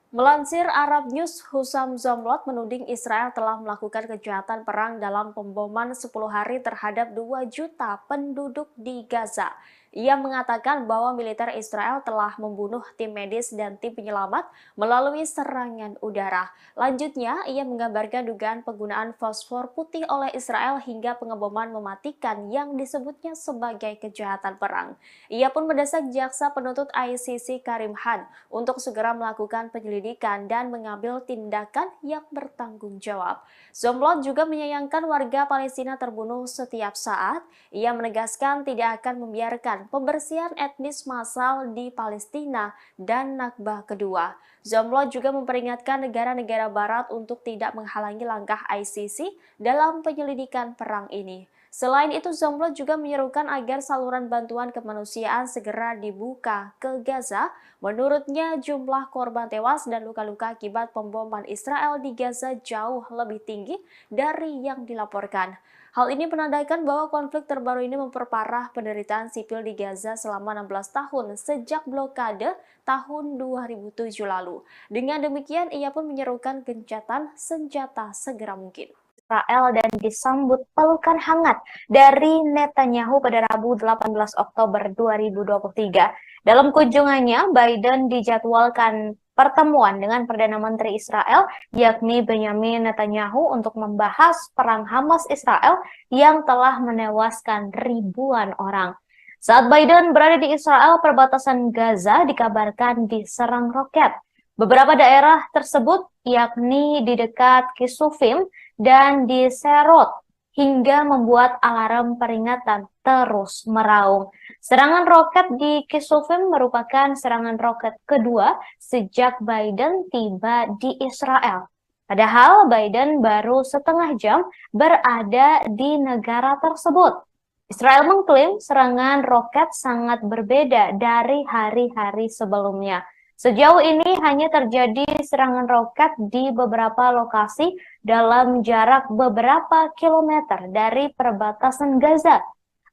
Melansir Arab News, Hussein Zomlot menuding Israel telah melakukan kejahatan perang dalam pemboman 10 hari terhadap 2 juta penduduk di Gaza. Ia mengatakan bahwa militer Israel telah membunuh tim medis dan tim penyelamat melalui serangan udara. Lanjutnya, ia menggambarkan dugaan penggunaan fosfor putih oleh Israel hingga pengeboman mematikan yang disebutnya sebagai kejahatan perang. Ia pun mendesak jaksa penuntut ICC Karim Khan untuk segera melakukan penyelidikan dan mengambil tindakan yang bertanggung jawab. Zomlot juga menyayangkan warga Palestina terbunuh setiap saat. Ia menegaskan tidak akan membiarkan pembersihan etnis massal di Palestina dan Nakba kedua. Zomlot juga memperingatkan negara-negara barat untuk tidak menghalangi langkah ICC dalam penyelidikan perang ini. Selain itu, Zomlot juga menyerukan agar saluran bantuan kemanusiaan segera dibuka ke Gaza. Menurutnya, jumlah korban tewas dan luka-luka akibat pemboman Israel di Gaza jauh lebih tinggi dari yang dilaporkan. Hal ini menandakan bahwa konflik terbaru ini memperparah penderitaan sipil di Gaza selama 16 tahun sejak blokade tahun 2007 lalu. Dengan demikian, ia pun menyerukan gencatan senjata segera mungkin. Israel dan disambut pelukan hangat dari Netanyahu pada Rabu 18 Oktober 2023. Dalam kunjungannya, Biden dijadwalkan pertemuan dengan Perdana Menteri Israel, yakni Benjamin Netanyahu, untuk membahas perang Hamas-Israel yang telah menewaskan ribuan orang. Saat Biden berada di Israel, perbatasan Gaza dikabarkan diserang roket. Beberapa daerah tersebut, yakni di dekat Kisufim dan di Serot, hingga membuat alarm peringatan terus meraung. Serangan roket di Kisufim merupakan serangan roket kedua sejak Biden tiba di Israel. Padahal Biden baru setengah jam berada di negara tersebut. Israel mengklaim serangan roket sangat berbeda dari hari-hari sebelumnya. Sejauh ini hanya terjadi serangan roket di beberapa lokasi dalam jarak beberapa kilometer dari perbatasan Gaza.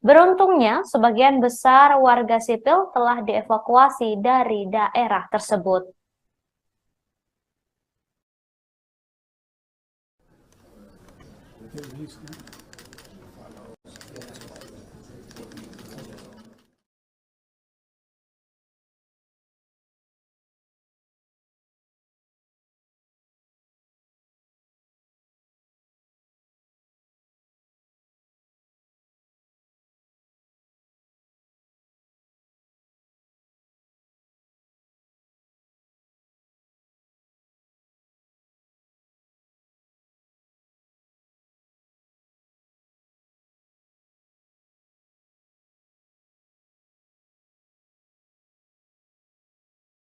Beruntungnya, sebagian besar warga sipil telah dievakuasi dari daerah tersebut.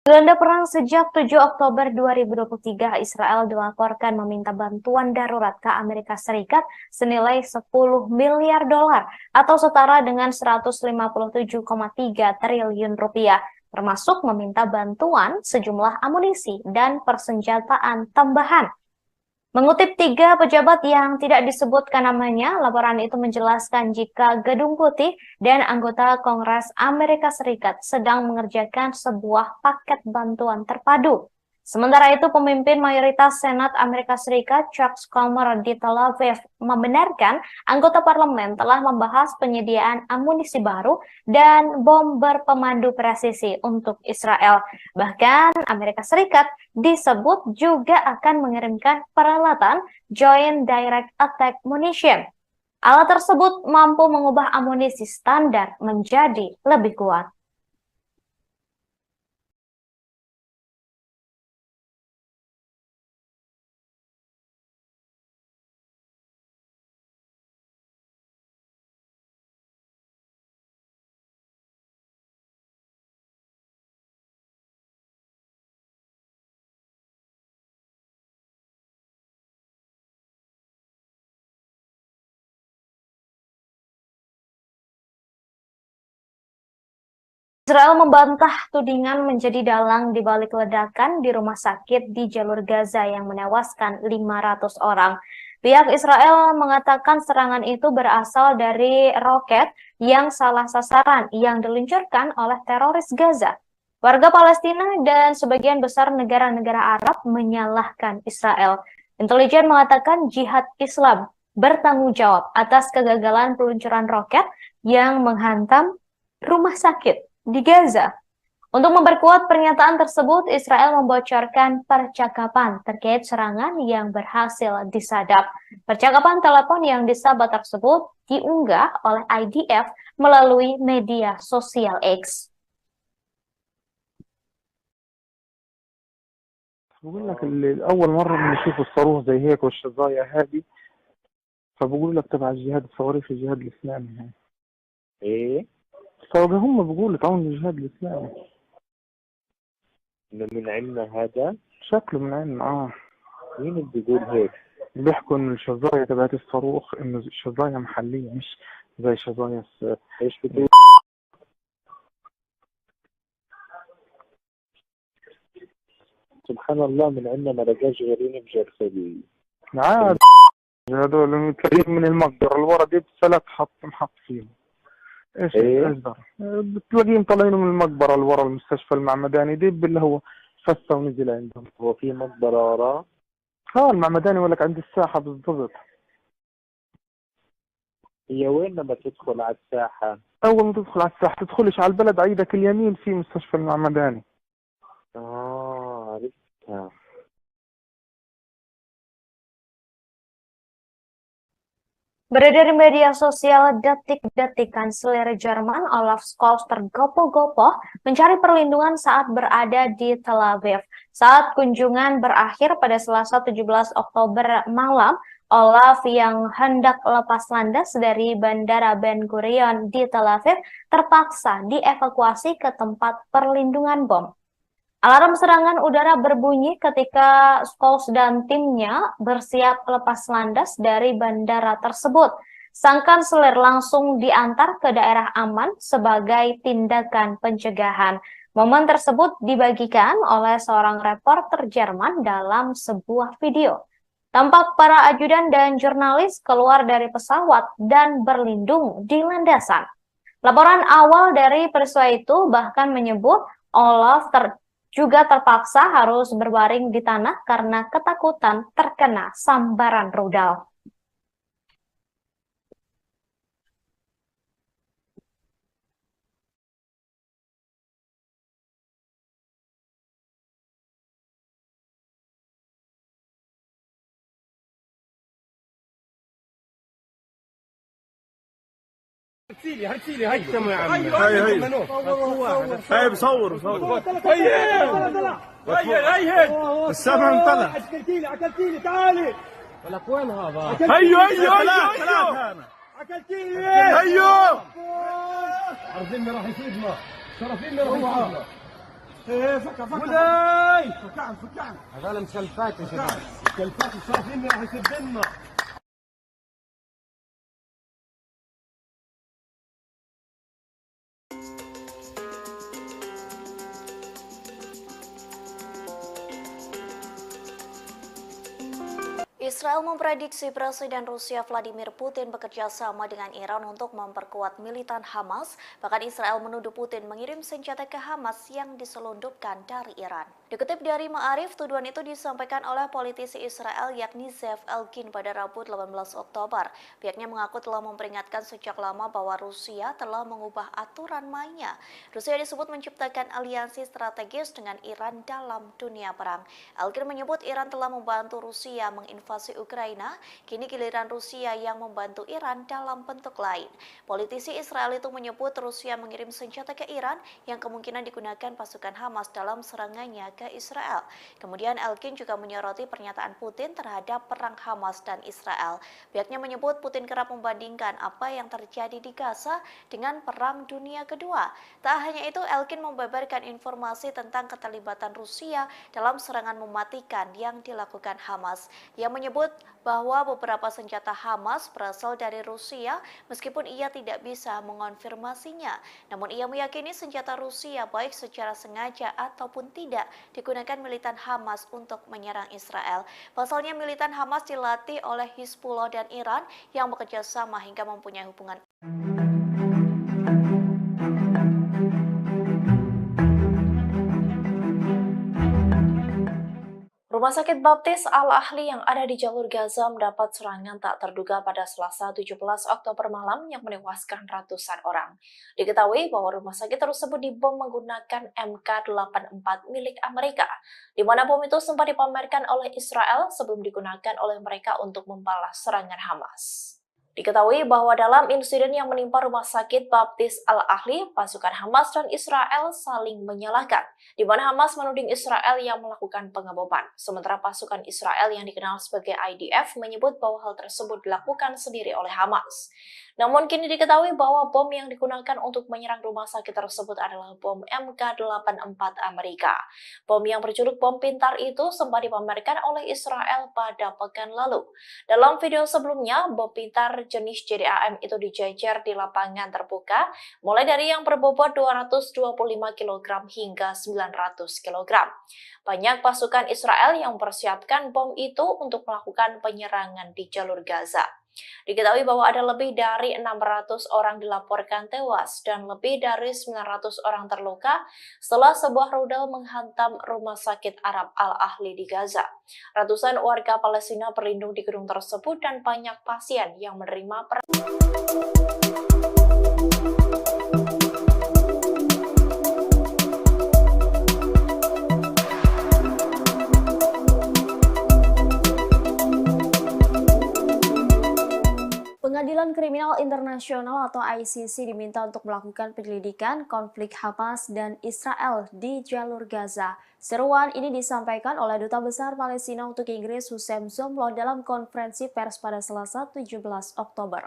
Gelanda perang sejak 7 Oktober 2023, Israel dilaporkan meminta bantuan darurat ke Amerika Serikat senilai 10 miliar dolar atau setara dengan 157,3 triliun rupiah, termasuk meminta bantuan sejumlah amunisi dan persenjataan tambahan. Mengutip 3 pejabat yang tidak disebutkan namanya, laporan itu menjelaskan jika Gedung Putih dan anggota Kongres Amerika Serikat sedang mengerjakan sebuah paket bantuan terpadu. Sementara itu, pemimpin mayoritas Senat Amerika Serikat, Chuck Schumer di Tel Aviv, membenarkan anggota parlemen telah membahas penyediaan amunisi baru dan bom berpemandu presisi untuk Israel. Bahkan, Amerika Serikat disebut juga akan mengirimkan peralatan Joint Direct Attack Munition. Alat tersebut mampu mengubah amunisi standar menjadi lebih kuat. Israel membantah tudingan menjadi dalang di balik ledakan di rumah sakit di jalur Gaza yang menewaskan 500 orang. Pihak Israel mengatakan serangan itu berasal dari roket yang salah sasaran yang diluncurkan oleh teroris Gaza. Warga Palestina dan sebagian besar negara-negara Arab menyalahkan Israel. Intelijen mengatakan Jihad Islam bertanggung jawab atas kegagalan peluncuran roket yang menghantam rumah sakit di Gaza. Untuk memperkuat pernyataan tersebut, Israel membocorkan percakapan terkait serangan yang berhasil disadap. Percakapan telepon yang disabat tersebut diunggah oleh IDF melalui media sosial X. بقول لك أول مرة بنشوف الصاروخ زي هيك والشظايا هذه، فبقول لك تبع الجهاد الصواريخ الجهاد الإسلامي يعني. ايه فهم بيقولوا تعاون الجهاد الإسلامي. إنه من عندنا هذا؟ شكله من عندنا مين اللي بيقول هيك؟ بيحكوا إن الشظايا تبعت الصاروخ إنه شظايا محلية مش زي شظايا ايش بتقول؟ سبحان الله، من عندنا ما لقاش غيرين بجرسلي. عاد هذول تلاقيهم من المقدرة اللي ورا دي بسلك محط فيهم. ايش إيه؟ اصدر بتلاقيهم طالعين من المقبرة اللي ورا المستشفى المعمداني دي اللي هو فسه ونزل عندهم. هو في مقبرة وراه؟ المعمداني يقول لك عند الساحة بالضبط. هي وين لما تدخل على الساحة؟ أول ما تدخل على الساحة تدخلش على البلد، عيدك اليمين في مستشفى المعمداني. عرفتها. Beredar di media sosial detik-detik Kanselir Jerman Olaf Scholz tergopoh-gopoh mencari perlindungan saat berada di Tel Aviv. Saat kunjungan berakhir pada Selasa 17 Oktober malam, Olaf yang hendak lepas landas dari Bandara Ben Gurion di Tel Aviv terpaksa dievakuasi ke tempat perlindungan bom. Alarm serangan udara berbunyi ketika Scholz dan timnya bersiap lepas landas dari bandara tersebut. Sang kanselir langsung diantar ke daerah aman sebagai tindakan pencegahan. Momen tersebut dibagikan oleh seorang reporter Jerman dalam sebuah video. Tampak para ajudan dan jurnalis keluar dari pesawat dan berlindung di landasan. Laporan awal dari peristiwa itu bahkan menyebut Olaf juga terpaksa harus berbaring di tanah karena ketakutan terkena sambaran rudal. هرسيلي هاي يا عم. هاي بصور هي السمع طلع. اكلتيلي تعالي. ولك وين هذا؟ هيو اكلتيلي. هيو عرفيني راح يفيدنا، شرفيني راح يفيدنا. ايه فكع فكع هذا مسلفات يا شباب، مسلفات شرفيني راح يفيدنا. Israel memprediksi Presiden Rusia Vladimir Putin bekerja sama dengan Iran untuk memperkuat militan Hamas. Bahkan Israel menuduh Putin mengirim senjata ke Hamas yang diselundupkan dari Iran. Dikutip dari Ma'arif, tuduhan itu disampaikan oleh politisi Israel yakni Zev Elkin pada Rabu 18 Oktober. Pihaknya mengaku telah memperingatkan sejak lama bahwa Rusia telah mengubah aturan mainnya. Rusia disebut menciptakan aliansi strategis dengan Iran dalam dunia perang. Elkin menyebut Iran telah membantu Rusia menginvasi Ukraina, kini giliran Rusia yang membantu Iran dalam bentuk lain. Politisi Israel itu menyebut Rusia mengirim senjata ke Iran yang kemungkinan digunakan pasukan Hamas dalam serangannya ke warga Israel. Kemudian Elkin juga menyoroti pernyataan Putin terhadap perang Hamas dan Israel. Pihaknya menyebut Putin kerap membandingkan apa yang terjadi di Gaza dengan Perang Dunia Kedua. Tak hanya itu, Elkin membeberkan informasi tentang keterlibatan Rusia dalam serangan mematikan yang dilakukan Hamas. Ia menyebut bahwa beberapa senjata Hamas berasal dari Rusia meskipun ia tidak bisa mengonfirmasinya. Namun ia meyakini senjata Rusia baik secara sengaja ataupun tidak digunakan militan Hamas untuk menyerang Israel. Pasalnya militan Hamas dilatih oleh Hizbullah dan Iran yang bekerja sama hingga mempunyai hubungan. Rumah sakit Baptis Al-Ahli yang ada di jalur Gaza mendapat serangan tak terduga pada Selasa 17 Oktober malam yang menewaskan ratusan orang. Diketahui bahwa rumah sakit tersebut dibom menggunakan MK-84 milik Amerika, di mana bom itu sempat dipamerkan oleh Israel sebelum digunakan oleh mereka untuk membalas serangan Hamas. Diketahui bahwa dalam insiden yang menimpa rumah sakit Baptis Al-Ahli, pasukan Hamas dan Israel saling menyalahkan, di mana Hamas menuding Israel yang melakukan pengeboman, sementara pasukan Israel yang dikenal sebagai IDF menyebut bahwa hal tersebut dilakukan sendiri oleh Hamas. Namun kini diketahui bahwa bom yang digunakan untuk menyerang rumah sakit tersebut adalah bom MK-84 Amerika. Bom yang berjuluk bom pintar itu sempat dipamerkan oleh Israel pada pekan lalu. Dalam video sebelumnya, bom pintar jenis JDAM itu dijejer di lapangan terbuka, mulai dari yang berbobot 225 kg hingga 900 kg. Banyak pasukan Israel yang mempersiapkan bom itu untuk melakukan penyerangan di jalur Gaza. Diketahui bahwa ada lebih dari 600 orang dilaporkan tewas dan lebih dari 900 orang terluka setelah sebuah rudal menghantam rumah sakit Arab Al-Ahli di Gaza. Ratusan warga Palestina berlindung di gedung tersebut dan banyak pasien yang menerima Pengadilan Kriminal Internasional atau ICC diminta untuk melakukan penyelidikan konflik Hamas dan Israel di jalur Gaza. Seruan ini disampaikan oleh Duta Besar Palestina untuk Inggris Hussein Zomlot dalam konferensi pers pada Selasa 17 Oktober.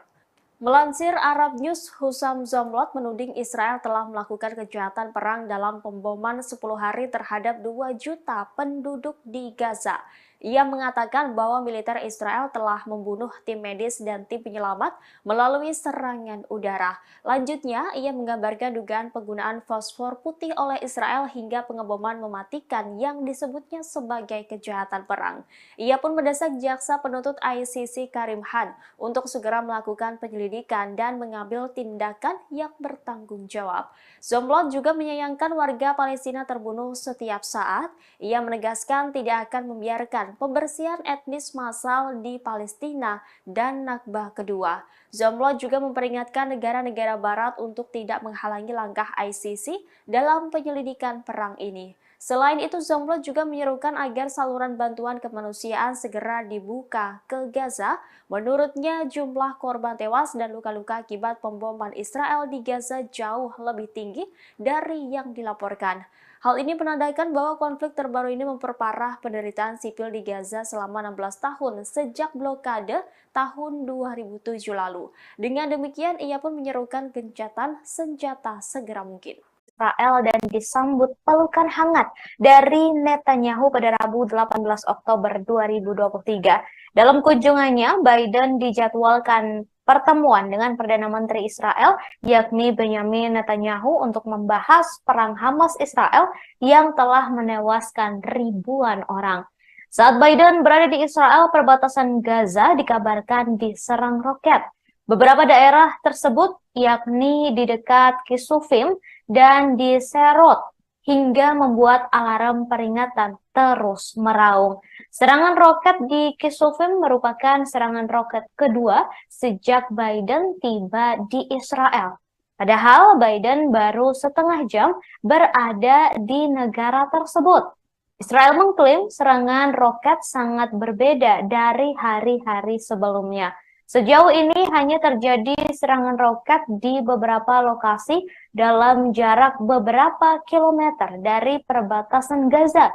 Melansir Arab News, Hussein Zomlot menuding Israel telah melakukan kejahatan perang dalam pemboman 10 hari terhadap 2 juta penduduk di Gaza. Ia mengatakan bahwa militer Israel telah membunuh tim medis dan tim penyelamat melalui serangan udara. Lanjutnya, ia menggambarkan dugaan penggunaan fosfor putih oleh Israel hingga pengeboman mematikan yang disebutnya sebagai kejahatan perang. Ia pun mendesak jaksa penuntut ICC Karim Khan untuk segera melakukan penyelidikan dan mengambil tindakan yang bertanggung jawab. Zomlot juga menyayangkan warga Palestina terbunuh setiap saat. Ia menegaskan tidak akan membiarkan pembersihan etnis massal di Palestina dan Nakbah kedua. Zomlot juga memperingatkan negara-negara barat untuk tidak menghalangi langkah ICC dalam penyelidikan perang ini. Selain itu, Zomlot juga menyerukan agar saluran bantuan kemanusiaan segera dibuka ke Gaza. Menurutnya, jumlah korban tewas dan luka-luka akibat pemboman Israel di Gaza jauh lebih tinggi dari yang dilaporkan. Hal ini menandakan bahwa konflik terbaru ini memperparah penderitaan sipil di Gaza selama 16 tahun sejak blokade tahun 2007 lalu. Dengan demikian, ia pun menyerukan gencatan senjata segera mungkin. Israel dan disambut pelukan hangat dari Netanyahu pada Rabu 18 Oktober 2023. Dalam kunjungannya, Biden dijadwalkan pertemuan dengan Perdana Menteri Israel, yakni Benyamin Netanyahu, untuk membahas perang Hamas-Israel yang telah menewaskan ribuan orang. Saat Biden berada di Israel, perbatasan Gaza dikabarkan diserang roket. Beberapa daerah tersebut, yakni di dekat Kisufim dan di Serot, hingga membuat alarm peringatan terus meraung. Serangan roket di Kisufim merupakan serangan roket kedua sejak Biden tiba di Israel. Padahal Biden baru setengah jam berada di negara tersebut. Israel mengklaim serangan roket sangat berbeda dari hari-hari sebelumnya. Sejauh ini hanya terjadi serangan roket di beberapa lokasi dalam jarak beberapa kilometer dari perbatasan Gaza.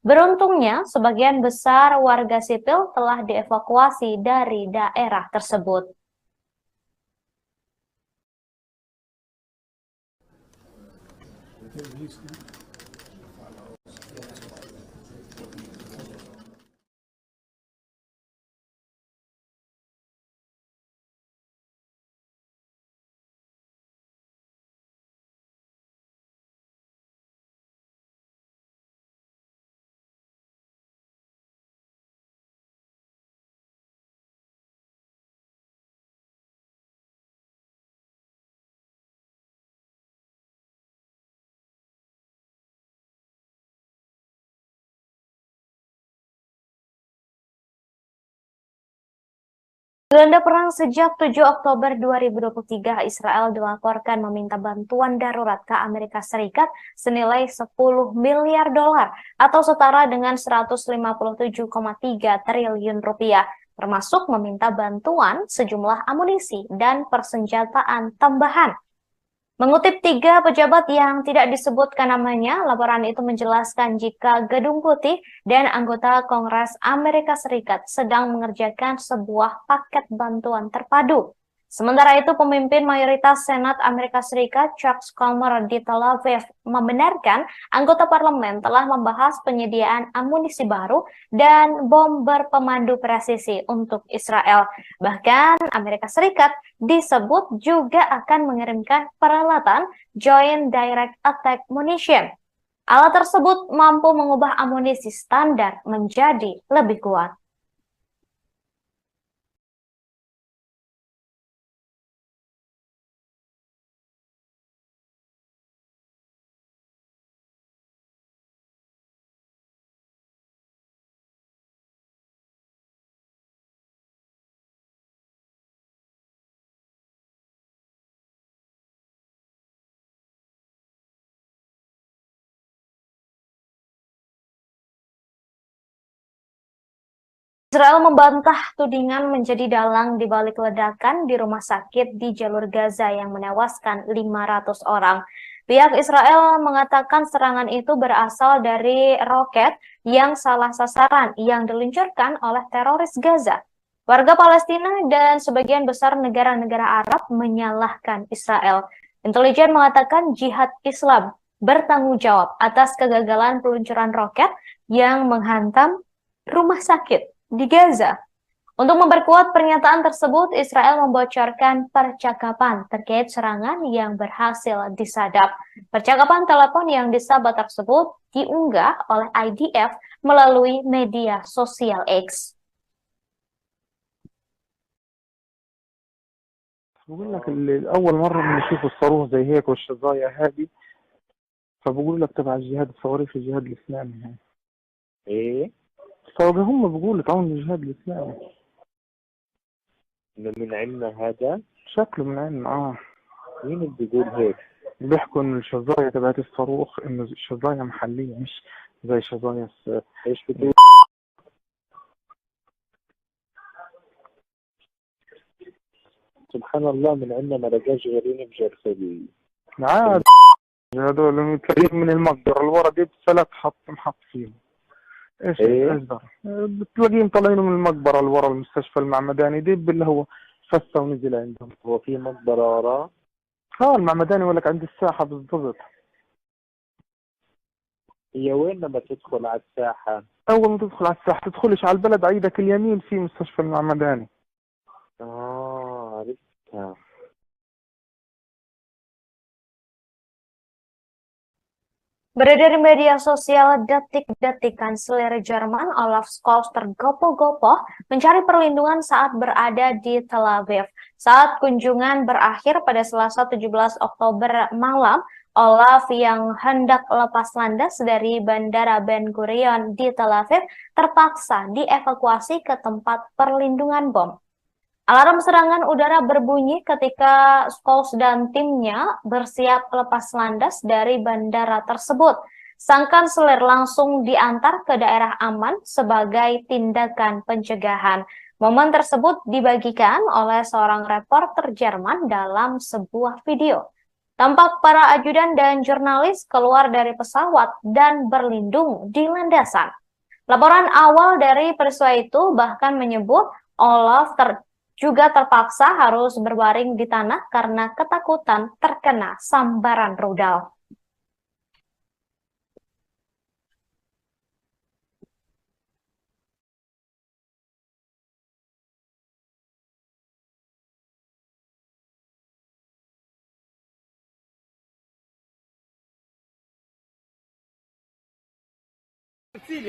Beruntungnya, sebagian besar warga sipil telah dievakuasi dari daerah tersebut. Dilanda perang sejak 7 Oktober 2023, Israel dilaporkan meminta bantuan darurat ke Amerika Serikat senilai 10 miliar dolar atau setara dengan 157,3 triliun rupiah, termasuk meminta bantuan sejumlah amunisi dan persenjataan tambahan. Mengutip 3 pejabat yang tidak disebutkan namanya, laporan itu menjelaskan jika Gedung Putih dan anggota Kongres Amerika Serikat sedang mengerjakan sebuah paket bantuan terpadu. Sementara itu, pemimpin mayoritas Senat Amerika Serikat, Chuck Schumer di Tel Aviv, membenarkan anggota parlemen telah membahas penyediaan amunisi baru dan bom berpemandu presisi untuk Israel. Bahkan, Amerika Serikat disebut juga akan mengirimkan peralatan Joint Direct Attack Munition. Alat tersebut mampu mengubah amunisi standar menjadi lebih kuat. Israel membantah tudingan menjadi dalang di balik ledakan di rumah sakit di jalur Gaza yang menewaskan 500 orang. Pihak Israel mengatakan serangan itu berasal dari roket yang salah sasaran yang diluncurkan oleh teroris Gaza. Warga Palestina dan sebagian besar negara-negara Arab menyalahkan Israel. Intelijen mengatakan Jihad Islam bertanggung jawab atas kegagalan peluncuran roket yang menghantam rumah sakit di Gaza. Untuk memperkuat pernyataan tersebut, Israel membocorkan percakapan terkait serangan yang berhasil disadap. Percakapan telepon yang disabat tersebut diunggah oleh IDF melalui media sosial X. بقول لك أول مرة بنشوف الصاروخ زي هيك والشظايا هذه، فبقول لك تبع الجهاد الثوري في الجهاد الإسلامي هاي. ايه فهم بيقولوا تعاون الجهاد الإسلامي. من علمنا هذا؟ شكله من عندنا مين اللي بيقول هيك؟ بيحكوا إن الشظايا تبعت الصاروخ إنه الشظايا محلية مش زي شظايا ايش بتقول؟ سبحان الله، من عندنا ما لقاش غيرين بجرثومة. عاد هذول تلاقيهم من المقدرة اللي ورا دي بسلك محط فيهم. ايش ده؟ بتلاقيهم طالعين من المقبرة اللي ورا المستشفى المعمداني دي اللي هو فسه ونزل عندهم. هو في مقبرة وراه؟ المعمداني يقول لك عند الساحة بالضبط. هي وين لما تدخل على الساحة؟ أول ما تدخل على الساحة تدخلش على البلد، عيدك اليمين في مستشفى المعمداني. عرفتها. Beredar di media sosial detik-detik Kanselir Jerman Olaf Scholz tergopoh-gopoh mencari perlindungan saat berada di Tel Aviv. Saat kunjungan berakhir pada Selasa 17 Oktober malam, Olaf yang hendak lepas landas dari Bandara Ben Gurion di Tel Aviv terpaksa dievakuasi ke tempat perlindungan bom. Alarm serangan udara berbunyi ketika Scholz dan timnya bersiap lepas landas dari bandara tersebut. Sang kanselir langsung diantar ke daerah aman sebagai tindakan pencegahan. Momen tersebut dibagikan oleh seorang reporter Jerman dalam sebuah video. Tampak para ajudan dan jurnalis keluar dari pesawat dan berlindung di landasan. Laporan awal dari peristiwa itu bahkan menyebut Olaf juga terpaksa harus berbaring di tanah karena ketakutan terkena sambaran rudal.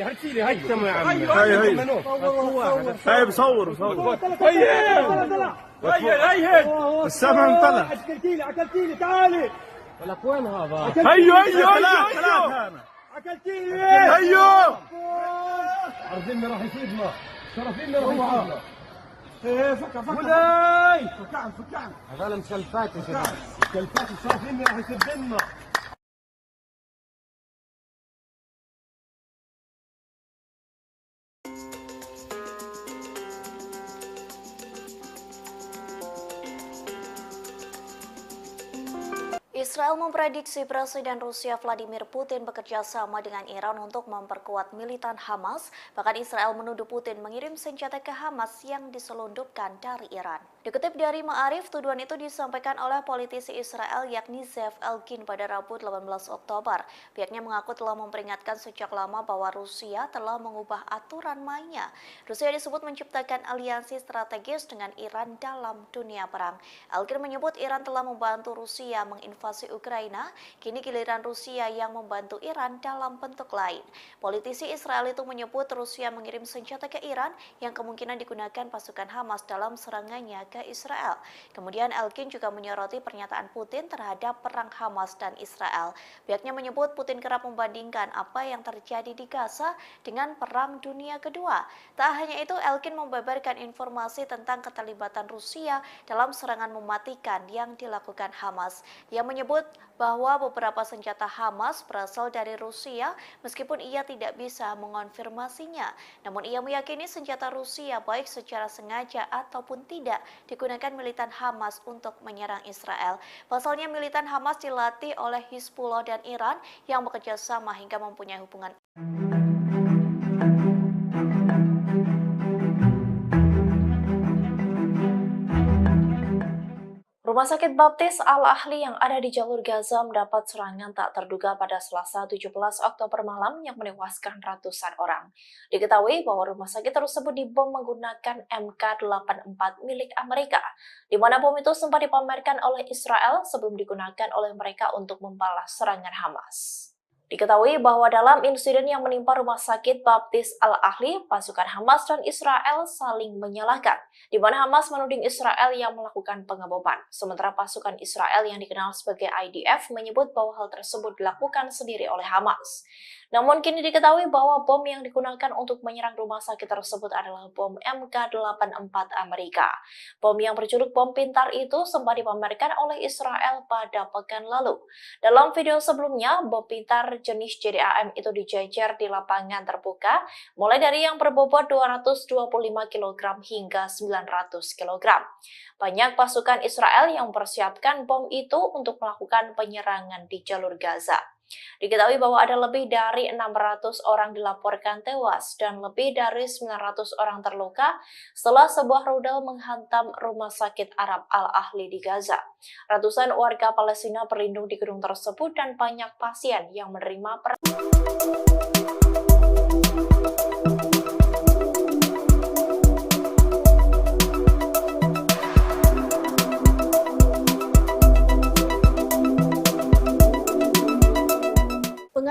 هرسيلي هيا يا عم هيا بصور هيا السما انطلع اكلتيلي تعالي لك وين هذا هيا اكلتيلي هيا عرضنا راح يفيدنا شرفينا راح يفيدنا ايه فكع فكع هذا مسلفات يا شباب مسلفات شرفينا راح يسدنا. Israel memprediksi Presiden Rusia Vladimir Putin bekerja sama dengan Iran untuk memperkuat militan Hamas. Bahkan Israel menuduh Putin mengirim senjata ke Hamas yang diselundupkan dari Iran. Dikutip dari Ma'arif, tuduhan itu disampaikan oleh politisi Israel yakni Zev Elkin pada Rabu 18 Oktober. Pihaknya mengaku telah memperingatkan sejak lama bahwa Rusia telah mengubah aturan mainnya. Rusia disebut menciptakan aliansi strategis dengan Iran dalam dunia perang. Elkin menyebut Iran telah membantu Rusia menginvasi Ukraina, kini giliran Rusia yang membantu Iran dalam bentuk lain. Politisi Israel itu menyebut Rusia mengirim senjata ke Iran yang kemungkinan digunakan pasukan Hamas dalam serangannya ke Israel. Kemudian Elkin juga menyoroti pernyataan Putin terhadap perang Hamas dan Israel. Pihaknya menyebut Putin kerap membandingkan apa yang terjadi di Gaza dengan Perang Dunia Kedua. Tak hanya itu, Elkin membeberkan informasi tentang keterlibatan Rusia dalam serangan mematikan yang dilakukan Hamas. Ia menyebut bahwa beberapa senjata Hamas berasal dari Rusia meskipun ia tidak bisa mengonfirmasinya. Namun ia meyakini senjata Rusia baik secara sengaja ataupun tidak digunakan militan Hamas untuk menyerang Israel. Pasalnya militan Hamas dilatih oleh Hizbullah dan Iran yang bekerja sama hingga mempunyai hubungan. Rumah sakit Baptis Al-Ahli yang ada di jalur Gaza mendapat serangan tak terduga pada Selasa 17 Oktober malam yang menewaskan ratusan orang. Diketahui bahwa rumah sakit tersebut dibom menggunakan MK-84 milik Amerika, di mana bom itu sempat dipamerkan oleh Israel sebelum digunakan oleh mereka untuk membalas serangan Hamas. Diketahui bahwa dalam insiden yang menimpa rumah sakit Baptis Al-Ahli, pasukan Hamas dan Israel saling menyalahkan, di mana Hamas menuding Israel yang melakukan pengeboman, sementara pasukan Israel yang dikenal sebagai IDF menyebut bahwa hal tersebut dilakukan sendiri oleh Hamas. Namun kini diketahui bahwa bom yang digunakan untuk menyerang rumah sakit tersebut adalah bom MK-84 Amerika. Bom yang berjuluk bom pintar itu sempat dipamerkan oleh Israel pada pekan lalu. Dalam video sebelumnya, bom pintar jenis JDAM itu dijejer di lapangan terbuka, mulai dari yang berbobot 225 kg hingga 900 kg. Banyak pasukan Israel yang mempersiapkan bom itu untuk melakukan penyerangan di jalur Gaza. Diketahui bahwa ada lebih dari 600 orang dilaporkan tewas dan lebih dari 900 orang terluka setelah sebuah rudal menghantam rumah sakit Arab Al-Ahli di Gaza. Ratusan warga Palestina berlindung di gedung tersebut dan banyak pasien yang menerima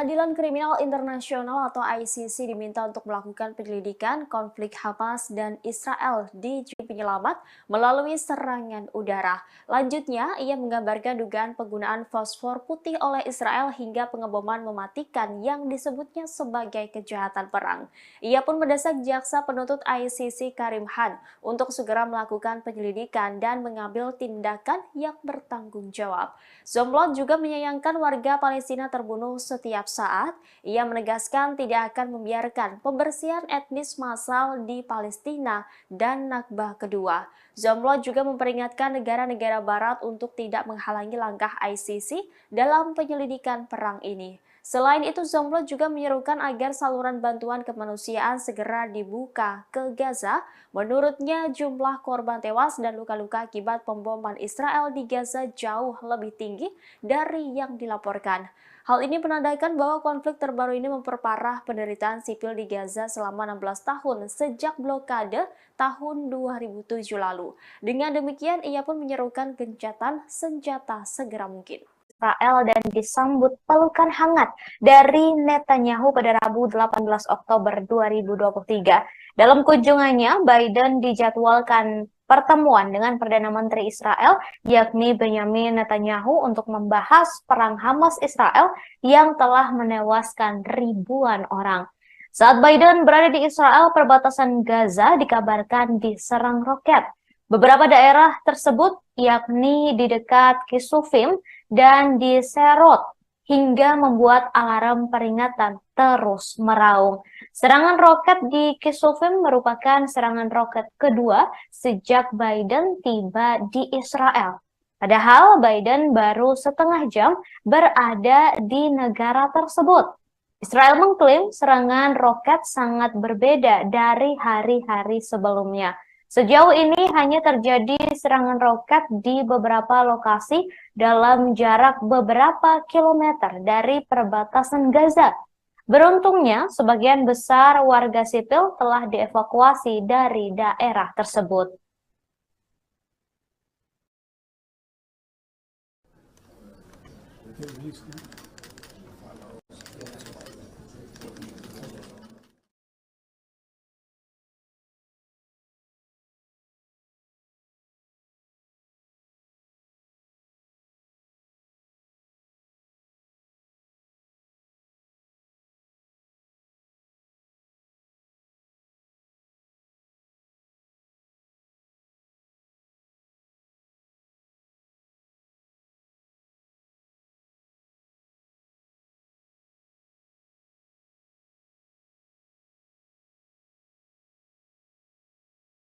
Pengadilan Kriminal Internasional atau ICC diminta untuk melakukan penyelidikan konflik Hamas dan Israel di penyelamat melalui serangan udara. Lanjutnya, ia menggambarkan dugaan penggunaan fosfor putih oleh Israel hingga pengeboman mematikan yang disebutnya sebagai kejahatan perang. Ia pun mendesak jaksa penuntut ICC Karim Khan untuk segera melakukan penyelidikan dan mengambil tindakan yang bertanggung jawab. Zomblot juga menyayangkan warga Palestina terbunuh setiap saat. saat ia menegaskan tidak akan membiarkan pembersihan etnis massal di Palestina dan Nakba kedua. Zomlot juga memperingatkan negara-negara barat untuk tidak menghalangi langkah ICC dalam penyelidikan perang ini. Selain itu, Zomlot juga menyerukan agar saluran bantuan kemanusiaan segera dibuka ke Gaza. Menurutnya, jumlah korban tewas dan luka-luka akibat pemboman Israel di Gaza jauh lebih tinggi dari yang dilaporkan. Hal ini menandakan bahwa konflik terbaru ini memperparah penderitaan sipil di Gaza selama 16 tahun sejak blokade tahun 2007 lalu. Dengan demikian, ia pun menyerukan gencatan senjata segera mungkin. Israel dan disambut pelukan hangat dari Netanyahu pada Rabu 18 Oktober 2023. Dalam kunjungannya, Biden dijadwalkan pertemuan dengan Perdana Menteri Israel, yakni Benjamin Netanyahu, untuk membahas perang Hamas-Israel yang telah menewaskan ribuan orang. Saat Biden berada di Israel, perbatasan Gaza dikabarkan diserang roket. Beberapa daerah tersebut, yakni di dekat Kisufim dan di Serot, hingga membuat alarm peringatan terus meraung. Serangan roket di Kisufim merupakan serangan roket kedua sejak Biden tiba di Israel. Padahal Biden baru setengah jam berada di negara tersebut. Israel mengklaim serangan roket sangat berbeda dari hari-hari sebelumnya. Sejauh ini hanya terjadi serangan roket di beberapa lokasi dalam jarak beberapa kilometer dari perbatasan Gaza. Beruntungnya, sebagian besar warga sipil telah dievakuasi dari daerah tersebut.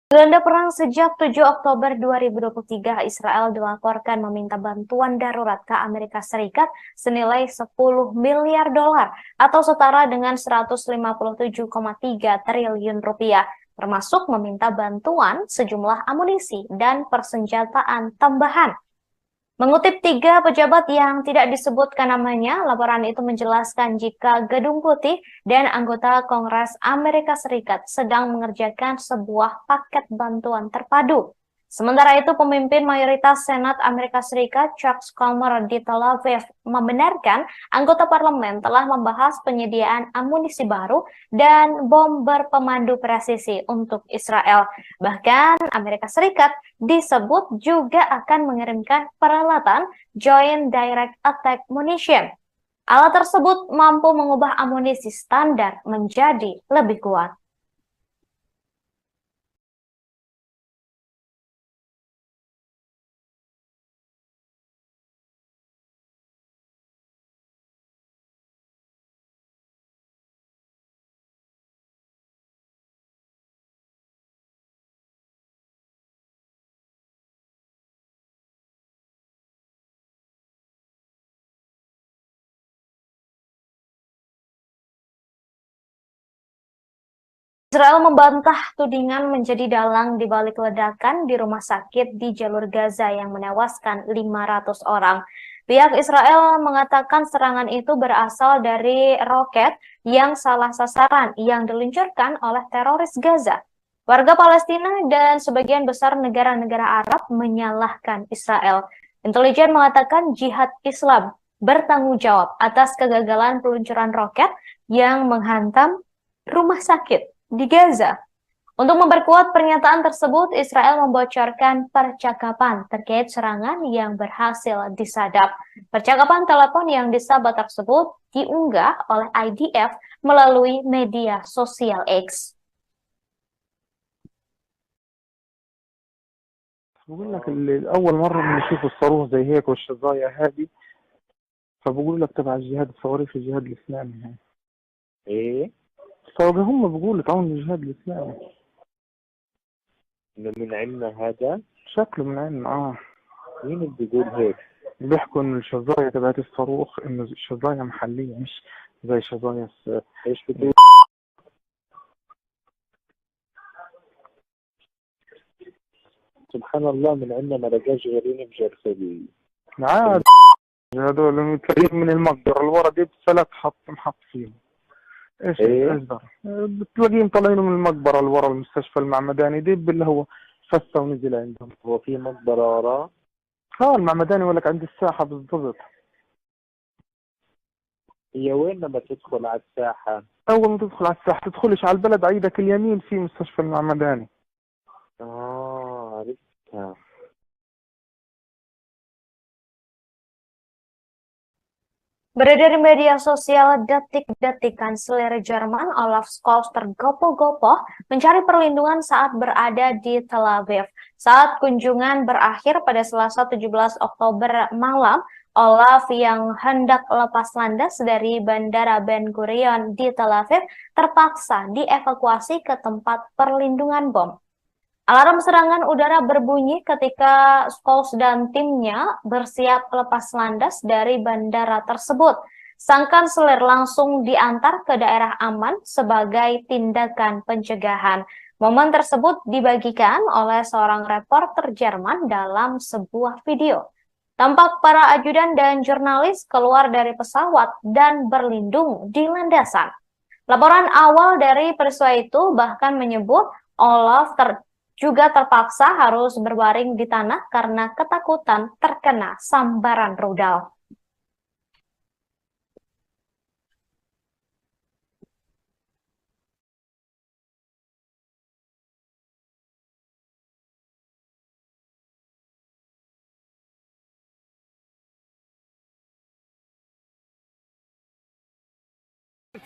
Gelanda perang sejak 7 Oktober 2023, Israel dilaporkan meminta bantuan darurat ke Amerika Serikat senilai 10 miliar dolar atau setara dengan 157,3 triliun rupiah, termasuk meminta bantuan sejumlah amunisi dan persenjataan tambahan. Mengutip 3 pejabat yang tidak disebutkan namanya, laporan itu menjelaskan jika Gedung Putih dan anggota Kongres Amerika Serikat sedang mengerjakan sebuah paket bantuan terpadu. Sementara itu, pemimpin mayoritas Senat Amerika Serikat, Chuck Schumer, di Tel Aviv membenarkan anggota parlemen telah membahas penyediaan amunisi baru dan bom berpemandu presisi untuk Israel. Bahkan Amerika Serikat disebut juga akan mengirimkan peralatan Joint Direct Attack Munition. Alat tersebut mampu mengubah amunisi standar menjadi lebih kuat. Israel membantah tudingan menjadi dalang di balik ledakan di rumah sakit di jalur Gaza yang menewaskan 500 orang. Pihak Israel mengatakan serangan itu berasal dari roket yang salah sasaran yang diluncurkan oleh teroris Gaza. Warga Palestina dan sebagian besar negara-negara Arab menyalahkan Israel. Intelijen mengatakan Jihad Islam bertanggung jawab atas kegagalan peluncuran roket yang menghantam rumah sakit di Gaza. Untuk memperkuat pernyataan tersebut, Israel membocorkan percakapan terkait serangan yang berhasil disadap. Percakapan telepon yang disabat tersebut diunggah oleh IDF melalui media sosial X. بقول لك أول مرة بنشوف الصاروخ زي هيك والشظايا هذه فبقول لك تبع الجهاد الثوري في الجهاد الإسلامي يعني. ايه؟ فهم بيقولوا تعاون الجهاد الإسلامي. إنه من عندنا هذا؟ شكله من عندنا مين اللي بيقول هيك؟ بيحكوا إن الشظايا تبعت الصاروخ إنه شظايا محلية مش زي شظايا ايش بتقول؟ سبحان الله، من عندنا ما لقاش غيرين بجرثومة. عاد هذول تلاقيهم من المقدرة اللي ورا دي بسلك محط فيهم. ايش إيه؟ اصدر بتلاقيهم طالعين من المقبرة اللي ورا المستشفى المعمداني دي اللي هو فسه ونزل عندهم. هو في مقبرة وراه؟ المعمداني يقول لك عند الساحة بالضبط. هي وين لما تدخل على الساحة؟ أول ما تدخل على الساحة تدخلش على البلد، عيدك اليمين في مستشفى المعمداني. عرفتها. Beredar di media sosial detik-detik Kanselir Jerman Olaf Scholz tergopoh-gopoh mencari perlindungan saat berada di Tel Aviv. Saat kunjungan berakhir pada Selasa 17 Oktober malam, Olaf yang hendak lepas landas dari Bandara Ben Gurion di Tel Aviv terpaksa dievakuasi ke tempat perlindungan bom. Alarm serangan udara berbunyi ketika Scholz dan timnya bersiap lepas landas dari bandara tersebut. Sang kanselir langsung diantar ke daerah aman sebagai tindakan pencegahan. Momen tersebut dibagikan oleh seorang reporter Jerman dalam sebuah video. Tampak para ajudan dan jurnalis keluar dari pesawat dan berlindung di landasan. Laporan awal dari peristiwa itu bahkan menyebut Olaf juga terpaksa harus berbaring di tanah karena ketakutan terkena sambaran rudal.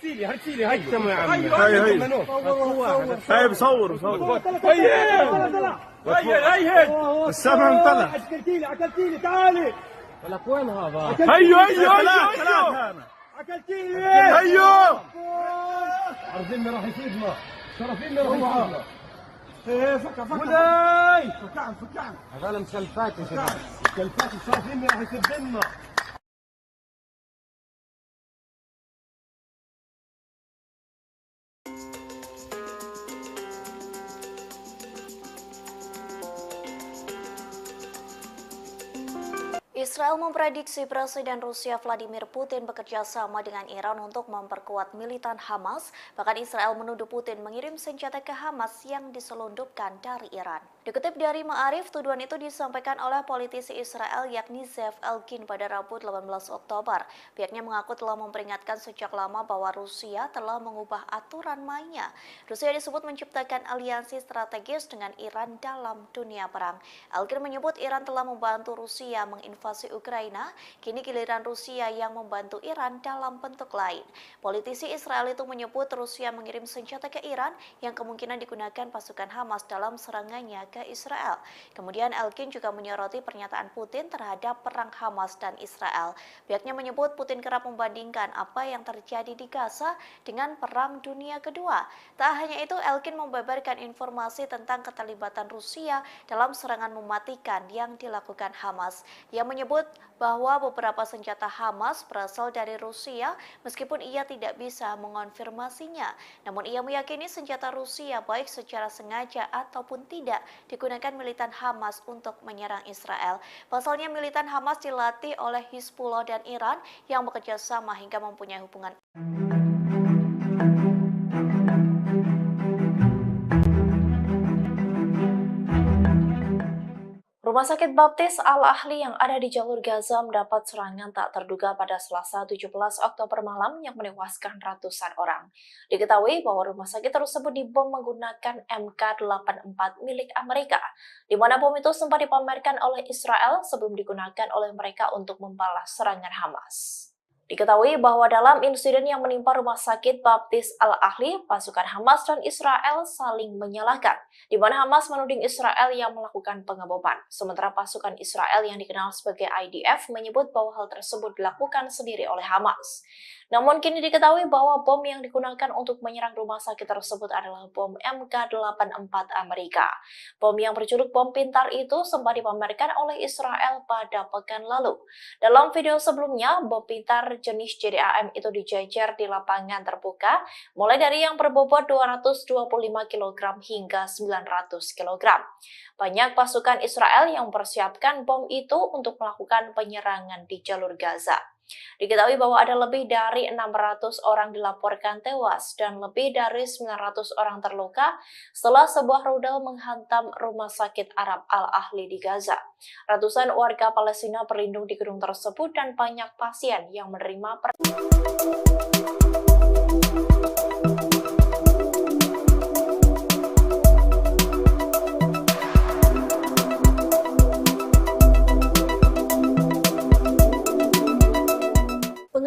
هرسيلي هاي يا عمي. هاي بصور هي السمع طلع. اكلتيلي تعالي. لك وين هذا؟ هيو اكلتيلي. هيو عرضنا راح يفيدنا. شرفينا راح يفيدنا. ايه فكع فكع هذا مسلفات يا شباب. مسلفات شرفينا راح يفيدنا. Israel memprediksi Presiden Rusia Vladimir Putin bekerja sama dengan Iran untuk memperkuat militan Hamas. Bahkan Israel menuduh Putin mengirim senjata ke Hamas yang diselundupkan dari Iran. Dikutip dari Ma'arif, tuduhan itu disampaikan oleh politisi Israel yakni Zev Elkin pada Rabu 18 Oktober. Pihaknya mengaku telah memperingatkan sejak lama bahwa Rusia telah mengubah aturan mainnya. Rusia disebut menciptakan aliansi strategis dengan Iran dalam dunia perang. Elkin menyebut Iran telah membantu Rusia menginvasi Ukraina, kini giliran Rusia yang membantu Iran dalam bentuk lain. Politisi Israel itu menyebut Rusia mengirim senjata ke Iran yang kemungkinan digunakan pasukan Hamas dalam serangannya ke Israel. Kemudian Elkin juga menyoroti pernyataan Putin terhadap perang Hamas dan Israel. Pihaknya menyebut Putin kerap membandingkan apa yang terjadi di Gaza dengan Perang Dunia Kedua. Tak hanya itu, Elkin membeberkan informasi tentang keterlibatan Rusia dalam serangan mematikan yang dilakukan Hamas. Ia menyebut bahwa beberapa senjata Hamas berasal dari Rusia meskipun ia tidak bisa mengonfirmasinya. Namun ia meyakini senjata Rusia baik secara sengaja ataupun tidak digunakan militan Hamas untuk menyerang Israel. Pasalnya militan Hamas dilatih oleh Hizbullah dan Iran yang bekerja sama hingga mempunyai hubungan Rumah sakit Baptis Al-Ahli yang ada di jalur Gaza mendapat serangan tak terduga pada Selasa 17 Oktober malam yang menewaskan ratusan orang. Diketahui bahwa rumah sakit tersebut dibom menggunakan MK-84 milik Amerika, di mana bom itu sempat dipamerkan oleh Israel sebelum digunakan oleh mereka untuk membalas serangan Hamas. Diketahui bahwa dalam insiden yang menimpa rumah sakit Baptis Al-Ahli, pasukan Hamas dan Israel saling menyalahkan, di mana Hamas menuding Israel yang melakukan pengeboman, sementara pasukan Israel yang dikenal sebagai IDF menyebut bahwa hal tersebut dilakukan sendiri oleh Hamas. Namun kini diketahui bahwa bom yang digunakan untuk menyerang rumah sakit tersebut adalah bom MK84 Amerika. Bom yang berjuluk bom pintar itu sempat dipamerkan oleh Israel pada pekan lalu. Dalam video sebelumnya, bom pintar jenis JDAM itu dijejer di lapangan terbuka, mulai dari yang berbobot 225 kg hingga 900 kg. Banyak pasukan Israel yang mempersiapkan bom itu untuk melakukan penyerangan di jalur Gaza. Diketahui bahwa ada lebih dari 600 orang dilaporkan tewas dan lebih dari 900 orang terluka setelah sebuah rudal menghantam rumah sakit Arab Al-Ahli di Gaza. Ratusan warga Palestina berlindung di gedung tersebut dan banyak pasien yang menerima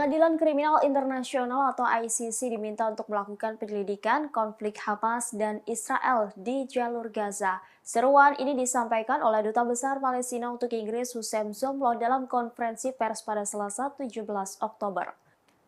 Pengadilan Kriminal Internasional atau ICC diminta untuk melakukan penyelidikan konflik Hamas dan Israel di jalur Gaza. Seruan ini disampaikan oleh Duta Besar Palestina untuk Inggris Hussein Zomlot dalam konferensi pers pada Selasa 17 Oktober.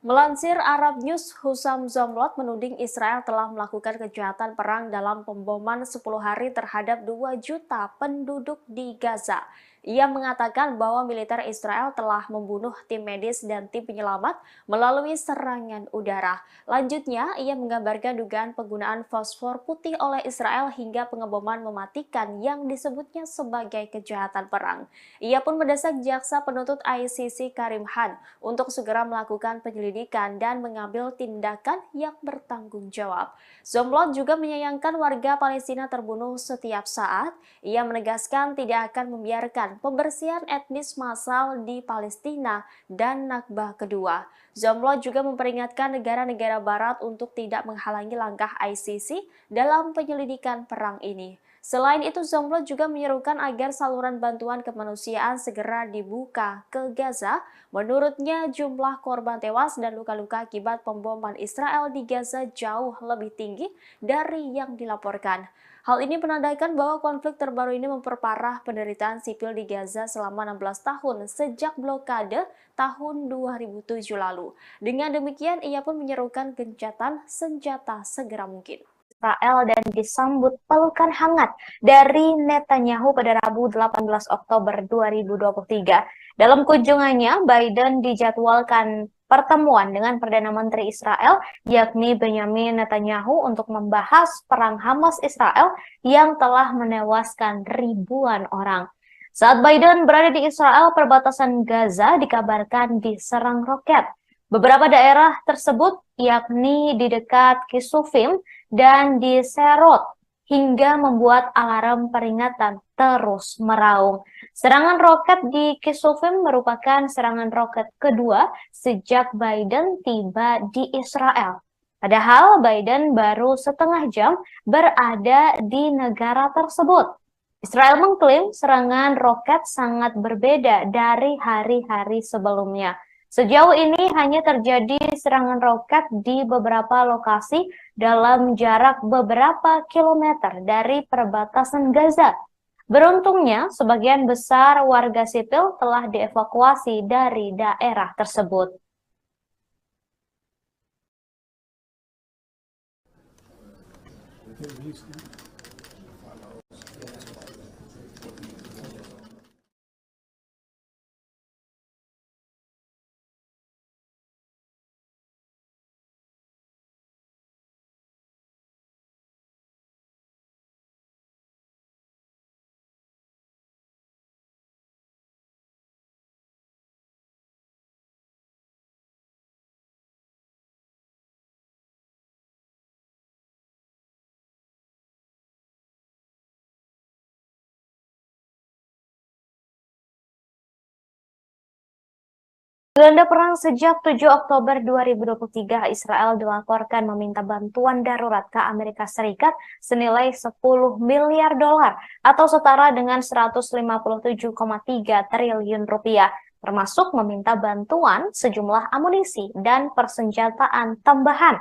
Melansir Arab News, Hussein Zomlot menuding Israel telah melakukan kejahatan perang dalam pemboman 10 hari terhadap 2 juta penduduk di Gaza. Ia mengatakan bahwa militer Israel telah membunuh tim medis dan tim penyelamat melalui serangan udara. Lanjutnya, ia menggambarkan dugaan penggunaan fosfor putih oleh Israel hingga pengeboman mematikan yang disebutnya sebagai kejahatan perang. Ia pun mendesak jaksa penuntut ICC Karim Khan untuk segera melakukan penyelidikan dan mengambil tindakan yang bertanggung jawab. Zomlot juga menyayangkan warga Palestina terbunuh setiap saat. Ia menegaskan tidak akan membiarkan pembersihan etnis massal di Palestina dan Nakbah kedua. Zomlot juga memperingatkan negara-negara barat untuk tidak menghalangi langkah ICC dalam penyelidikan perang ini. Selain itu, Zomlot juga menyerukan agar saluran bantuan kemanusiaan segera dibuka ke Gaza. Menurutnya, jumlah korban tewas dan luka-luka akibat pemboman Israel di Gaza jauh lebih tinggi dari yang dilaporkan. Hal ini menandakan bahwa konflik terbaru ini memperparah penderitaan sipil di Gaza selama 16 tahun sejak blokade tahun 2007 lalu. Dengan demikian, ia pun menyerukan gencatan senjata segera mungkin. Israel dan disambut pelukan hangat dari Netanyahu pada Rabu 18 Oktober 2023. Dalam kunjungannya, Biden dijadwalkan pertemuan dengan Perdana Menteri Israel, yakni Benjamin Netanyahu, untuk membahas perang Hamas-Israel yang telah menewaskan ribuan orang. Saat Biden berada di Israel, perbatasan Gaza dikabarkan diserang roket. Beberapa daerah tersebut, yakni di dekat Kisufim dan di Serot, hingga membuat alarm peringatan terus meraung. Serangan roket di Kisufim merupakan serangan roket kedua sejak Biden tiba di Israel. Padahal Biden baru setengah jam berada di negara tersebut. Israel mengklaim serangan roket sangat berbeda dari hari-hari sebelumnya. Sejauh ini hanya terjadi serangan roket di beberapa lokasi dalam jarak beberapa kilometer dari perbatasan Gaza. Beruntungnya, sebagian besar warga sipil telah dievakuasi dari daerah tersebut. Ganda perang sejak 7 Oktober 2023, Israel dilaporkan meminta bantuan darurat ke Amerika Serikat senilai 10 miliar dolar atau setara dengan 157,3 triliun rupiah termasuk meminta bantuan sejumlah amunisi dan persenjataan tambahan.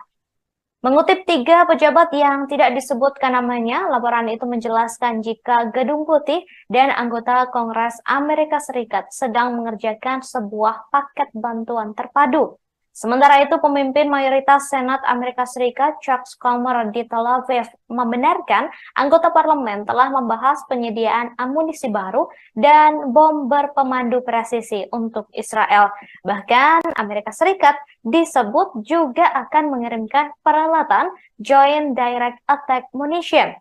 Mengutip 3 pejabat yang tidak disebutkan namanya, laporan itu menjelaskan jika Gedung Putih dan anggota Kongres Amerika Serikat sedang mengerjakan sebuah paket bantuan terpadu. Sementara itu, pemimpin mayoritas Senat Amerika Serikat, Chuck Schumer di Tel Aviv, membenarkan anggota parlemen telah membahas penyediaan amunisi baru dan bom berpemandu presisi untuk Israel. Bahkan, Amerika Serikat disebut juga akan mengirimkan peralatan Joint Direct Attack Munition.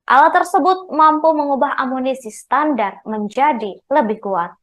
Alat tersebut mampu mengubah amunisi standar menjadi lebih kuat.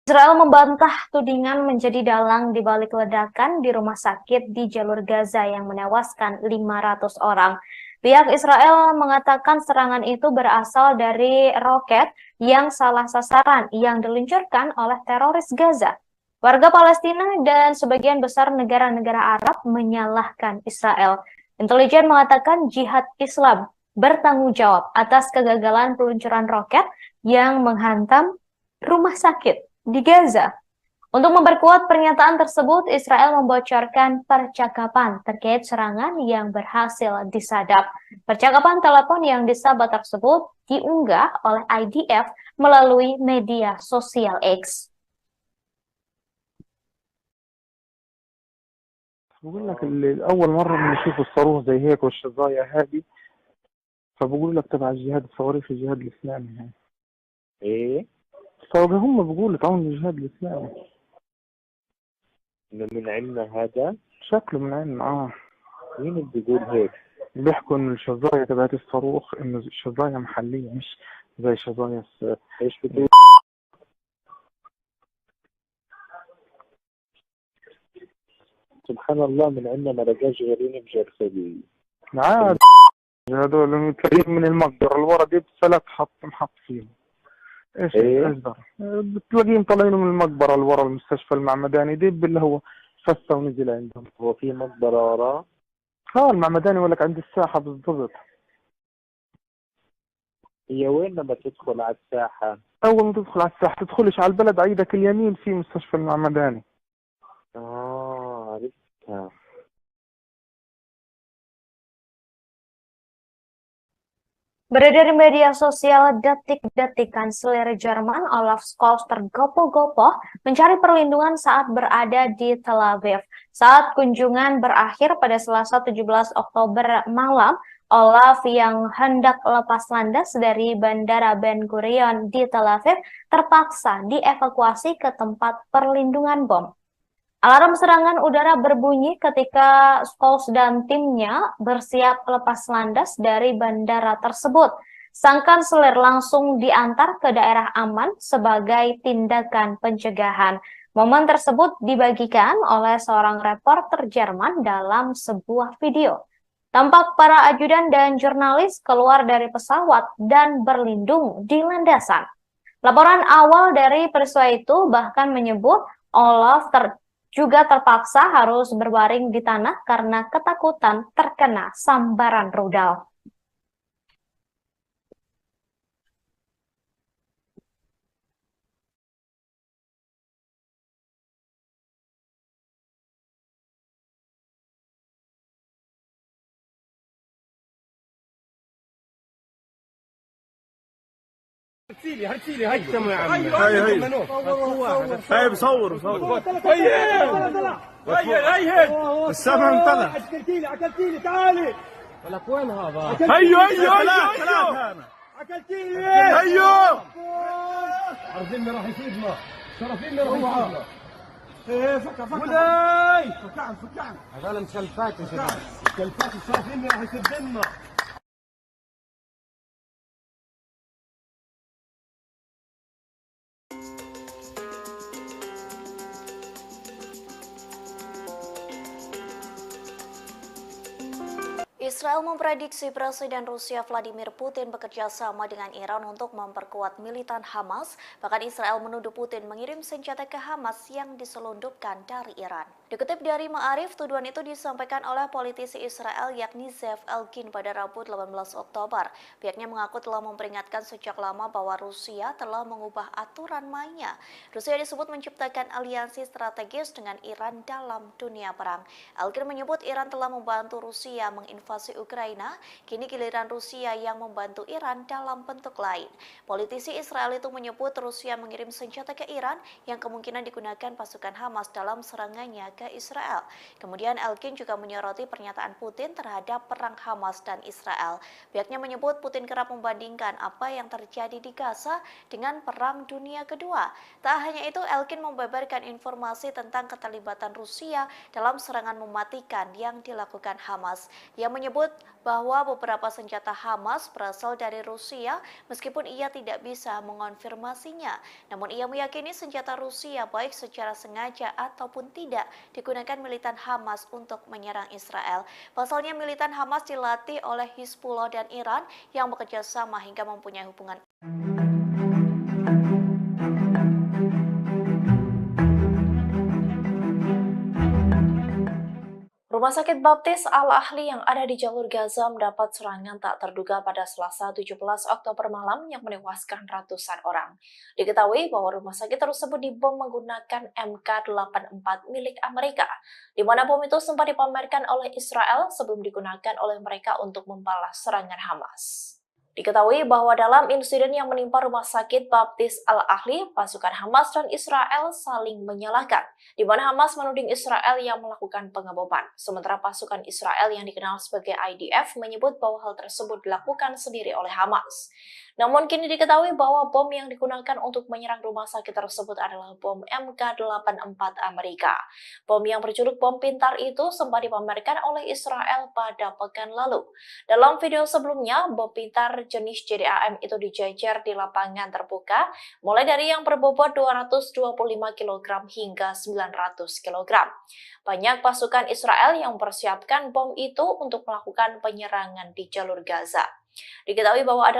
Israel membantah tudingan menjadi dalang di balik ledakan di rumah sakit di jalur Gaza yang menewaskan 500 orang. Pihak Israel mengatakan serangan itu berasal dari roket yang salah sasaran yang diluncurkan oleh teroris Gaza. Warga Palestina dan sebagian besar negara-negara Arab menyalahkan Israel. Intelijen mengatakan Jihad Islam bertanggung jawab atas kegagalan peluncuran roket yang menghantam rumah sakit di Gaza. Untuk memperkuat pernyataan tersebut, Israel membocorkan percakapan terkait serangan yang berhasil disadap. Percakapan telepon yang disabat tersebut diunggah oleh IDF melalui media sosial X. بقول لك أول مرة بنشوف الصاروخ زي هيك والشظايا هذه، فبقول لك تبع الجهاد الصواريخ الجهاد الإسلامي هاي. ايه فهم بيقولوا تعاون الجهاد الإسلامي. من علمنا هذا؟ شكله من عندنا مين اللي بيقول هيك؟ بيحكوا إن الشظايا تبعت الصاروخ إنه الشظايا محلية مش زي شظايا ايش بتقول؟ سبحان الله، من عندنا ما لقاش غيرين بجرثومة. عاد هذول تلاقيهم من المقدرة اللي ورا دي بسلك محط فيهم. ايش ده؟ بتلاقيهم طالعين من المقبرة اللي ورا المستشفى المعمداني دي اللي هو فسه ونزل عندهم. هو في مقبرة وراه؟ المعمداني يقول لك عند الساحة بالضبط. هي وين لما تدخل على الساحة؟ أول ما تدخل على الساحة تدخلش على البلد، عيدك اليمين في مستشفى المعمداني. عرفتها. Beredar di media sosial detik-detik Kanselir Jerman Olaf Scholz tergopoh-gopoh mencari perlindungan saat berada di Tel Aviv. Saat kunjungan berakhir pada Selasa 17 Oktober malam, Olaf yang hendak lepas landas dari Bandara Ben Gurion di Tel Aviv terpaksa dievakuasi ke tempat perlindungan bom. Alarm serangan udara berbunyi ketika Scholz dan timnya bersiap lepas landas dari bandara tersebut. Sang kanselir langsung diantar ke daerah aman sebagai tindakan pencegahan. Momen tersebut dibagikan oleh seorang reporter Jerman dalam sebuah video. Tampak para ajudan dan jurnalis keluar dari pesawat dan berlindung di landasan. Laporan awal dari peristiwa itu bahkan menyebut Olaf juga terpaksa harus berbaring di tanah karena ketakutan terkena sambaran rudal. هرسيلي هيثموا يا عم. هاي بصور هي السما انطلع. اكلتيلي تعالي. لك وين هذا؟ هيو اكلتيلي هيو. عرضنا راح يفيدنا، شرفينا راح يفيدنا. ايه فكع فكع هذول مسلفات يا شباب، مسلفات شرفينا راح يسدنا. Israel memprediksi Presiden Rusia Vladimir Putin bekerja sama dengan Iran untuk memperkuat militan Hamas. Bahkan Israel menuduh Putin mengirim senjata ke Hamas yang diselundupkan dari Iran. Dikutip dari Ma'arif, tuduhan itu disampaikan oleh politisi Israel yakni Zev Elkin pada Rabu 18 Oktober. Pihaknya mengaku telah memperingatkan sejak lama bahwa Rusia telah mengubah aturan mainnya. Rusia disebut menciptakan aliansi strategis dengan Iran dalam dunia perang. Elkin menyebut Iran telah membantu Rusia menginvasi Ukraina, kini giliran Rusia yang membantu Iran dalam bentuk lain. Politisi Israel itu menyebut Rusia mengirim senjata ke Iran yang kemungkinan digunakan pasukan Hamas dalam serangannya ke Israel. Kemudian Elkin juga menyoroti pernyataan Putin terhadap perang Hamas dan Israel. Pihaknya menyebut Putin kerap membandingkan apa yang terjadi di Gaza dengan Perang Dunia Kedua. Tak hanya itu, Elkin membeberkan informasi tentang keterlibatan Rusia dalam serangan mematikan yang dilakukan Hamas. Ia menyebut bahwa beberapa senjata Hamas berasal dari Rusia meskipun ia tidak bisa mengonfirmasinya. Namun ia meyakini senjata Rusia baik secara sengaja ataupun tidak digunakan militan Hamas untuk menyerang Israel. Pasalnya militan Hamas dilatih oleh Hizbullah dan Iran yang bekerja sama hingga mempunyai hubungan. Rumah Sakit Baptis Al-Ahli yang ada di jalur Gaza mendapat serangan tak terduga pada Selasa 17 Oktober malam yang menewaskan ratusan orang. Diketahui bahwa rumah sakit tersebut dibom menggunakan MK-84 milik Amerika, di mana bom itu sempat dipamerkan oleh Israel sebelum digunakan oleh mereka untuk membalas serangan Hamas. Diketahui bahwa dalam insiden yang menimpa Rumah Sakit Baptis Al-Ahli, pasukan Hamas dan Israel saling menyalahkan, di mana Hamas menuding Israel yang melakukan pengeboman, sementara pasukan Israel yang dikenal sebagai IDF menyebut bahwa hal tersebut dilakukan sendiri oleh Hamas. Namun kini diketahui bahwa bom yang digunakan untuk menyerang rumah sakit tersebut adalah bom MK-84 Amerika. Bom yang berjuluk bom pintar itu sempat dipamerkan oleh Israel pada pekan lalu. Dalam video sebelumnya, bom pintar jenis JDAM itu dijajar di lapangan terbuka, mulai dari yang berbobot 225 kg hingga 900 kg. Banyak pasukan Israel yang mempersiapkan bom itu untuk melakukan penyerangan di jalur Gaza. Diketahui bahwa ada